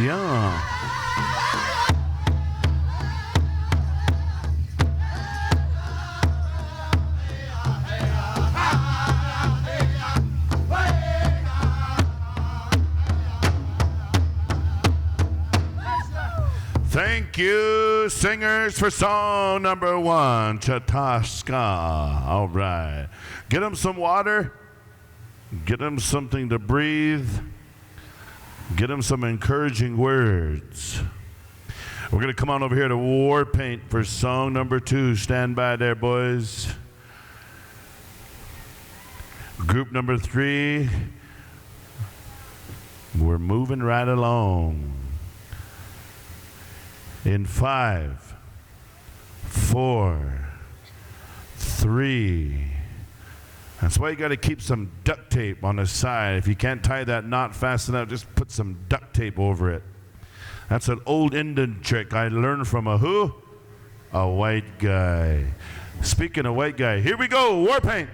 Yeah. Thank you, singers, for song number one, Chataska. All right. Get them some water. Get them something to breathe. Get them some encouraging words. We're going to come on over here to War Paint for song number 2. Stand by there, boys. Group number 3, we're moving right along. In 5, 4, 3. That's why you got to keep some duct tape on the side. If you can't tie that knot fast enough, just put some duct tape over it. That's an old Indian trick I learned from a who? A white guy. Speaking of white guy, here we go, War Paint.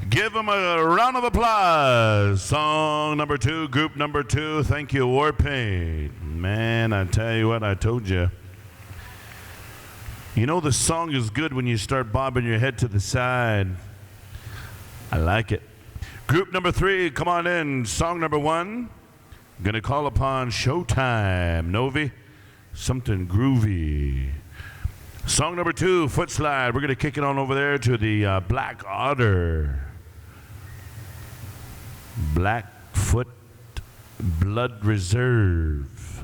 Give them a round of applause. Song number 2, group number 2. Thank you, War Paint. Man, I tell you what, I told you. You know the song is good when you start bobbing your head to the side. I like it. Group number 3, come on in. Song number 1. Gonna call upon Showtime. Novi, something groovy. Song number 2, Foot Slide. We're gonna kick it on over there to the Black Otter. Blackfoot Blood Reserve.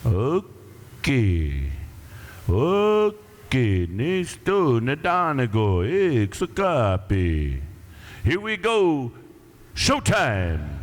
Okay. Okay. Nisto nadanago. Exakapi. Here we go. Showtime.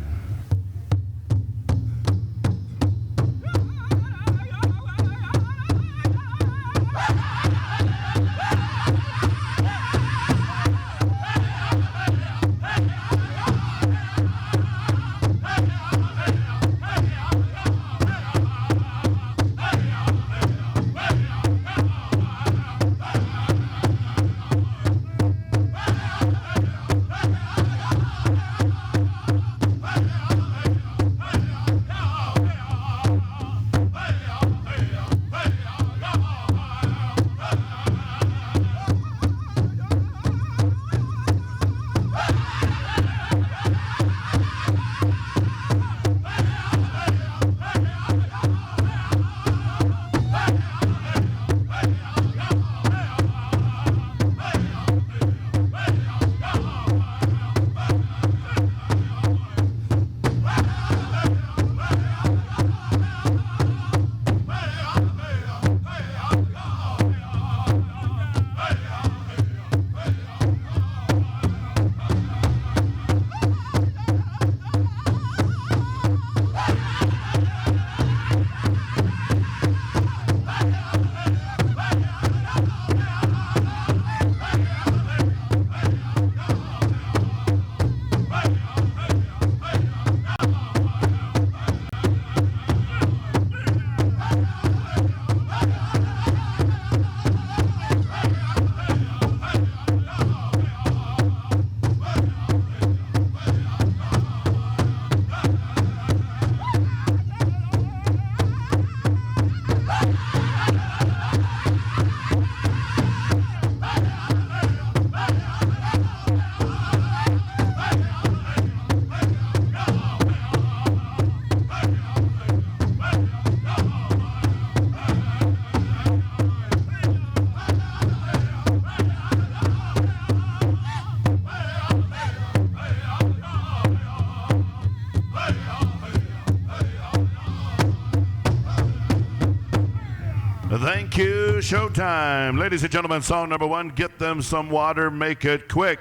Thank you, Showtime. Ladies and gentlemen, song number 1, Get Them Some Water, Make It Quick.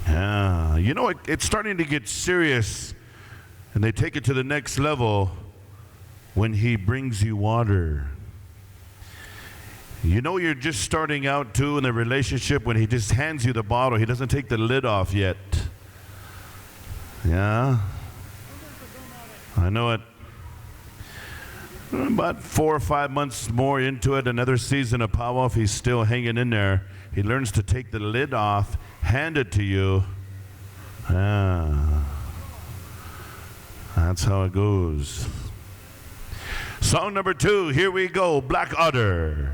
Yeah, you know, it's starting to get serious, and they take it to the next level when he brings you water. You know you're just starting out, too, in the relationship when he just hands you the bottle. He doesn't take the lid off yet. Yeah? I know it. About 4 or 5 months more into it, another season of Powwow, if he's still hanging in there, he learns to take the lid off, hand it to you. That's how it goes. Song number 2, here we go, Black Otter.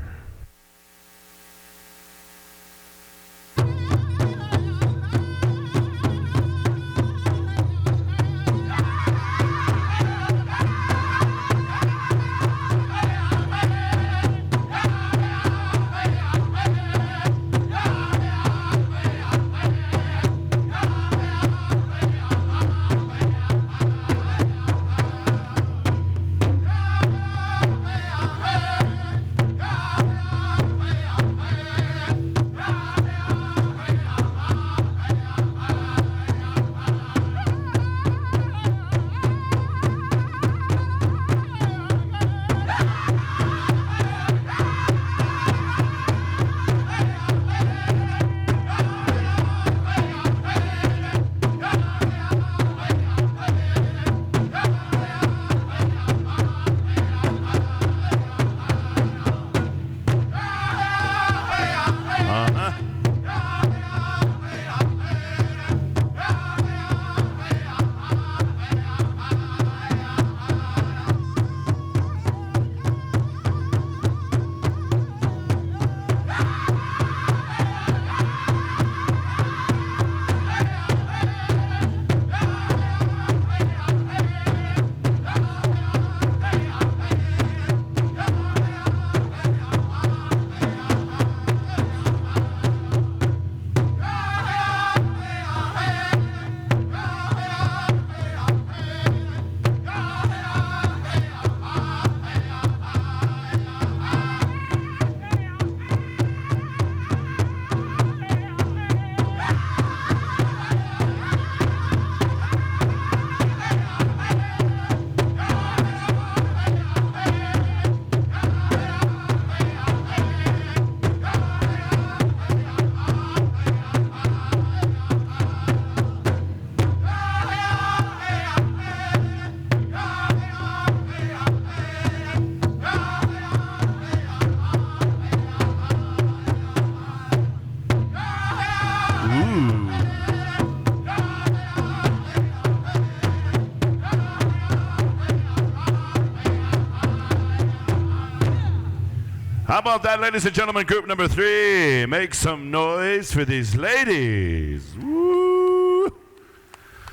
How about that, ladies and gentlemen? Group number 3. Make some noise for these ladies. Woo!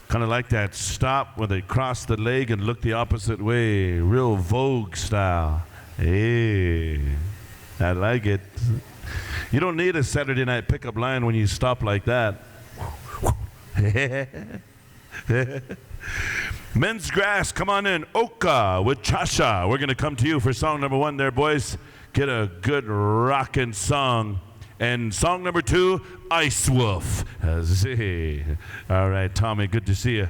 Kind of like that stop when they cross the leg and look the opposite way. Real Vogue style. Hey, I like it. You don't need a Saturday night pickup line when you stop like that. Men's Grass, come on in. Oka with Chasha. We're going to come to you for song number 1 there, boys. Get a good rockin' song. And song number 2, Ice Wolf. All right, Tommy, good to see you.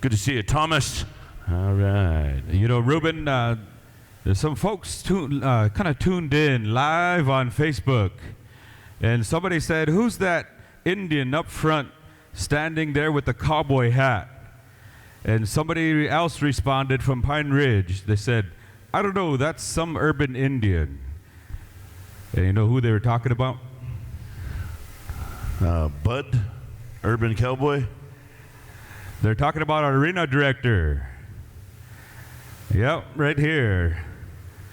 Good to see you, Thomas. All right. You know, Ruben, there's some folks kind of tuned in live on Facebook. And somebody said, who's that Indian up front standing there with the cowboy hat? And somebody else responded from Pine Ridge. They said, I don't know, that's some urban Indian. And you know who they were talking about? Bud, urban cowboy. They're talking about our arena director. Yep, right here.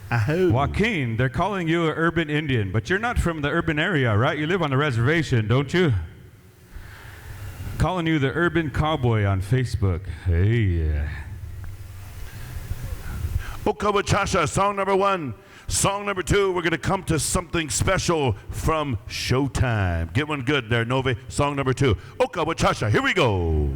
Joaquin, they're calling you an urban Indian, but you're not from the urban area, right? You live on a reservation, don't you? Calling you the urban cowboy on Facebook. Hey. Okawachasha, song number 1. Song number 2, we're going to come to something special from Showtime. Get one good there, Nove. Song number 2. Okawachasha, here we go.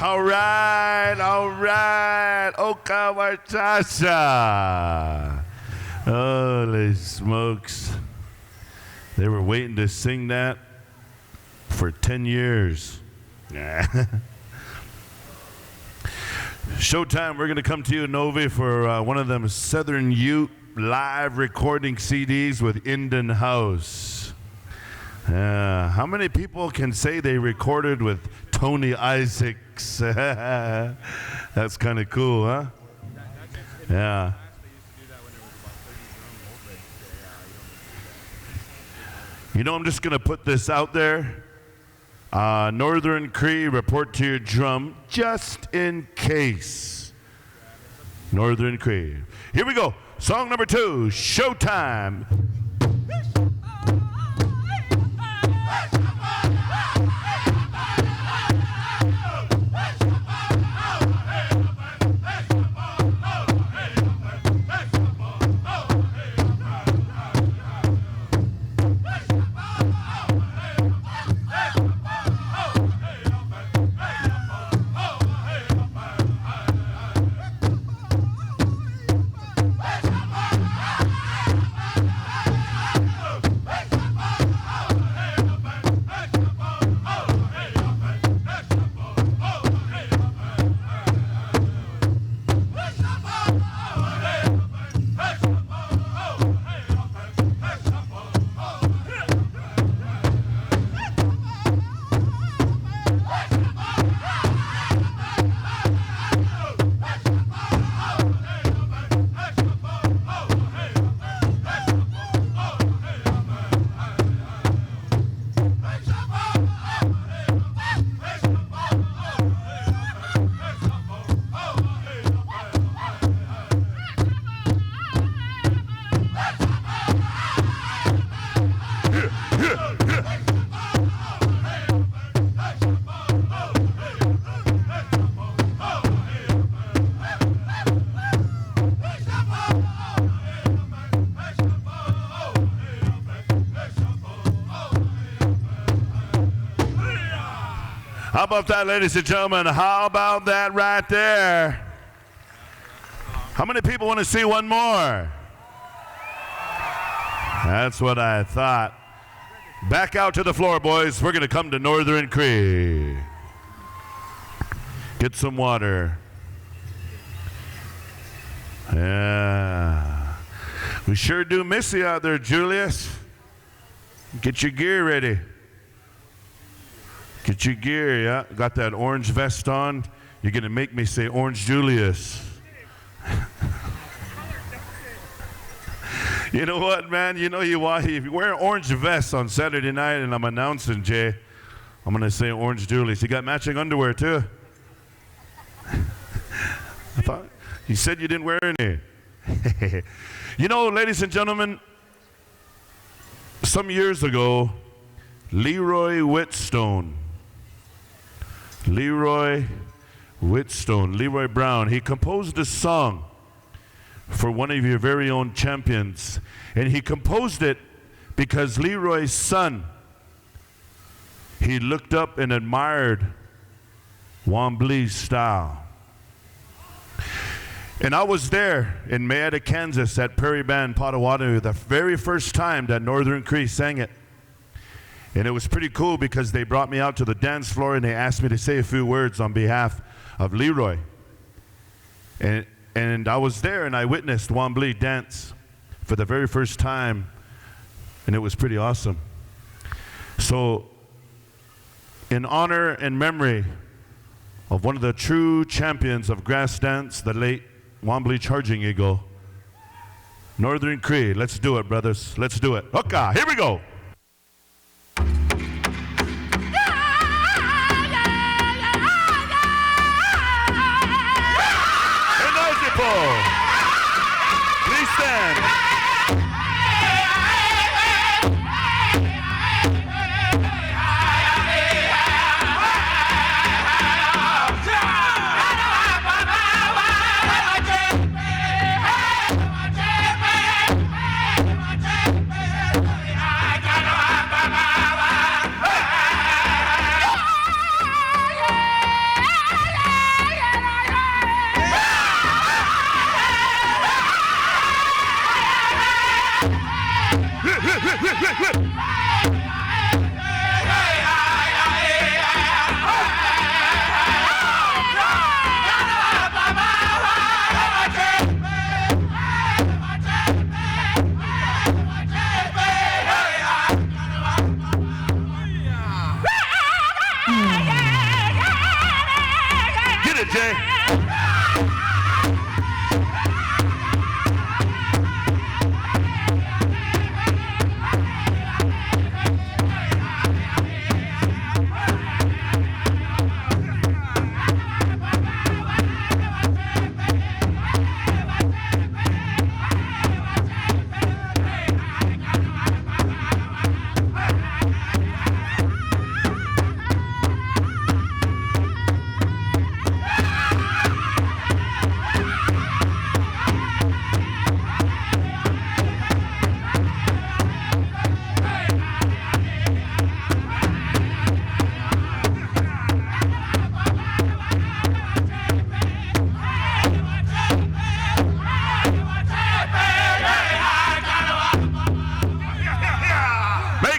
All right. Oka Wachacha. Holy smokes. They were waiting to sing that for 10 years. Showtime, we're going to come to you, Novi, for one of them Southern Ute live recording CDs with Indian House. How many people can say they recorded with Tony Isaacs? That's kind of cool, huh? Yeah. You know, I'm just going to put this out there. Northern Cree, report to your drum, just in case. Northern Cree. Here we go. Song number 2, Showtime. How about that, ladies and gentlemen? How about that right there? How many people want to see one more? That's what I thought. Back out to the floor, boys. We're going to come to Northern Cree. Get some water. Yeah. We sure do miss you out there, Julius. Get your gear ready. Get your gear, yeah. Got that orange vest on. You're going to make me say Orange Julius. You know what, man? You know if you wear an orange vest on Saturday night and I'm announcing, Jay, I'm going to say Orange Julius. You got matching underwear, too? I thought you said you didn't wear any. You know, ladies and gentlemen, some years ago, Leroy Whitstone, Leroy Brown, he composed a song for one of your very own champions. And he composed it because Leroy's son, he looked up and admired Wobbly's style. And I was there in Mayetta, Kansas at Prairie Band Potawatomi the very first time that Northern Cree sang it. And it was pretty cool because they brought me out to the dance floor and they asked me to say a few words on behalf of Leroy. And I was there and I witnessed Wobbly dance for the very first time, and it was pretty awesome. So, in honor and memory of one of the true champions of grass dance, the late Wobbly Charging Eagle, Northern Cree, let's do it, brothers. Let's do it. Hoka, here we go. Please stand.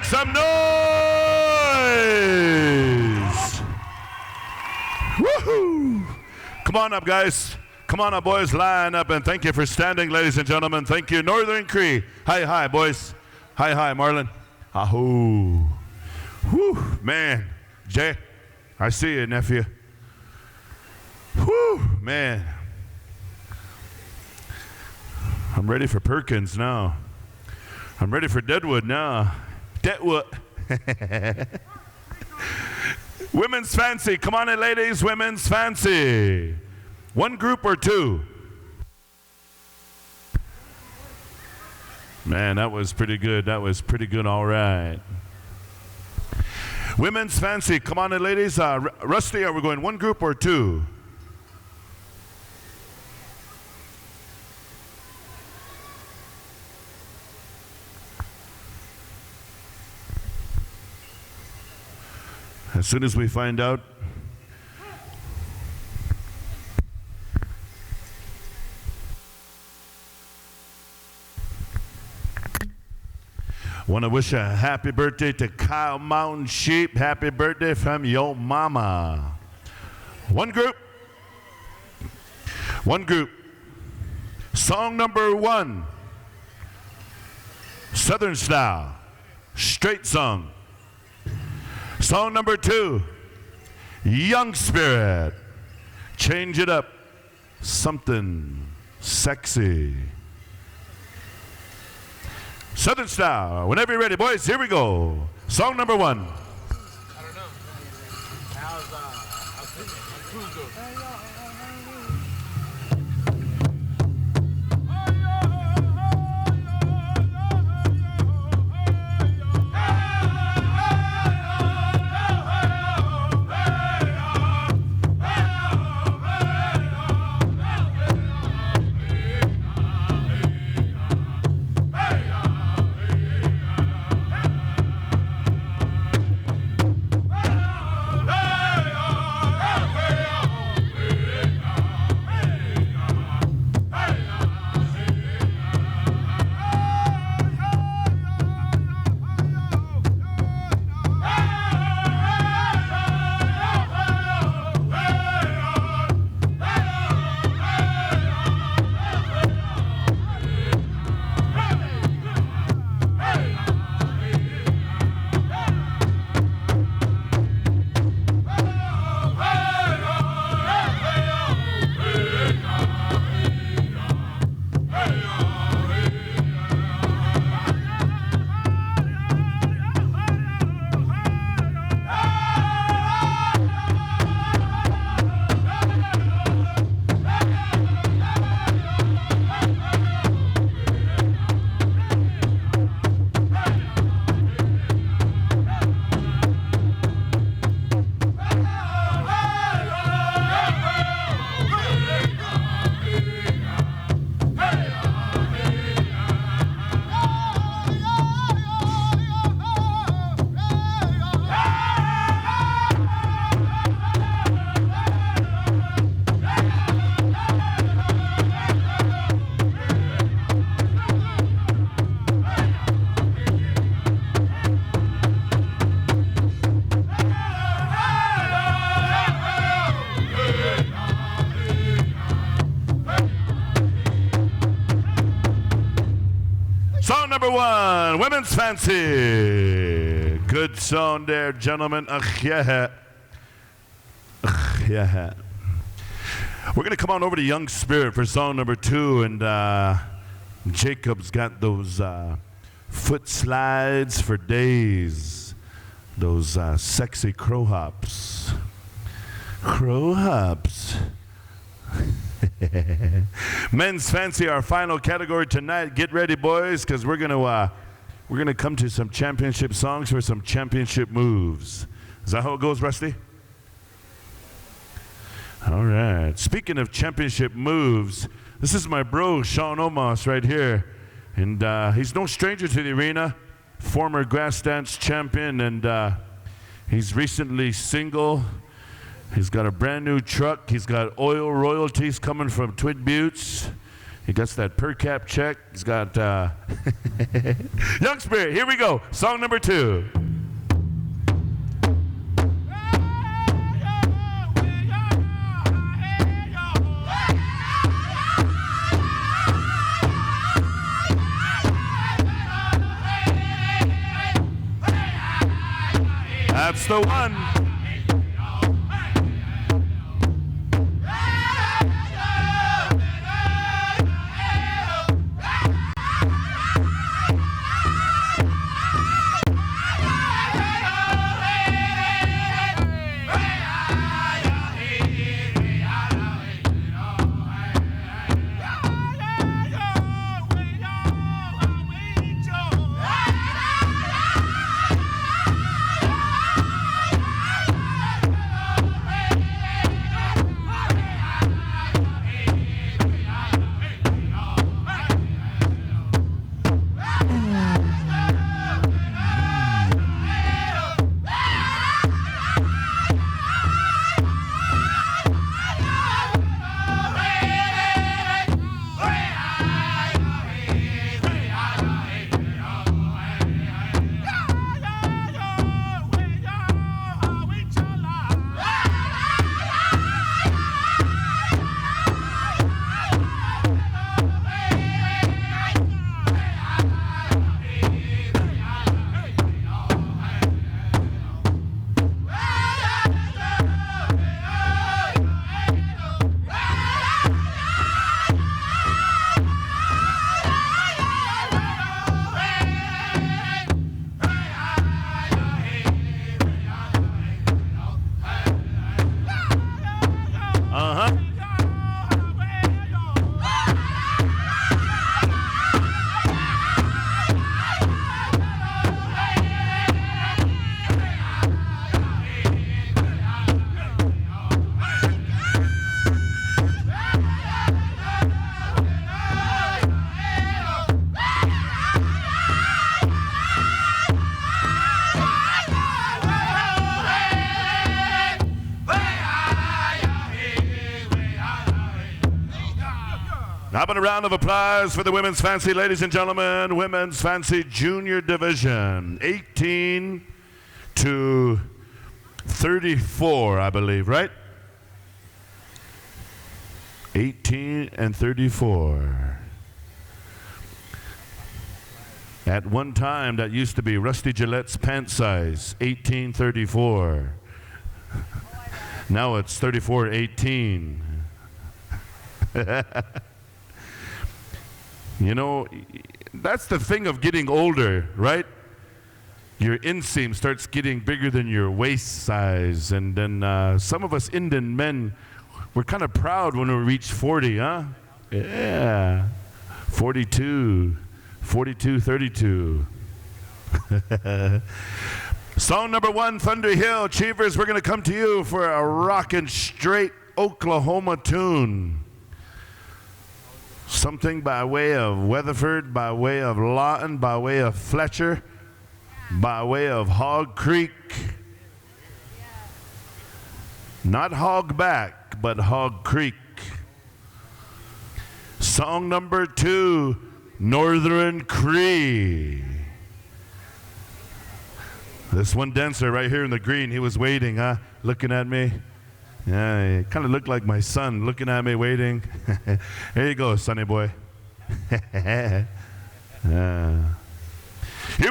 Some noise! Woohoo! Come on up, guys. Come on up, boys. Line up, and thank you for standing, ladies and gentlemen. Thank you, Northern Cree. Hi, hi, boys. Hi, hi, Marlon. Ahoo. Whew, man. Jay, I see you, nephew. Whew, man. I'm ready for Perkins now. I'm ready for Deadwood now. Deadwood. Women's Fancy. Come on in, ladies. Women's Fancy. One group or two? Man, that was pretty good. That was pretty good. All right. Women's Fancy. Come on in, ladies. Rusty, are we going one group or two? As soon as we find out, want to wish a happy birthday to Kyle Mountain Sheep. Happy birthday from your mama. One group. One group. Song number one. Southern Style. Straight song. Song number two, Young Spirit. Change it up. Something sexy. Southern Style. Whenever you're ready, boys, here we go. Song number one. I don't know. How's Cruzo? Number one, Women's Fancy. Good song there, gentlemen. Yeah. We're going to come on over to Young Spirit for song number 2, and Jacob's got those foot slides for days, those sexy crow hops. Crow hops. Men's Fancy, our final category tonight. Get ready, boys, because we're gonna come to some championship songs for some championship moves. Is that how it goes, Rusty? All right. Speaking of championship moves, this is my bro, Sean Omos, right here. And he's no stranger to the arena, former grass dance champion, and he's recently single. He's got a brand new truck. He's got oil royalties coming from Twin Buttes. He gets that per cap check. He's got Young Spirit. Here we go. Song number 2. That's the one. How about a round of applause for the Women's Fancy, ladies and gentlemen? Women's Fancy Junior Division, 18 to 34, I believe, right? 18 and 34. At one time, that used to be Rusty Gillette's pant size, 18-34. Now it's 34-18. You know, that's the thing of getting older, right? Your inseam starts getting bigger than your waist size. And then some of us Indian men, we're kind of proud when we reach 40, huh? Yeah. 42, 32. Song number 1, Thunder Hill. Achievers, we're going to come to you for a rockin' straight Oklahoma tune. Something by way of Weatherford, by way of Lawton, by way of Fletcher, by way of Hog Creek. Not Hogback, but Hog Creek. Song number 2, Northern Cree. This one dancer right here in the green, he was waiting, huh? Looking at me. Yeah, he kind of looked like my son, looking at me, waiting. Here you go, sonny boy. Here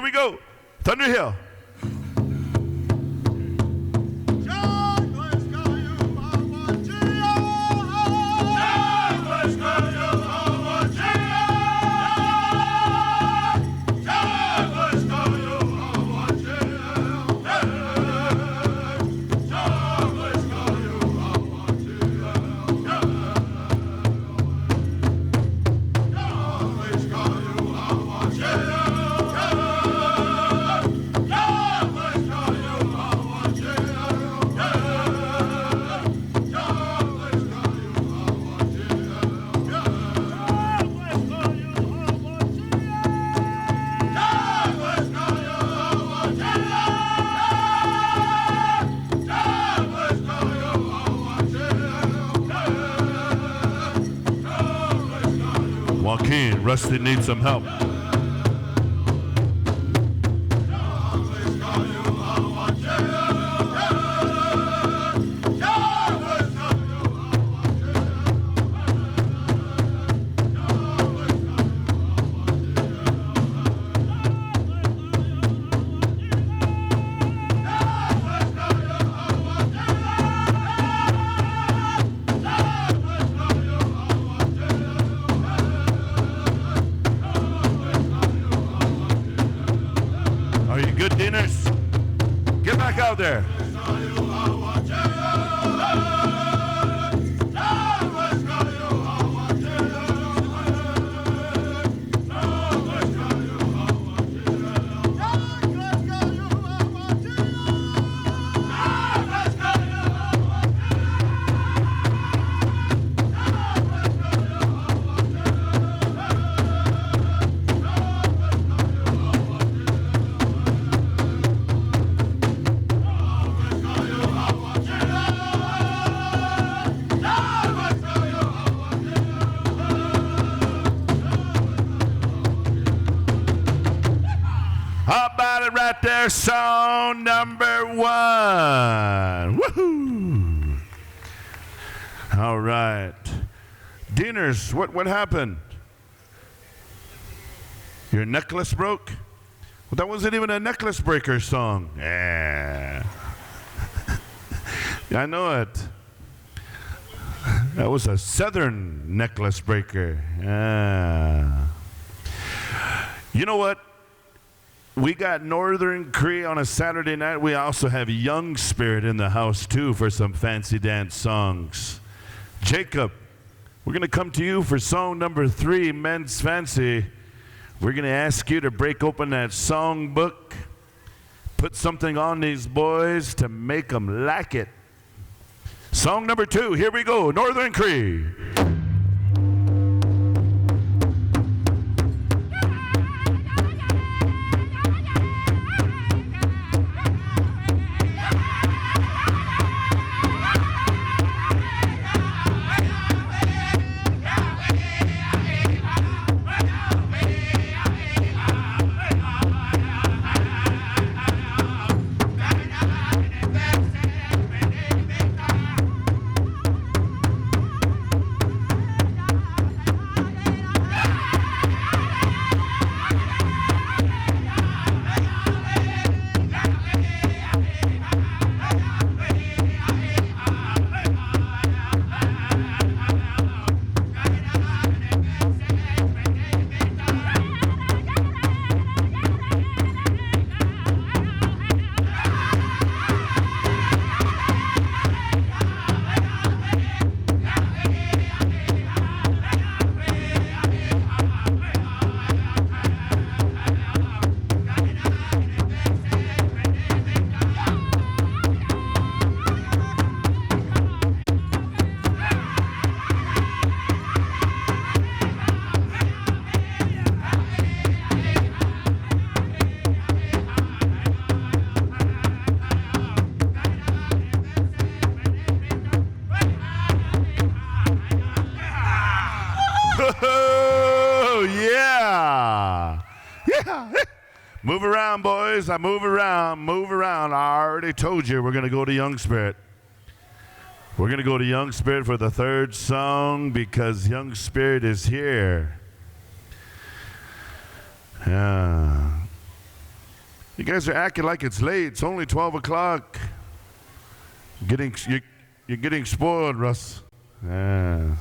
we go, Thunder Hill. Joaquin, Rusty needs some help. Get back out there. Right there, song number 1. Woohoo! All right. Deaners, what happened? Your necklace broke? Well, that wasn't even a necklace breaker song. Yeah. I know it. That was a southern necklace breaker. Yeah. You know what? We got Northern Cree on a Saturday night. We also have Young Spirit in the house too for some fancy dance songs. Jacob, we're going to come to you for song number 3, Men's Fancy. We're going to ask you to break open that song book, put something on these boys to make them like it. Song number 2, here we go, Northern Cree. Move around, boys. I move around. I already told you we're going to go to Young Spirit. We're going to go to Young Spirit for the 3rd song because Young Spirit is here. Yeah. You guys are acting like it's late. It's only 12 o'clock. You're getting spoiled, Russ. Yeah.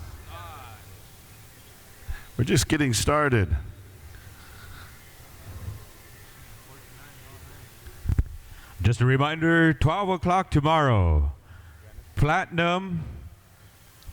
We're just getting started. Just a reminder, 12 o'clock tomorrow. Platinum,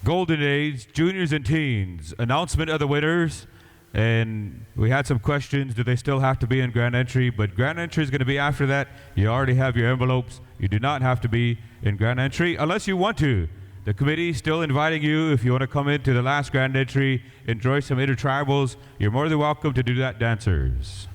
Golden Age, Juniors and Teens. Announcement of the winners. And we had some questions. Do they still have to be in Grand Entry? But Grand Entry is going to be after that. You already have your envelopes. You do not have to be in Grand Entry unless you want to. The committee is still inviting you. If you want to come into the last Grand Entry, enjoy some Intertribals, you're more than welcome to do that, dancers.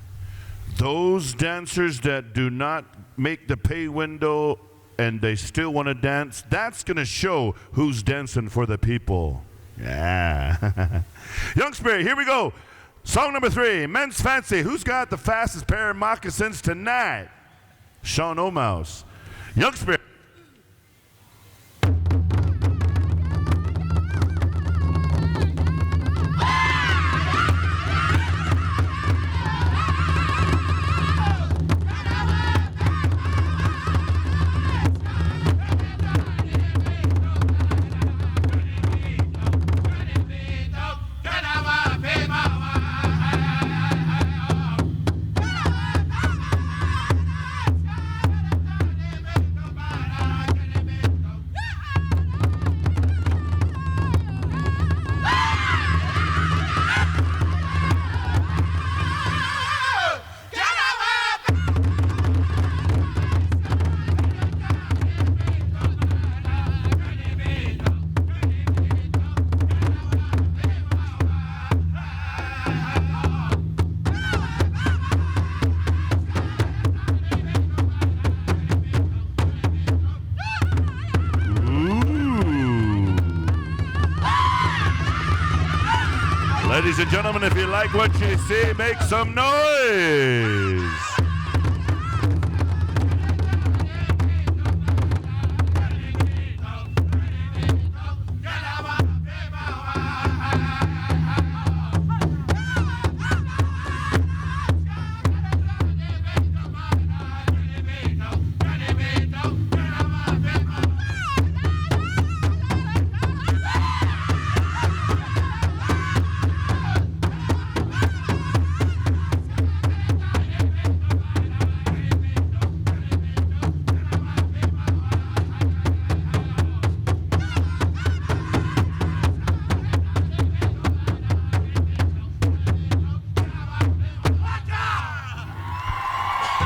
Those dancers that do not make the pay window and they still want to dance, that's going to show who's dancing for the people. Yeah. Young Spirit, here we go. Song number 3, Men's Fancy. Who's got the fastest pair of moccasins tonight? Sean Omouse. Young Spirit. Ladies and gentlemen, if you like what you see, make some noise.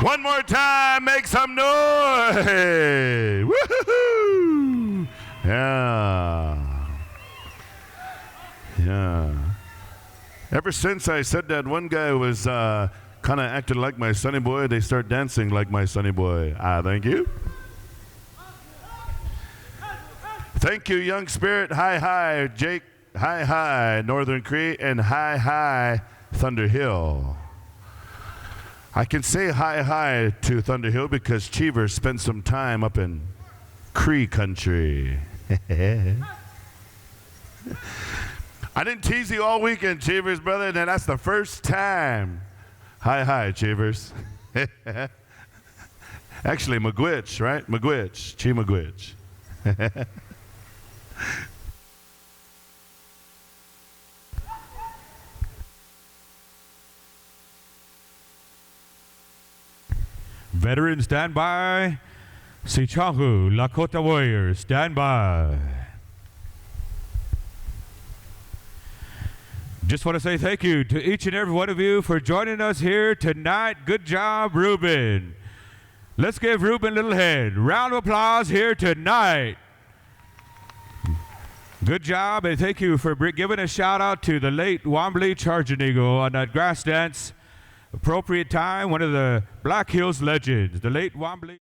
One more time, make some noise. Woohoo! Yeah. Yeah. Ever since I said that one guy was kind of acting like my sonny boy, they start dancing like my sonny boy. Thank you. Thank you, Young Spirit. Hi, hi, Jake. Hi, hi, Northern Cree. And hi, hi, Thunder Hill. I can say hi, hi to Thunder Hill because Cheever spent some time up in Cree country. I didn't tease you all weekend, Cheevers, brother, and that's the first time. Hi, hi, Cheevers. Actually, Magwitch, right? Magwitch, Chi Magwitch. Veterans, stand by. Sichahu, Lakota Warriors, stand by. Just want to say thank you to each and every one of you for joining us here tonight. Good job, Ruben. Let's give Ruben a little hand. Round of applause here tonight. Good job, and thank you for giving a shout out to the late Wobbly Charging Eagle on that grass dance. Appropriate time, one of the Black Hills legends, the late Wobbly.